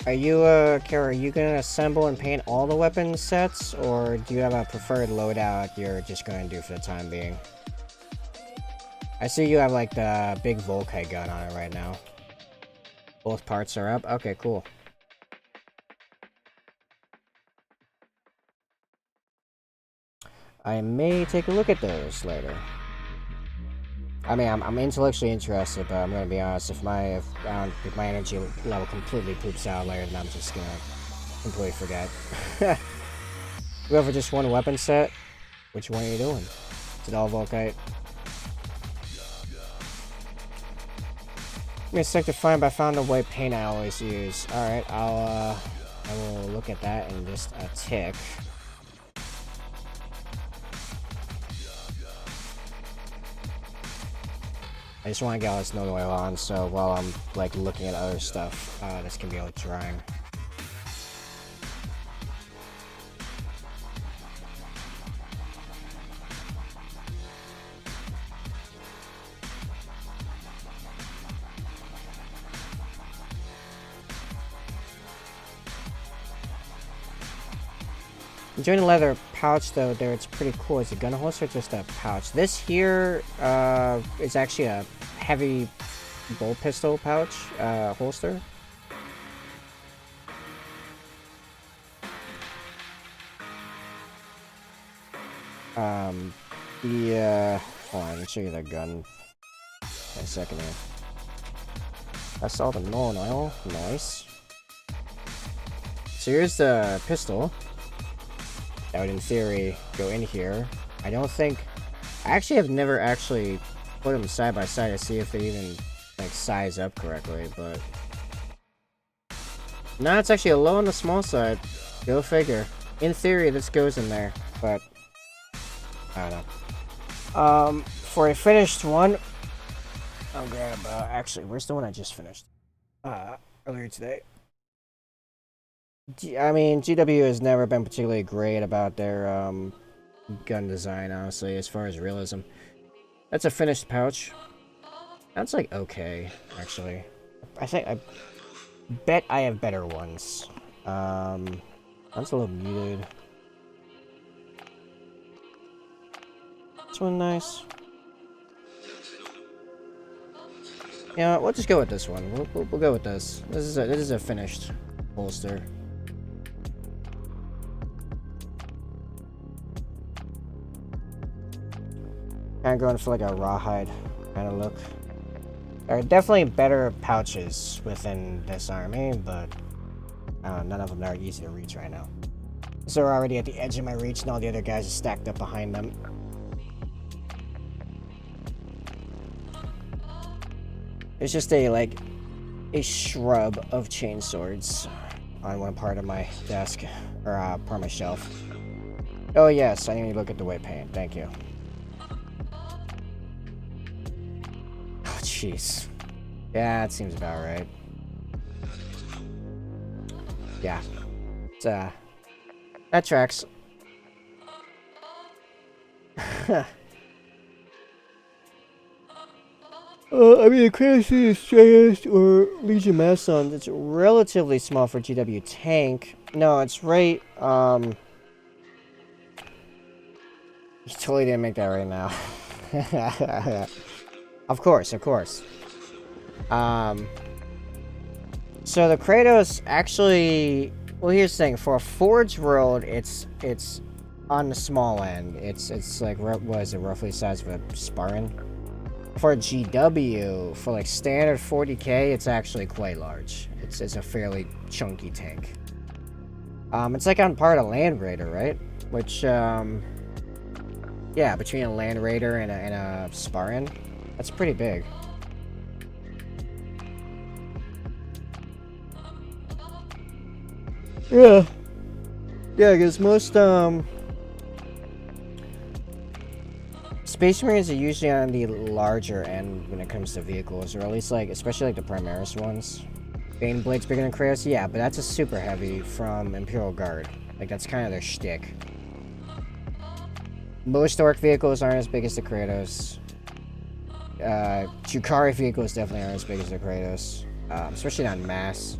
Are you, Kara, are you gonna assemble and paint all the weapon sets, or do you have a preferred loadout you're just gonna do for the time being? I see you have, like, the big Volkite gun on it right now. Both parts are up? Okay, cool. I may take a look at those later. I mean, I'm intellectually interested, but I'm gonna be honest, if my energy level completely poops out later, then I'm just gonna completely forget. We go for just one weapon set? Which one are you doing? Is it all Volkite? Give me a sec to find, but I found the white paint I always use. Alright, I will look at that in just a tick. I just want to get all this node oil on, so while I'm, like, looking at other stuff, this can be, like, drying. Enjoying the leather pouch though, there it's pretty cool. Is it a gun holster or just a pouch? This here is actually a heavy bolt pistol pouch holster. Hold on, let me show you the gun in a second here. That's all the null oil. Nice. So here's the pistol. That would, in theory, go in here. I don't think... I actually have never actually put them side by side to see if they even, like, size up correctly, but... No, it's actually a low on the small side. Go figure. In theory, this goes in there, but... I don't know. For a finished one... I'll grab, actually, where's the one I just finished? Earlier today. I mean, GW has never been particularly great about their gun design, honestly, as far as realism. That's a finished pouch. That's like okay, actually. I bet I have better ones. That's a little muted. This one nice. You know what, we'll just go with this one. We'll go with this. This is a finished holster. Kind of going for like a rawhide kind of look. There are definitely better pouches within this army, but none of them are easy to reach right now. So we're already at the edge of my reach, and all the other guys are stacked up behind them. There's just a shrub of chain swords on one part of my desk, or part of my shelf. Oh yes, I need to look at the white paint. Thank you. Oh jeez. Yeah, that seems about right. Yeah. It's that tracks. I mean, the Kratos is Strayest or Legion Mastodon. It's relatively small for GW tank. No, it's right. You totally didn't make that right now. Of course, of course. So the Kratos actually. Well, here's the thing. For a Forge World, it's on the small end. It's like what is it, roughly the size of a Spartan. For GW, for like standard 40k, it's actually quite large. It's a fairly chunky tank. It's like on par to Land Raider, right? Which, yeah, between a Land Raider and a Spartan, that's pretty big. Yeah. Yeah, because most, Space Marines are usually on the larger end when it comes to vehicles, or at least like, especially like the Primaris ones. Baneblade's bigger than Kratos, yeah, but that's a super heavy from Imperial Guard. Like, that's kind of their shtick. Most Orc vehicles aren't as big as the Kratos. Chukari vehicles definitely aren't as big as the Kratos, especially not in mass.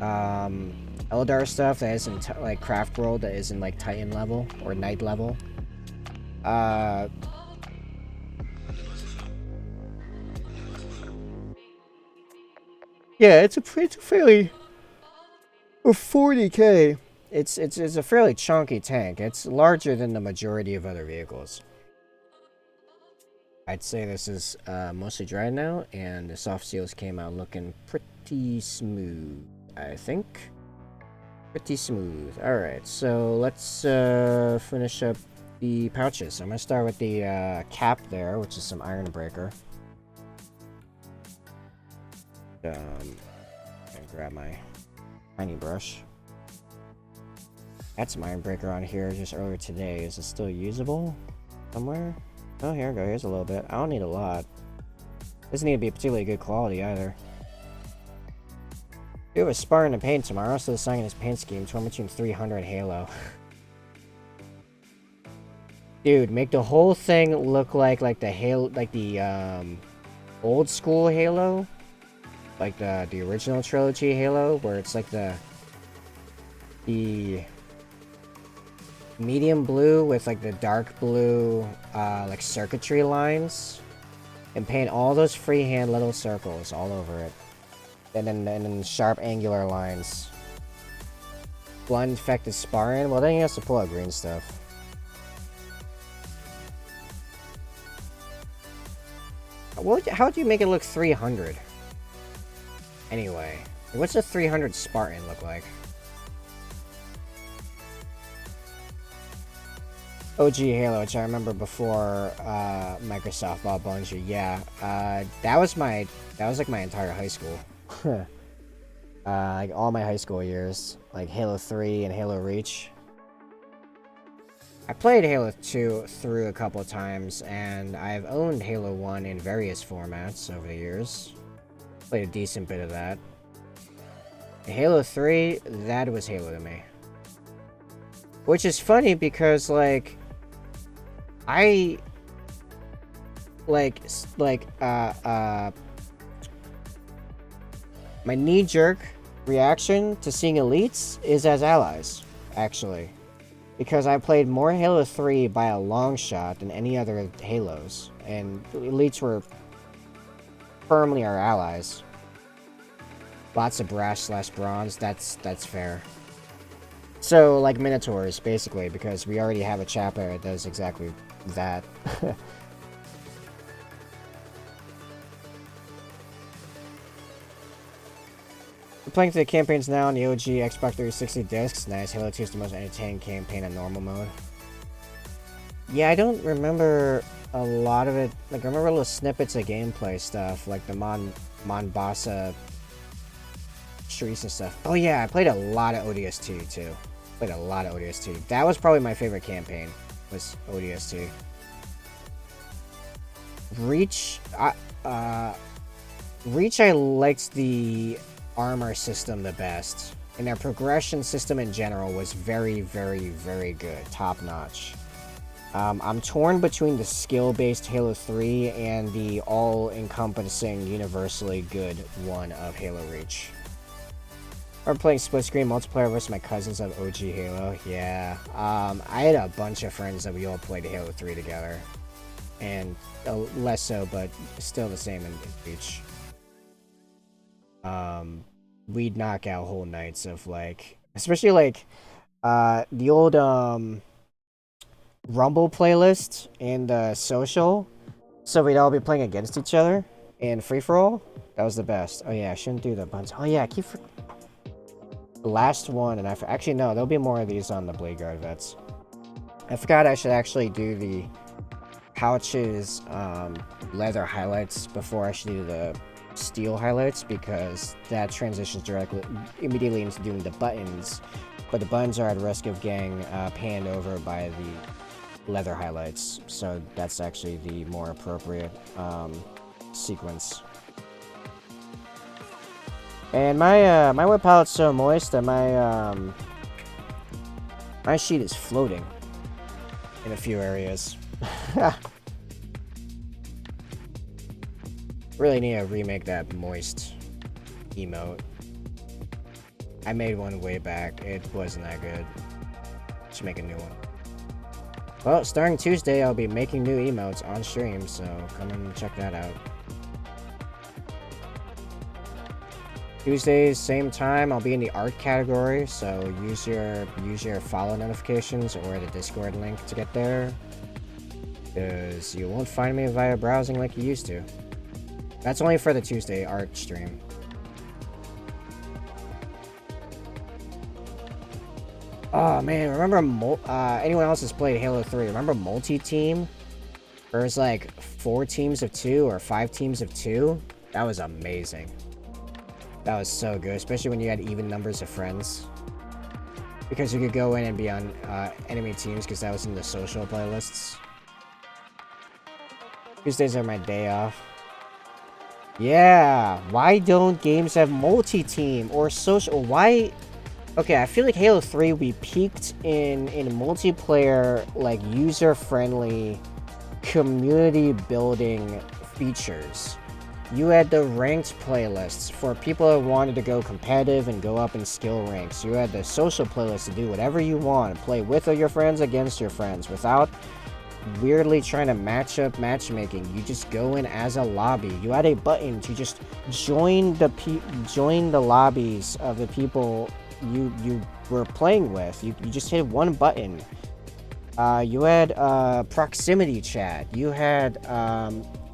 Eldar stuff that isn't like Craft World, that isn't like Titan level or Knight level. Yeah, it's a fairly 40k. It's a fairly chunky tank. It's larger than the majority of other vehicles. I'd say this is mostly dry now, and the soft seals came out looking pretty smooth, I think. Pretty smooth. Alright, so let's finish up the pouches. I'm going to start with the cap there, which is some Iron Breaker. And grab my tiny brush. Had some Iron Breaker on here just earlier today. Is it still usable somewhere? Oh, here we go. Here's a little bit. I don't need a lot. Doesn't need to be particularly good quality either. Do a Spartan and paint tomorrow, so designing his paint scheme. Torn between 300 Halo. Dude, make the whole thing look like the Halo, like the old school Halo, like the original trilogy Halo, where it's like the medium blue with like the dark blue like circuitry lines, and paint all those freehand little circles all over it, and then sharp angular lines. Blood infected Spartan. Well, then he has to pull out green stuff. How do you make it look 300? Anyway, what's a 300 Spartan look like? OG Halo, which I remember before Microsoft bought Bungie. Yeah, that was like my entire high school. Like all my high school years, like Halo 3 and Halo Reach. I played Halo 2 through a couple times, and I've owned Halo 1 in various formats over the years. Played a decent bit of that. Halo 3, that was Halo to me. Which is funny because, like, my knee-jerk reaction to seeing elites is as allies, actually. Because I played more Halo 3 by a long shot than any other Halos, and elites were firmly our allies. Lots of brass/bronze, that's fair. So, like Minotaurs, basically, because we already have a chapter that does exactly that. We're playing through the campaigns now on the OG Xbox 360 discs. Nice. Halo 2 is the most entertaining campaign in normal mode. Yeah, I don't remember a lot of it. Like, I remember little snippets of gameplay stuff, like the Mombasa streets and stuff. Oh yeah, I played a lot of ODST too. Played a lot of ODST. That was probably my favorite campaign, was ODST. Reach, Reach, I liked the armor system the best, and their progression system in general was very, very, very good, top notch. I'm torn between the skill-based Halo 3 and the all-encompassing, universally good one of Halo Reach. I'm playing split-screen multiplayer versus my cousins of OG Halo. Yeah, I had a bunch of friends that we all played Halo 3 together, and less so, but still the same in Reach. We'd knock out whole nights of, like, especially like the old Rumble playlist and social, so we'd all be playing against each other in free-for-all. That was the best. Oh yeah, I shouldn't do the buns. Oh yeah, I keep the last one, and actually no, there'll be more of these on the Blade Guard vets. I forgot I should actually do the pouches leather highlights before I should do the steel highlights, because that transitions immediately into doing the buttons, but the buttons are at risk of getting panned over by the leather highlights, so that's actually the more appropriate sequence. And my wet palette's so moist that my sheet is floating in a few areas. Really need to remake that moist emote. I made one way back. It wasn't that good. Should make a new one. Well, starting Tuesday, I'll be making new emotes on stream, so come and check that out. Tuesdays, same time, I'll be in the art category, so use your follow notifications or the Discord link to get there. Because you won't find me via browsing like you used to. That's only for the Tuesday art stream. Oh man, remember anyone else has played Halo 3? Remember multi-team? There was like 4 teams of 2 or 5 teams of 2? That was amazing. That was so good, especially when you had even numbers of friends. Because you could go in and be on enemy teams because that was in the social playlists. Tuesdays are my day off. Yeah, why don't games have multi-team or social? Why? Okay, I feel like Halo 3 we peaked in multiplayer, like user-friendly community building features. You had the ranked playlists for people that wanted to go competitive and go up in skill ranks. You had the social playlists to do whatever you want, play with your friends against your friends without weirdly trying to match up matchmaking. You just go in as a lobby. You had a button to just join the lobbies of the people you were playing with. You just hit one button. You had proximity chat. You had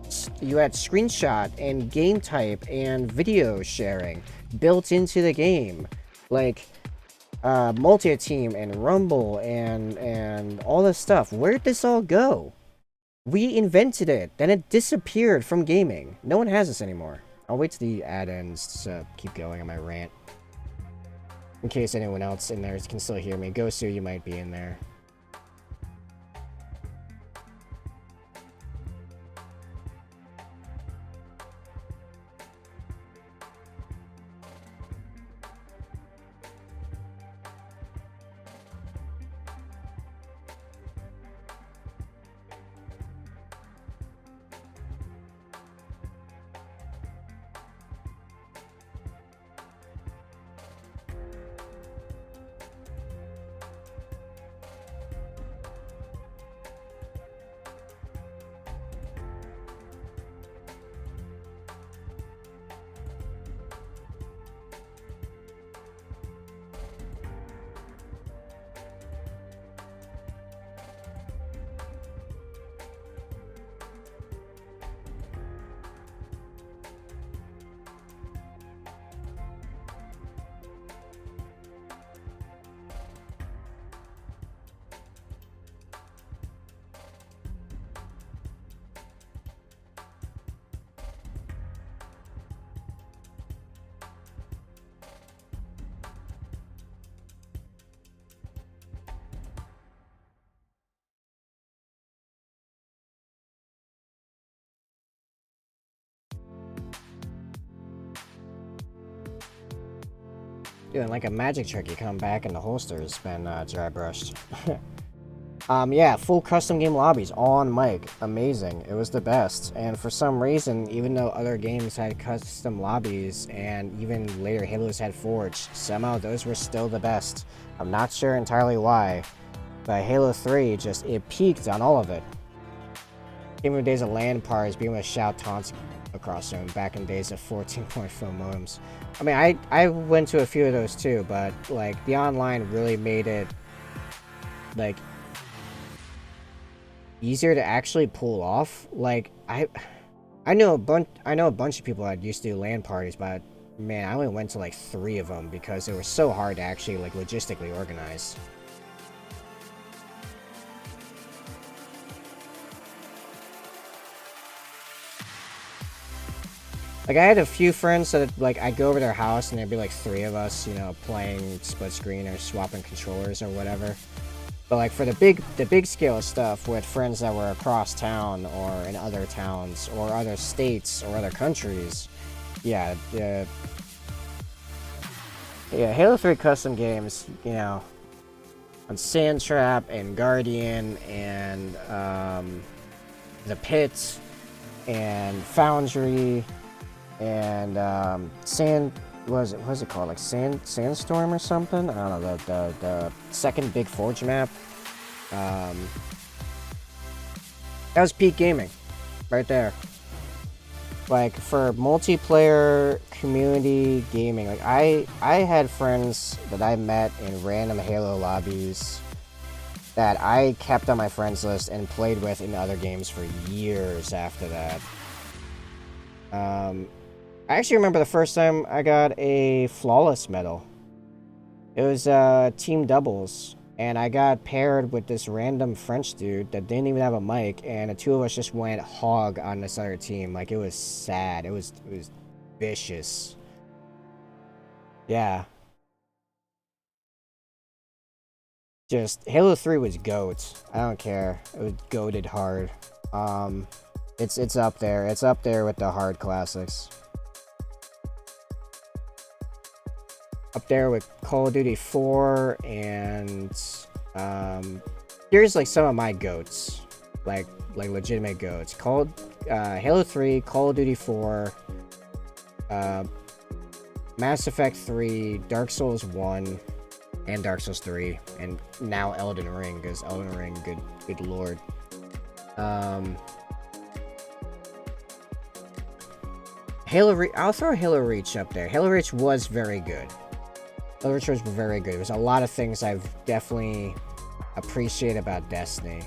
screenshot and game type and video sharing built into the game, like multi-team and rumble and all this stuff. Where'd this all go? We invented it, then it disappeared from gaming. No one has this anymore. I'll wait till the ad ends to keep going on my rant. In case anyone else in there can still hear me. Gosu, you might be in there. Dude, like a magic trick, you come back and the holster's been dry brushed. Yeah, full custom game lobbies, all on mic. Amazing. It was the best. And for some reason, even though other games had custom lobbies and even later Halos had Forge, somehow those were still the best. I'm not sure entirely why, but Halo 3 it peaked on all of it. Even in the days of LAN parties, being able to shout taunts across the room back in days of 14.4 modems. I mean, I went to a few of those too, but like the online really made it like easier to actually pull off. Like I know a bunch of people that used to do LAN parties, but man, I only went to like 3 of them because they were so hard to actually like logistically organize. Like, I had a few friends that, like, I'd go over their house and there'd be, like, 3 of us, you know, playing split screen or swapping controllers or whatever. But, like, for the big scale stuff with friends that were across town or in other towns or other states or other countries, yeah, Halo 3 custom games, you know, on Sandtrap and Guardian and, The Pit and Foundry and what was it called? Like Sandstorm or something? I don't know. The second Big Forge map. That was peak gaming, right there. Like for multiplayer community gaming, like I had friends that I met in random Halo lobbies that I kept on my friends list and played with in other games for years after that. I actually remember the first time I got a flawless medal. It was team doubles, and I got paired with this random French dude that didn't even have a mic, and the two of us just went hog on this other team. Like, it was sad. It was vicious. Yeah. Just Halo 3 was GOAT. I don't care. It was goated hard. It's up there. It's up there with the hard classics. Up there with Call of Duty 4 and here's like some of my GOATs. Like legitimate GOATs. Halo 3, Call of Duty 4, Mass Effect 3, Dark Souls 1, and Dark Souls 3, and now Elden Ring, because Elden Ring, good lord. I'll throw Halo Reach up there. Halo Reach was very good. Halo Reach was very good. There's a lot of things I've definitely appreciated about Destiny.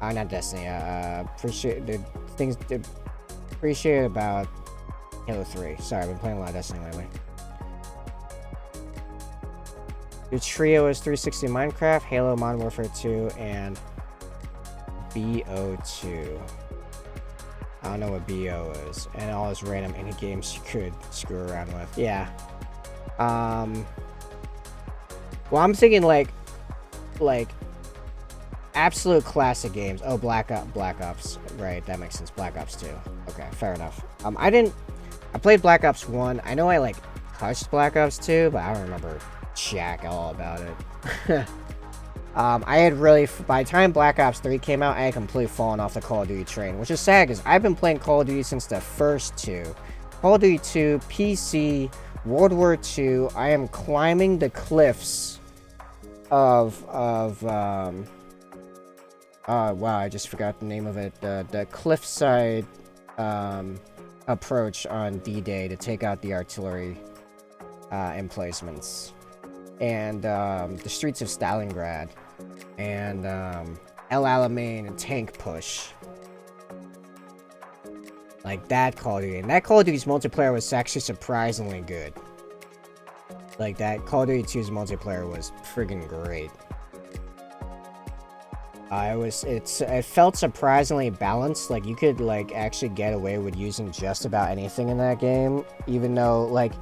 Not Destiny. Appreciate about Halo 3. Sorry, I've been playing a lot of Destiny lately. The trio is 360 Minecraft, Halo, Modern Warfare 2, and BO2. I don't know what BO is. And all those random indie games you could screw around with. Yeah. Well, I'm thinking like absolute classic games. Oh, Black Ops. Right, that makes sense. Black Ops 2. Okay, fair enough. I played Black Ops 1. I know I like touched Black Ops 2, but I don't remember jack all about it. I had really, by the time Black Ops 3 came out, I had completely fallen off the Call of Duty train, which is sad because I've been playing Call of Duty since the first two. Call of Duty 2, PC, World War II. I am climbing the cliffs of wow, I just forgot the name of it. The cliffside approach on D-Day to take out the artillery emplacements. And the streets of Stalingrad, and El Alamein and tank push. Like that Call of Duty. And that Call of Duty's multiplayer was actually surprisingly good. Like that Call of Duty 2's multiplayer was friggin' great. It felt surprisingly balanced. Like you could like actually get away with using just about anything in that game, even though like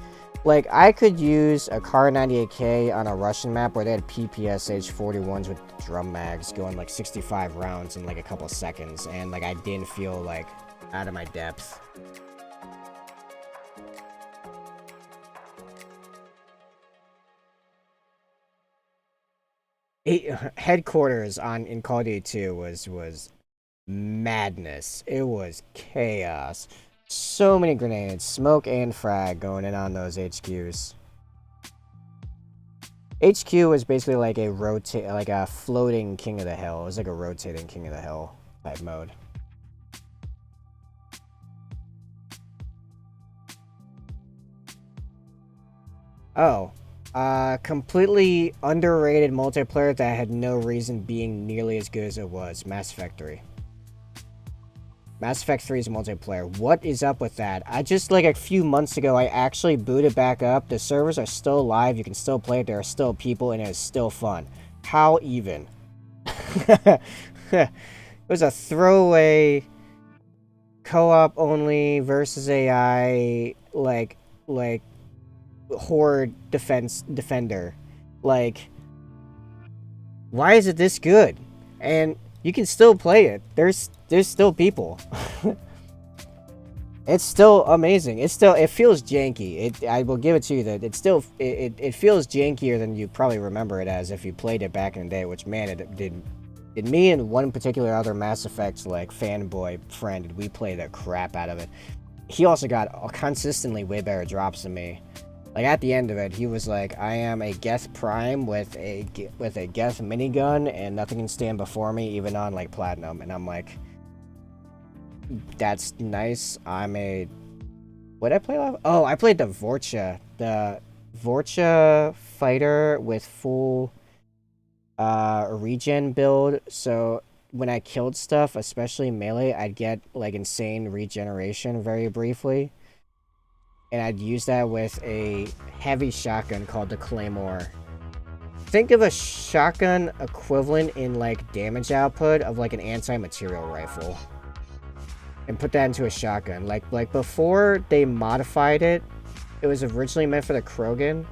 I could use a Kar 98K on a Russian map where they had PPSH 41s with drum mags going like 65 rounds in like a couple seconds, and like I didn't feel like out of my depth. Headquarters in Call of Duty 2 was madness. It was chaos. So many grenades, smoke and frag going in on those HQs. HQ was basically like a floating King of the Hill. It was like a rotating King of the Hill type mode. Oh, completely underrated multiplayer that had no reason being nearly as good as it was. Mass Effect 3. Mass Effect 3's multiplayer. What is up with that? I just, like, a few months ago, I actually booted back up. The servers are still live. You can still play it. There are still people, and it is still fun. How even? It was a throwaway co-op only versus AI, like, horde defender. Like, why is it this good? And you can still play it. There's still people. It's still amazing. It feels janky. I will give it to you that it feels jankier than you probably remember it as if you played it back in the day, which man, it did me and one particular other Mass Effect like fanboy friend, we played the crap out of it. He also got consistently way better drops than me. Like at the end of it, he was like, "I am a Geth Prime with a Geth minigun, and nothing can stand before me, even on like platinum." And I'm like, "That's nice." I'm a what did I play last? Oh, I played the Vorcha fighter with full regen build. So when I killed stuff, especially melee, I'd get like insane regeneration very briefly. And I'd use that with a heavy shotgun called the Claymore. Think of a shotgun equivalent in like damage output of like an anti-material rifle. And put that into a shotgun. Like before they modified it, it was originally meant for the Krogan.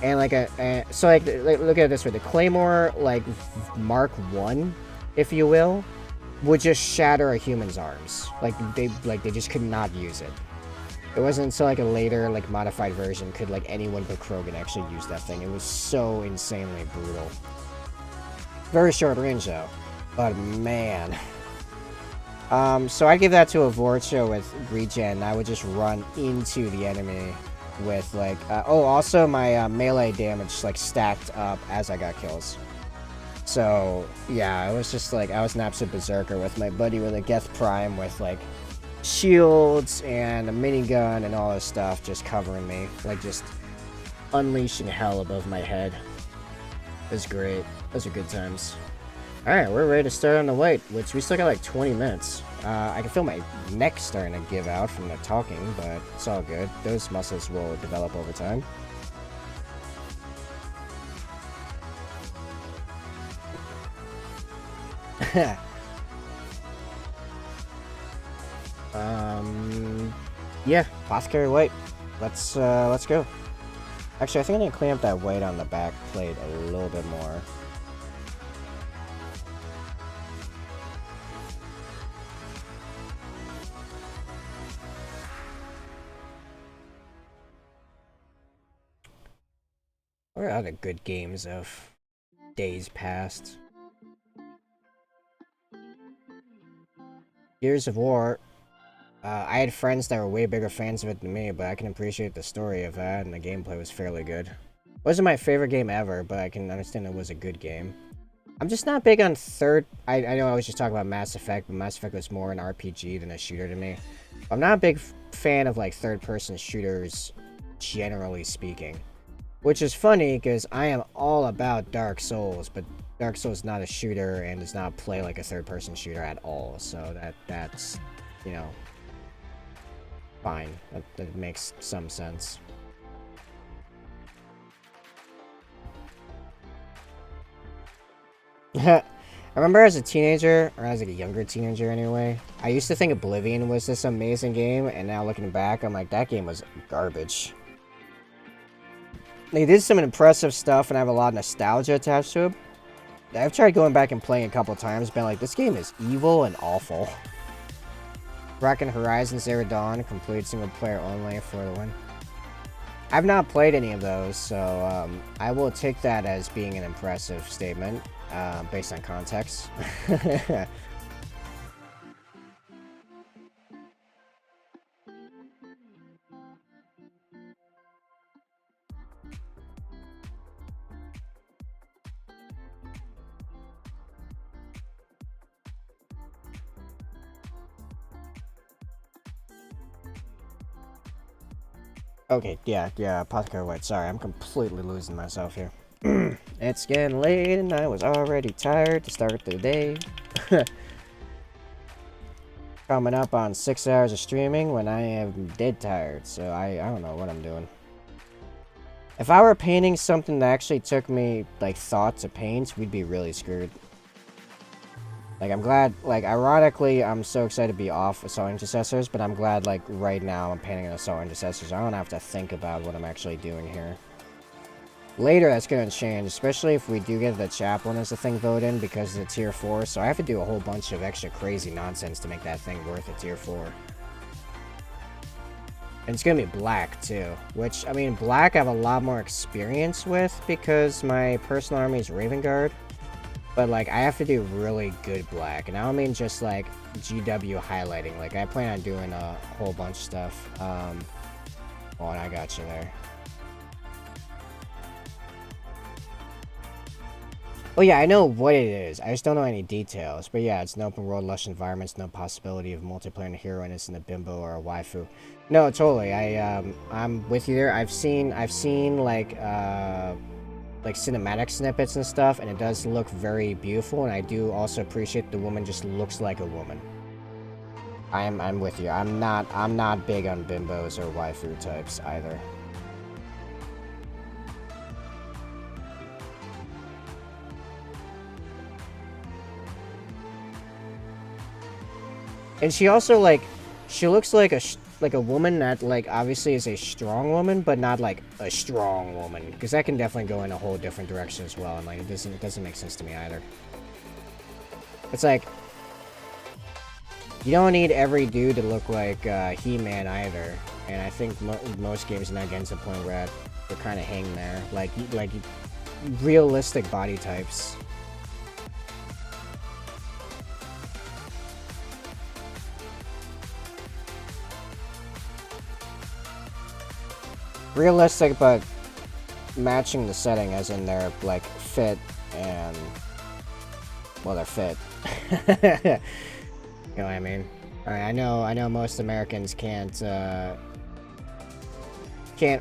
And like so like look at it this way, the Claymore like Mark 1, if you will, would just shatter a human's arms. Like they just could not use it. It wasn't until like a later like modified version could like anyone but Krogan actually use that thing. It was so insanely brutal. Very short range though. But man. So I give that to a Vorcha with regen. I would just run into the enemy with like oh, also my melee damage like stacked up as I got kills. So yeah, it was just like I was an absolute berserker with my buddy with a Geth Prime with like shields and a minigun and all this stuff just covering me, like just unleashing hell above my head. It was great. Those are good times. Alright, we're ready to start on the weight, which we still got like 20 minutes. I can feel my neck starting to give out from the talking, but it's all good. Those muscles will develop over time. Yeah, Apothecary weight. Let's go. Actually, I think I need to clean up that weight on the back plate a little bit more. What are other good games of days past? Gears of War. I had friends that were way bigger fans of it than me, but I can appreciate the story of that, and the gameplay was fairly good. Wasn't my favorite game ever, but I can understand it was a good game. I'm just not big on I know I was just talking about Mass Effect, but Mass Effect was more an RPG than a shooter to me. I'm not a big fan of like third-person shooters, generally speaking. Which is funny, because I am all about Dark Souls, but Dark Souls is not a shooter and does not play like a third-person shooter at all, so that's, you know, fine. That makes some sense. I remember as a teenager, or as like a younger teenager anyway, I used to think Oblivion was this amazing game, and now looking back, I'm like, that game was garbage. They did some impressive stuff, and I have a lot of nostalgia attached to it. I've tried going back and playing a couple times, been like, this game is evil and awful. Rockin' Horizon Zero Dawn, complete single player only for the win. I've not played any of those, so I will take that as being an impressive statement, based on context. Okay, yeah, Apothecary White. Sorry, I'm completely losing myself here. It's getting late and I was already tired to start the day. Coming up on 6 hours of streaming when I am dead tired, so I don't know what I'm doing. If I were painting something that actually took me, like, thought to paint, we'd be really screwed. Like, I'm glad, like, ironically, I'm so excited to be off Assault Intercessors, but I'm glad, like, right now I'm painting an Assault Intercessors. I don't have to think about what I'm actually doing here. Later, that's going to change, especially if we do get the Chaplain as a thing voted in because of the Tier 4, so I have to do a whole bunch of extra crazy nonsense to make that thing worth a Tier 4. And it's going to be black, too, which, I mean, black I have a lot more experience with because my personal army is Raven Guard. But, like, I have to do really good black. And I don't mean just, like, GW highlighting. Like, I plan on doing a whole bunch of stuff. Oh, I got you there. Oh yeah, I know what it is. I just don't know any details. But yeah, it's an open world, lush environments, no possibility of multiplayer and a hero innocent, a bimbo or a waifu. No, totally. I'm with you there. I've seen like cinematic snippets and stuff, and it does look very beautiful. And I do also appreciate the woman just looks like a woman. I'm with you. I'm not big on bimbos or waifu types either. And she also she looks like a woman that like obviously is a strong woman, but not like a strong woman, because that can definitely go in a whole different direction as well. And like it doesn't make sense to me either. It's like you don't need every dude to look like He-Man either. And I think most games are now getting to the point where they're kind of hanging there, like realistic body types. Realistic, but matching the setting, as in they're like fit and well, they're fit. You know what I mean? Alright, I know most Americans can't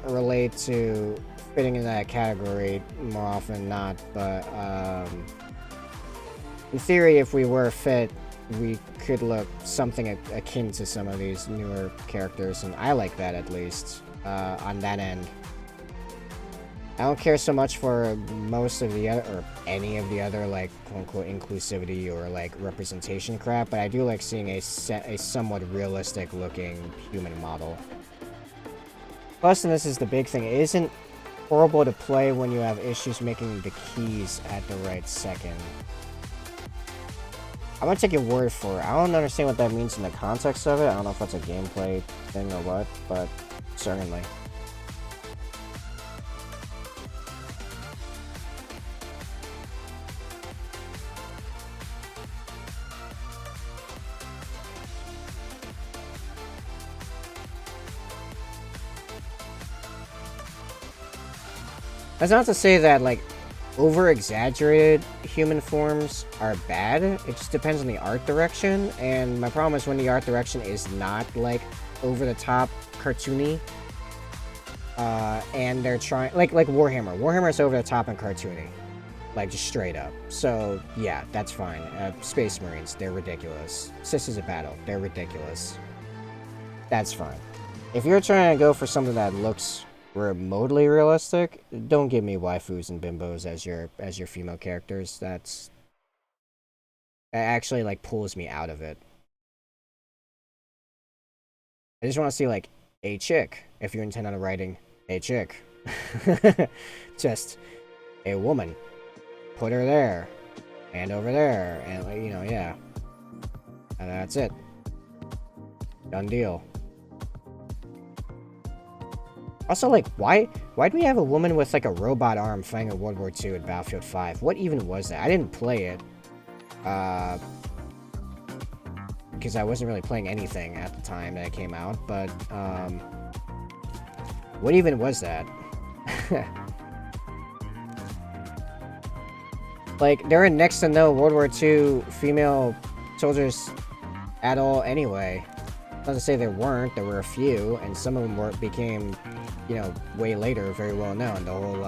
relate to fitting in that category more often than not, but in theory, if we were fit, we could look something akin to some of these newer characters, and I like that at least. On that end, I don't care so much for most of the other, or any of the other, like, quote-unquote inclusivity or, like, representation crap, but I do like seeing a somewhat realistic-looking human model. Plus, and this is the big thing, it isn't horrible to play when you have issues making the keys at the right second. I'm gonna take your word for it. I don't understand what that means in the context of it. I don't know if that's a gameplay thing or what, but certainly. That's not to say that, like, over-exaggerated human forms are bad. It just depends on the art direction, and my problem is when the art direction is not, like, over-the-top cartoony, and they're trying, like Warhammer. Warhammer's over-the-top and cartoony, like, just straight up. So, yeah, that's fine. Space Marines, they're ridiculous. Sisters of Battle, they're ridiculous. That's fine. If you're trying to go for something that looks remotely realistic, don't give me waifus and bimbos as your female characters. That actually like pulls me out of it. I just want to see like a chick, if you intend on writing a chick. Just a woman. Put her there and over there, and like, you know, yeah, and that's it. Done deal. Also, like, why do we have a woman with, like, a robot arm fighting in World War II at Battlefield 5? What even was that? I didn't play it. Because I wasn't really playing anything at the time that it came out, but, what even was that? Like, there are next to no World War II female soldiers at all anyway. Not to say there weren't, there were a few, and some of them became, you know, way later very well known. The whole,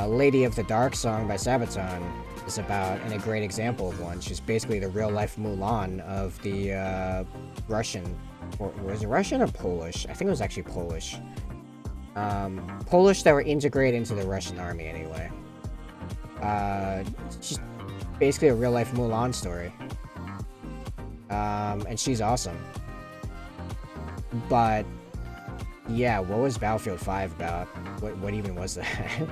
Lady of the Dark song by Sabaton is about, and a great example of one. She's basically the real-life Mulan of the, Russian, or was it Russian or Polish? I think it was actually Polish. Polish that were integrated into the Russian army anyway. She's basically a real-life Mulan story. And she's awesome. But, yeah, what was Battlefield 5 about? What even was that?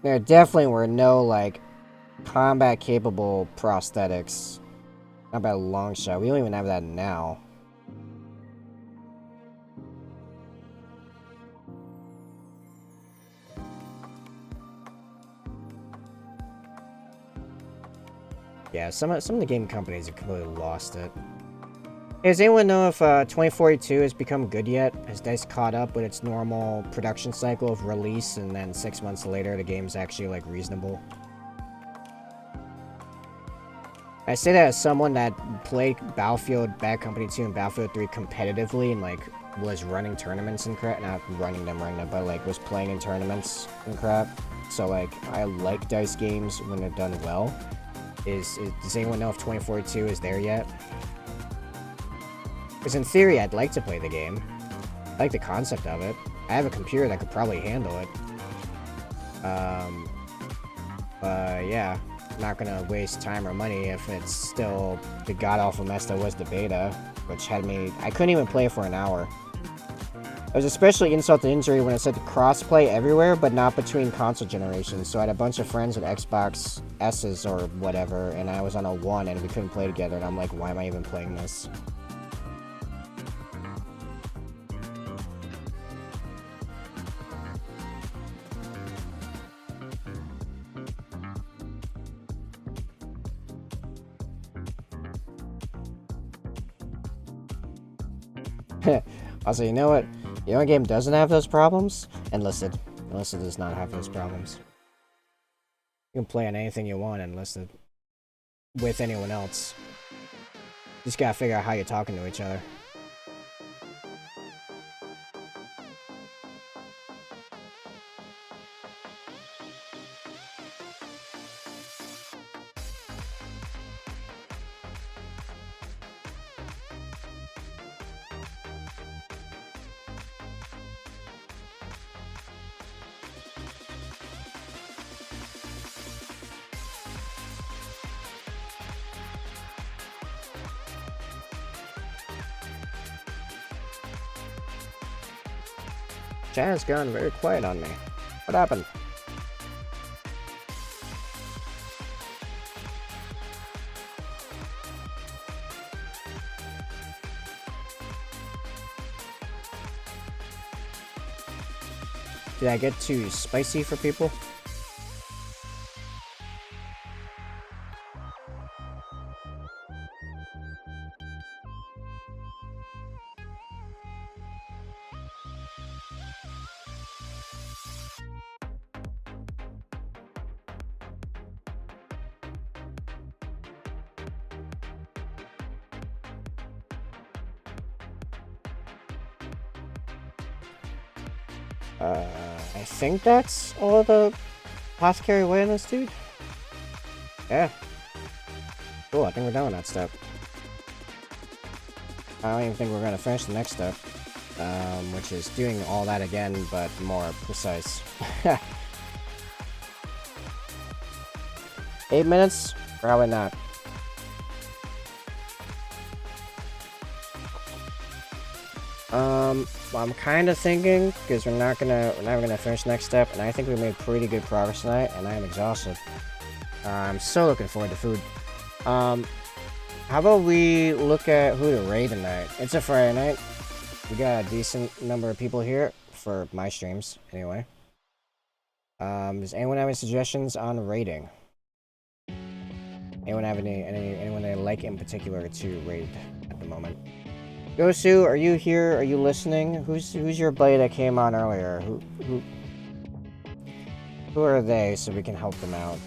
There definitely were no, like, combat-capable prosthetics. Not by a long shot. We don't even have that now. Yeah, some of the game companies have completely lost it. Hey, does anyone know if 2042 has become good yet? Has DICE caught up with its normal production cycle of release, and then 6 months later the game's actually like reasonable? I say that as someone that played Battlefield Bad Company 2 and Battlefield 3 competitively and like was running tournaments and crap, not running them, but like was playing in tournaments and crap. So like I like DICE games when they're done well. Does anyone know if 2042 is there yet? Because in theory I'd like to play the game. I like the concept of it. I have a computer that could probably handle it. Yeah. Not gonna waste time or money if it's still the god-awful mess that was the beta, which had me... I couldn't even play for an hour. I was especially insult to injury when it said cross-play everywhere, but not between console generations, so I had a bunch of friends with Xbox S's or whatever, and I was on a 1 and we couldn't play together, and I'm like, why am I even playing this? Also, you know what? You know what game doesn't have those problems? Enlisted. Enlisted does not have those problems. You can play on anything you want Enlisted. With anyone else. You just gotta figure out how you're talking to each other. Chat has gone very quiet on me. What happened? Did I get too spicy for people? I think that's all the apothecary way in this, dude. Yeah. Cool, I think we're done with that step. I don't even think we're gonna finish the next step. Which is doing all that again, but more precise. 8 minutes? Probably not. Well, I'm kind of thinking, because we're not gonna finish the next step, and I think we made pretty good progress tonight, and I am exhausted. I'm so looking forward to food. How about we look at who to raid tonight? It's a Friday night. We got a decent number of people here for my streams, anyway. Does anyone have any suggestions on raiding? Anyone have anyone they like in particular to raid at the moment? Gosu, are you here? Are you listening? Who's your buddy that came on earlier? Who are they so we can help them out?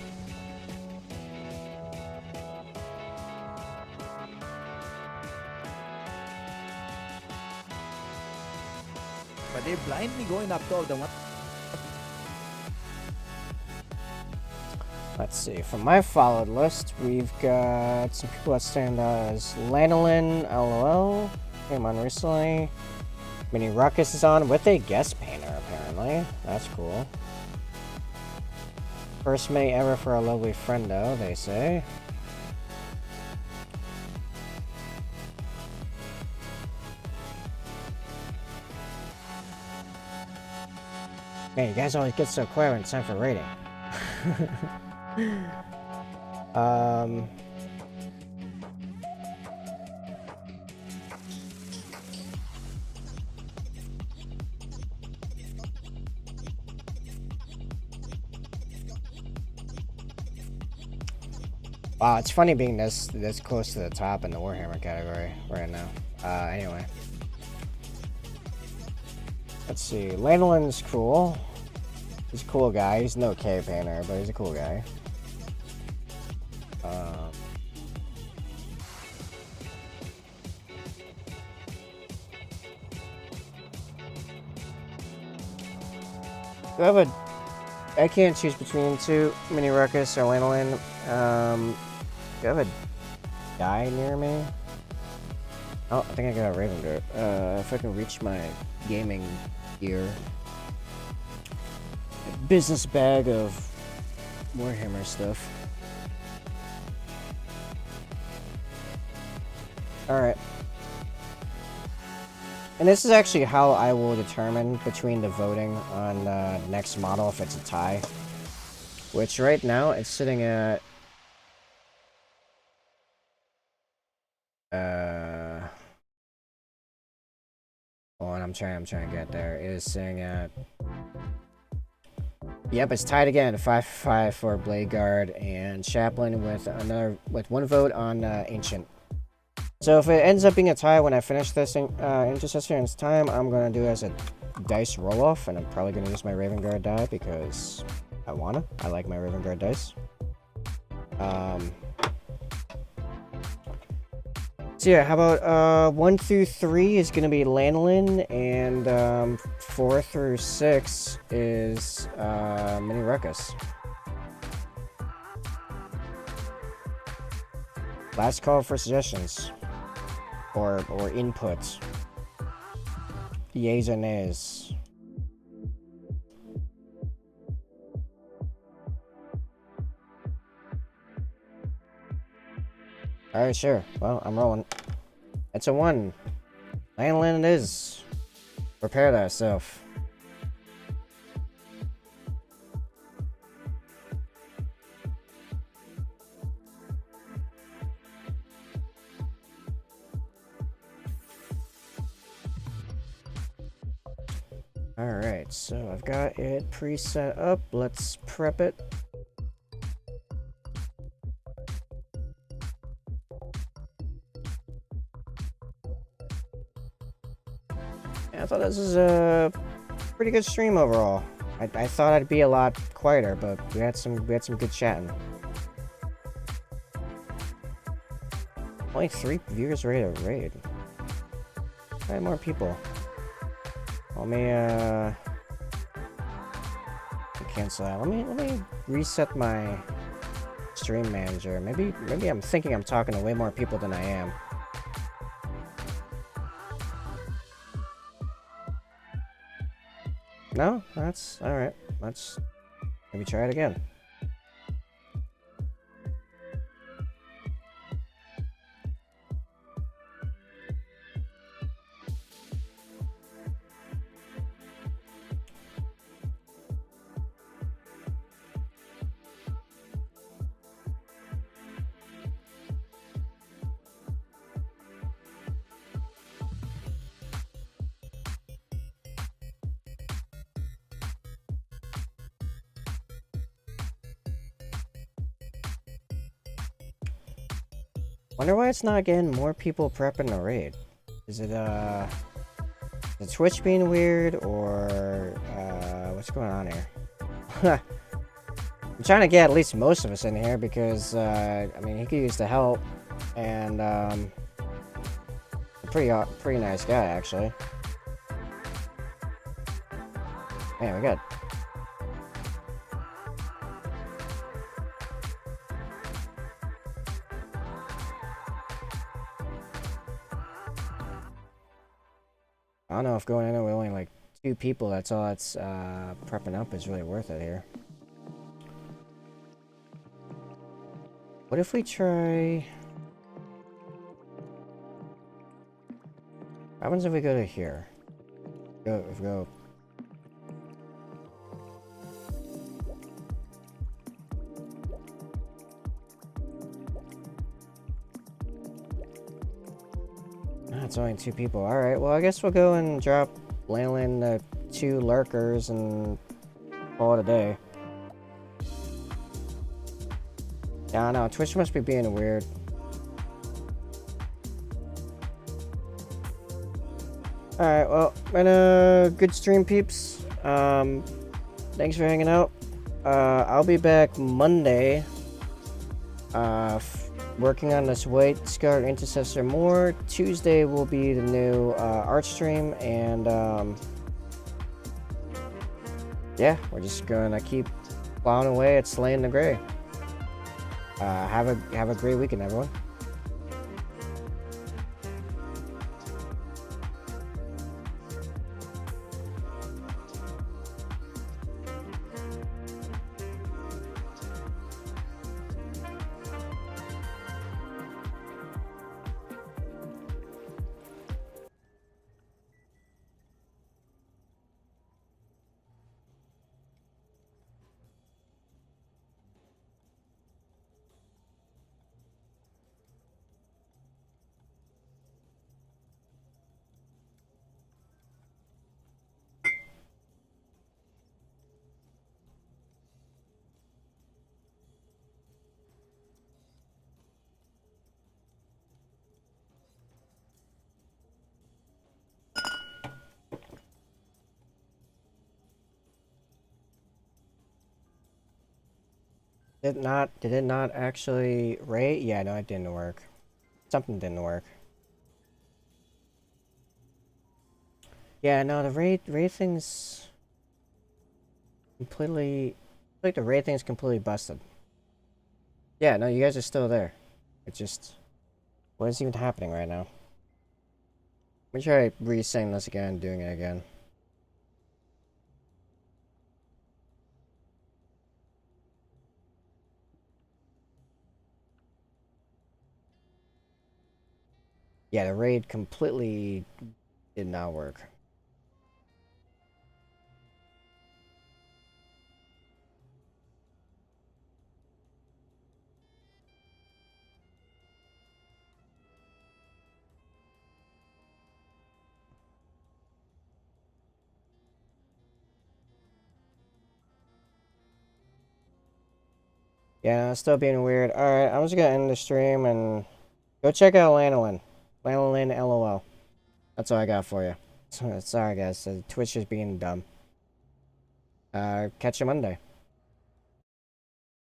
But they're blindly going up to all the one.
Let's see. From my followed list, we've got some people that stand as Lanolin, LOL. Came on recently. Mini Ruckus is on with a guest painter, apparently. That's cool. First May ever for a lovely friendo, they say. Man, you guys always get so quiet when it's time for rating. Wow, it's funny being this close to the top in the Warhammer category right now. Anyway. Let's see. Landolin's cool. He's a cool guy. He's no cave painter, but he's a cool guy. I can't choose between two, Mini Ruckus or Lanolin. Do I have a guy near me? Oh, I think I got a Raven Dirt. If I can reach my gaming gear. Business bag of Warhammer stuff. Alright. And this is actually how I will determine between the voting on the next model if it's a tie. Which right now it's sitting at hold on, I'm trying to get there. It is sitting at, yep, it's tied again, 5-5 for Blade Guard and Chaplain with one vote on Ancient. So if it ends up being a tie when I finish this Intercessor and it's time, I'm gonna do it as a dice roll off, and I'm probably gonna use my Raven Guard die because I wanna. I like my Raven Guard dice. So yeah, how about 1 through 3 is gonna be Lanolin, and 4 through 6 is Mini Ruckus. Last call for suggestions or inputs. Yays or nays. Alright, sure. Well, I'm rolling. It's a 1. Lanolin it is. Prepare thyself. Alright, so I've got it pre-set up. Let's prep it. I thought this was a pretty good stream overall. I thought I'd be a lot quieter, but we had some good chatting. Only 3 viewers ready to raid. Try more people. Let me cancel that. Let me reset my stream manager. Maybe I'm thinking I'm talking to way more people than I am. No, that's all right. Let's maybe try it again. Wonder why it's not getting more people prepping the raid. Is it Twitch being weird, or what's going on here? I'm trying to get at least most of us in here because I mean, he could use the help, and a pretty nice guy actually. Man, we good. I don't know if going in there with only like 2 people, that's all that's prepping up, is really worth it here. What if we try... What happens if we go to here? Go. It's only 2 people. Alright, well I guess we'll go and drop Lanolin the 2 lurkers and call it a day. Yeah, I know. Twitch must be being weird. Alright, well, been a good stream, peeps. Thanks for hanging out. I'll be back Monday. Working on this White Scar Intercessor more. Tuesday will be the new art stream, and yeah, we're just gonna keep plowing away at slaying the gray. Have a great weekend, everyone. Did it not actually rate? Yeah, no, it didn't work. Something didn't work. Yeah, no, the raid thing's completely, like the raid thing's completely busted. Yeah, no, you guys are still there. It's just, what is even happening right now? Let me try re-saying this again, doing it again. Yeah, the raid completely did not work. Yeah, it's still being weird. Alright, I'm just gonna end the stream and go check out Lanolin. Lanolin LOL. That's all I got for you. Sorry guys, Twitch is being dumb. Catch you Monday.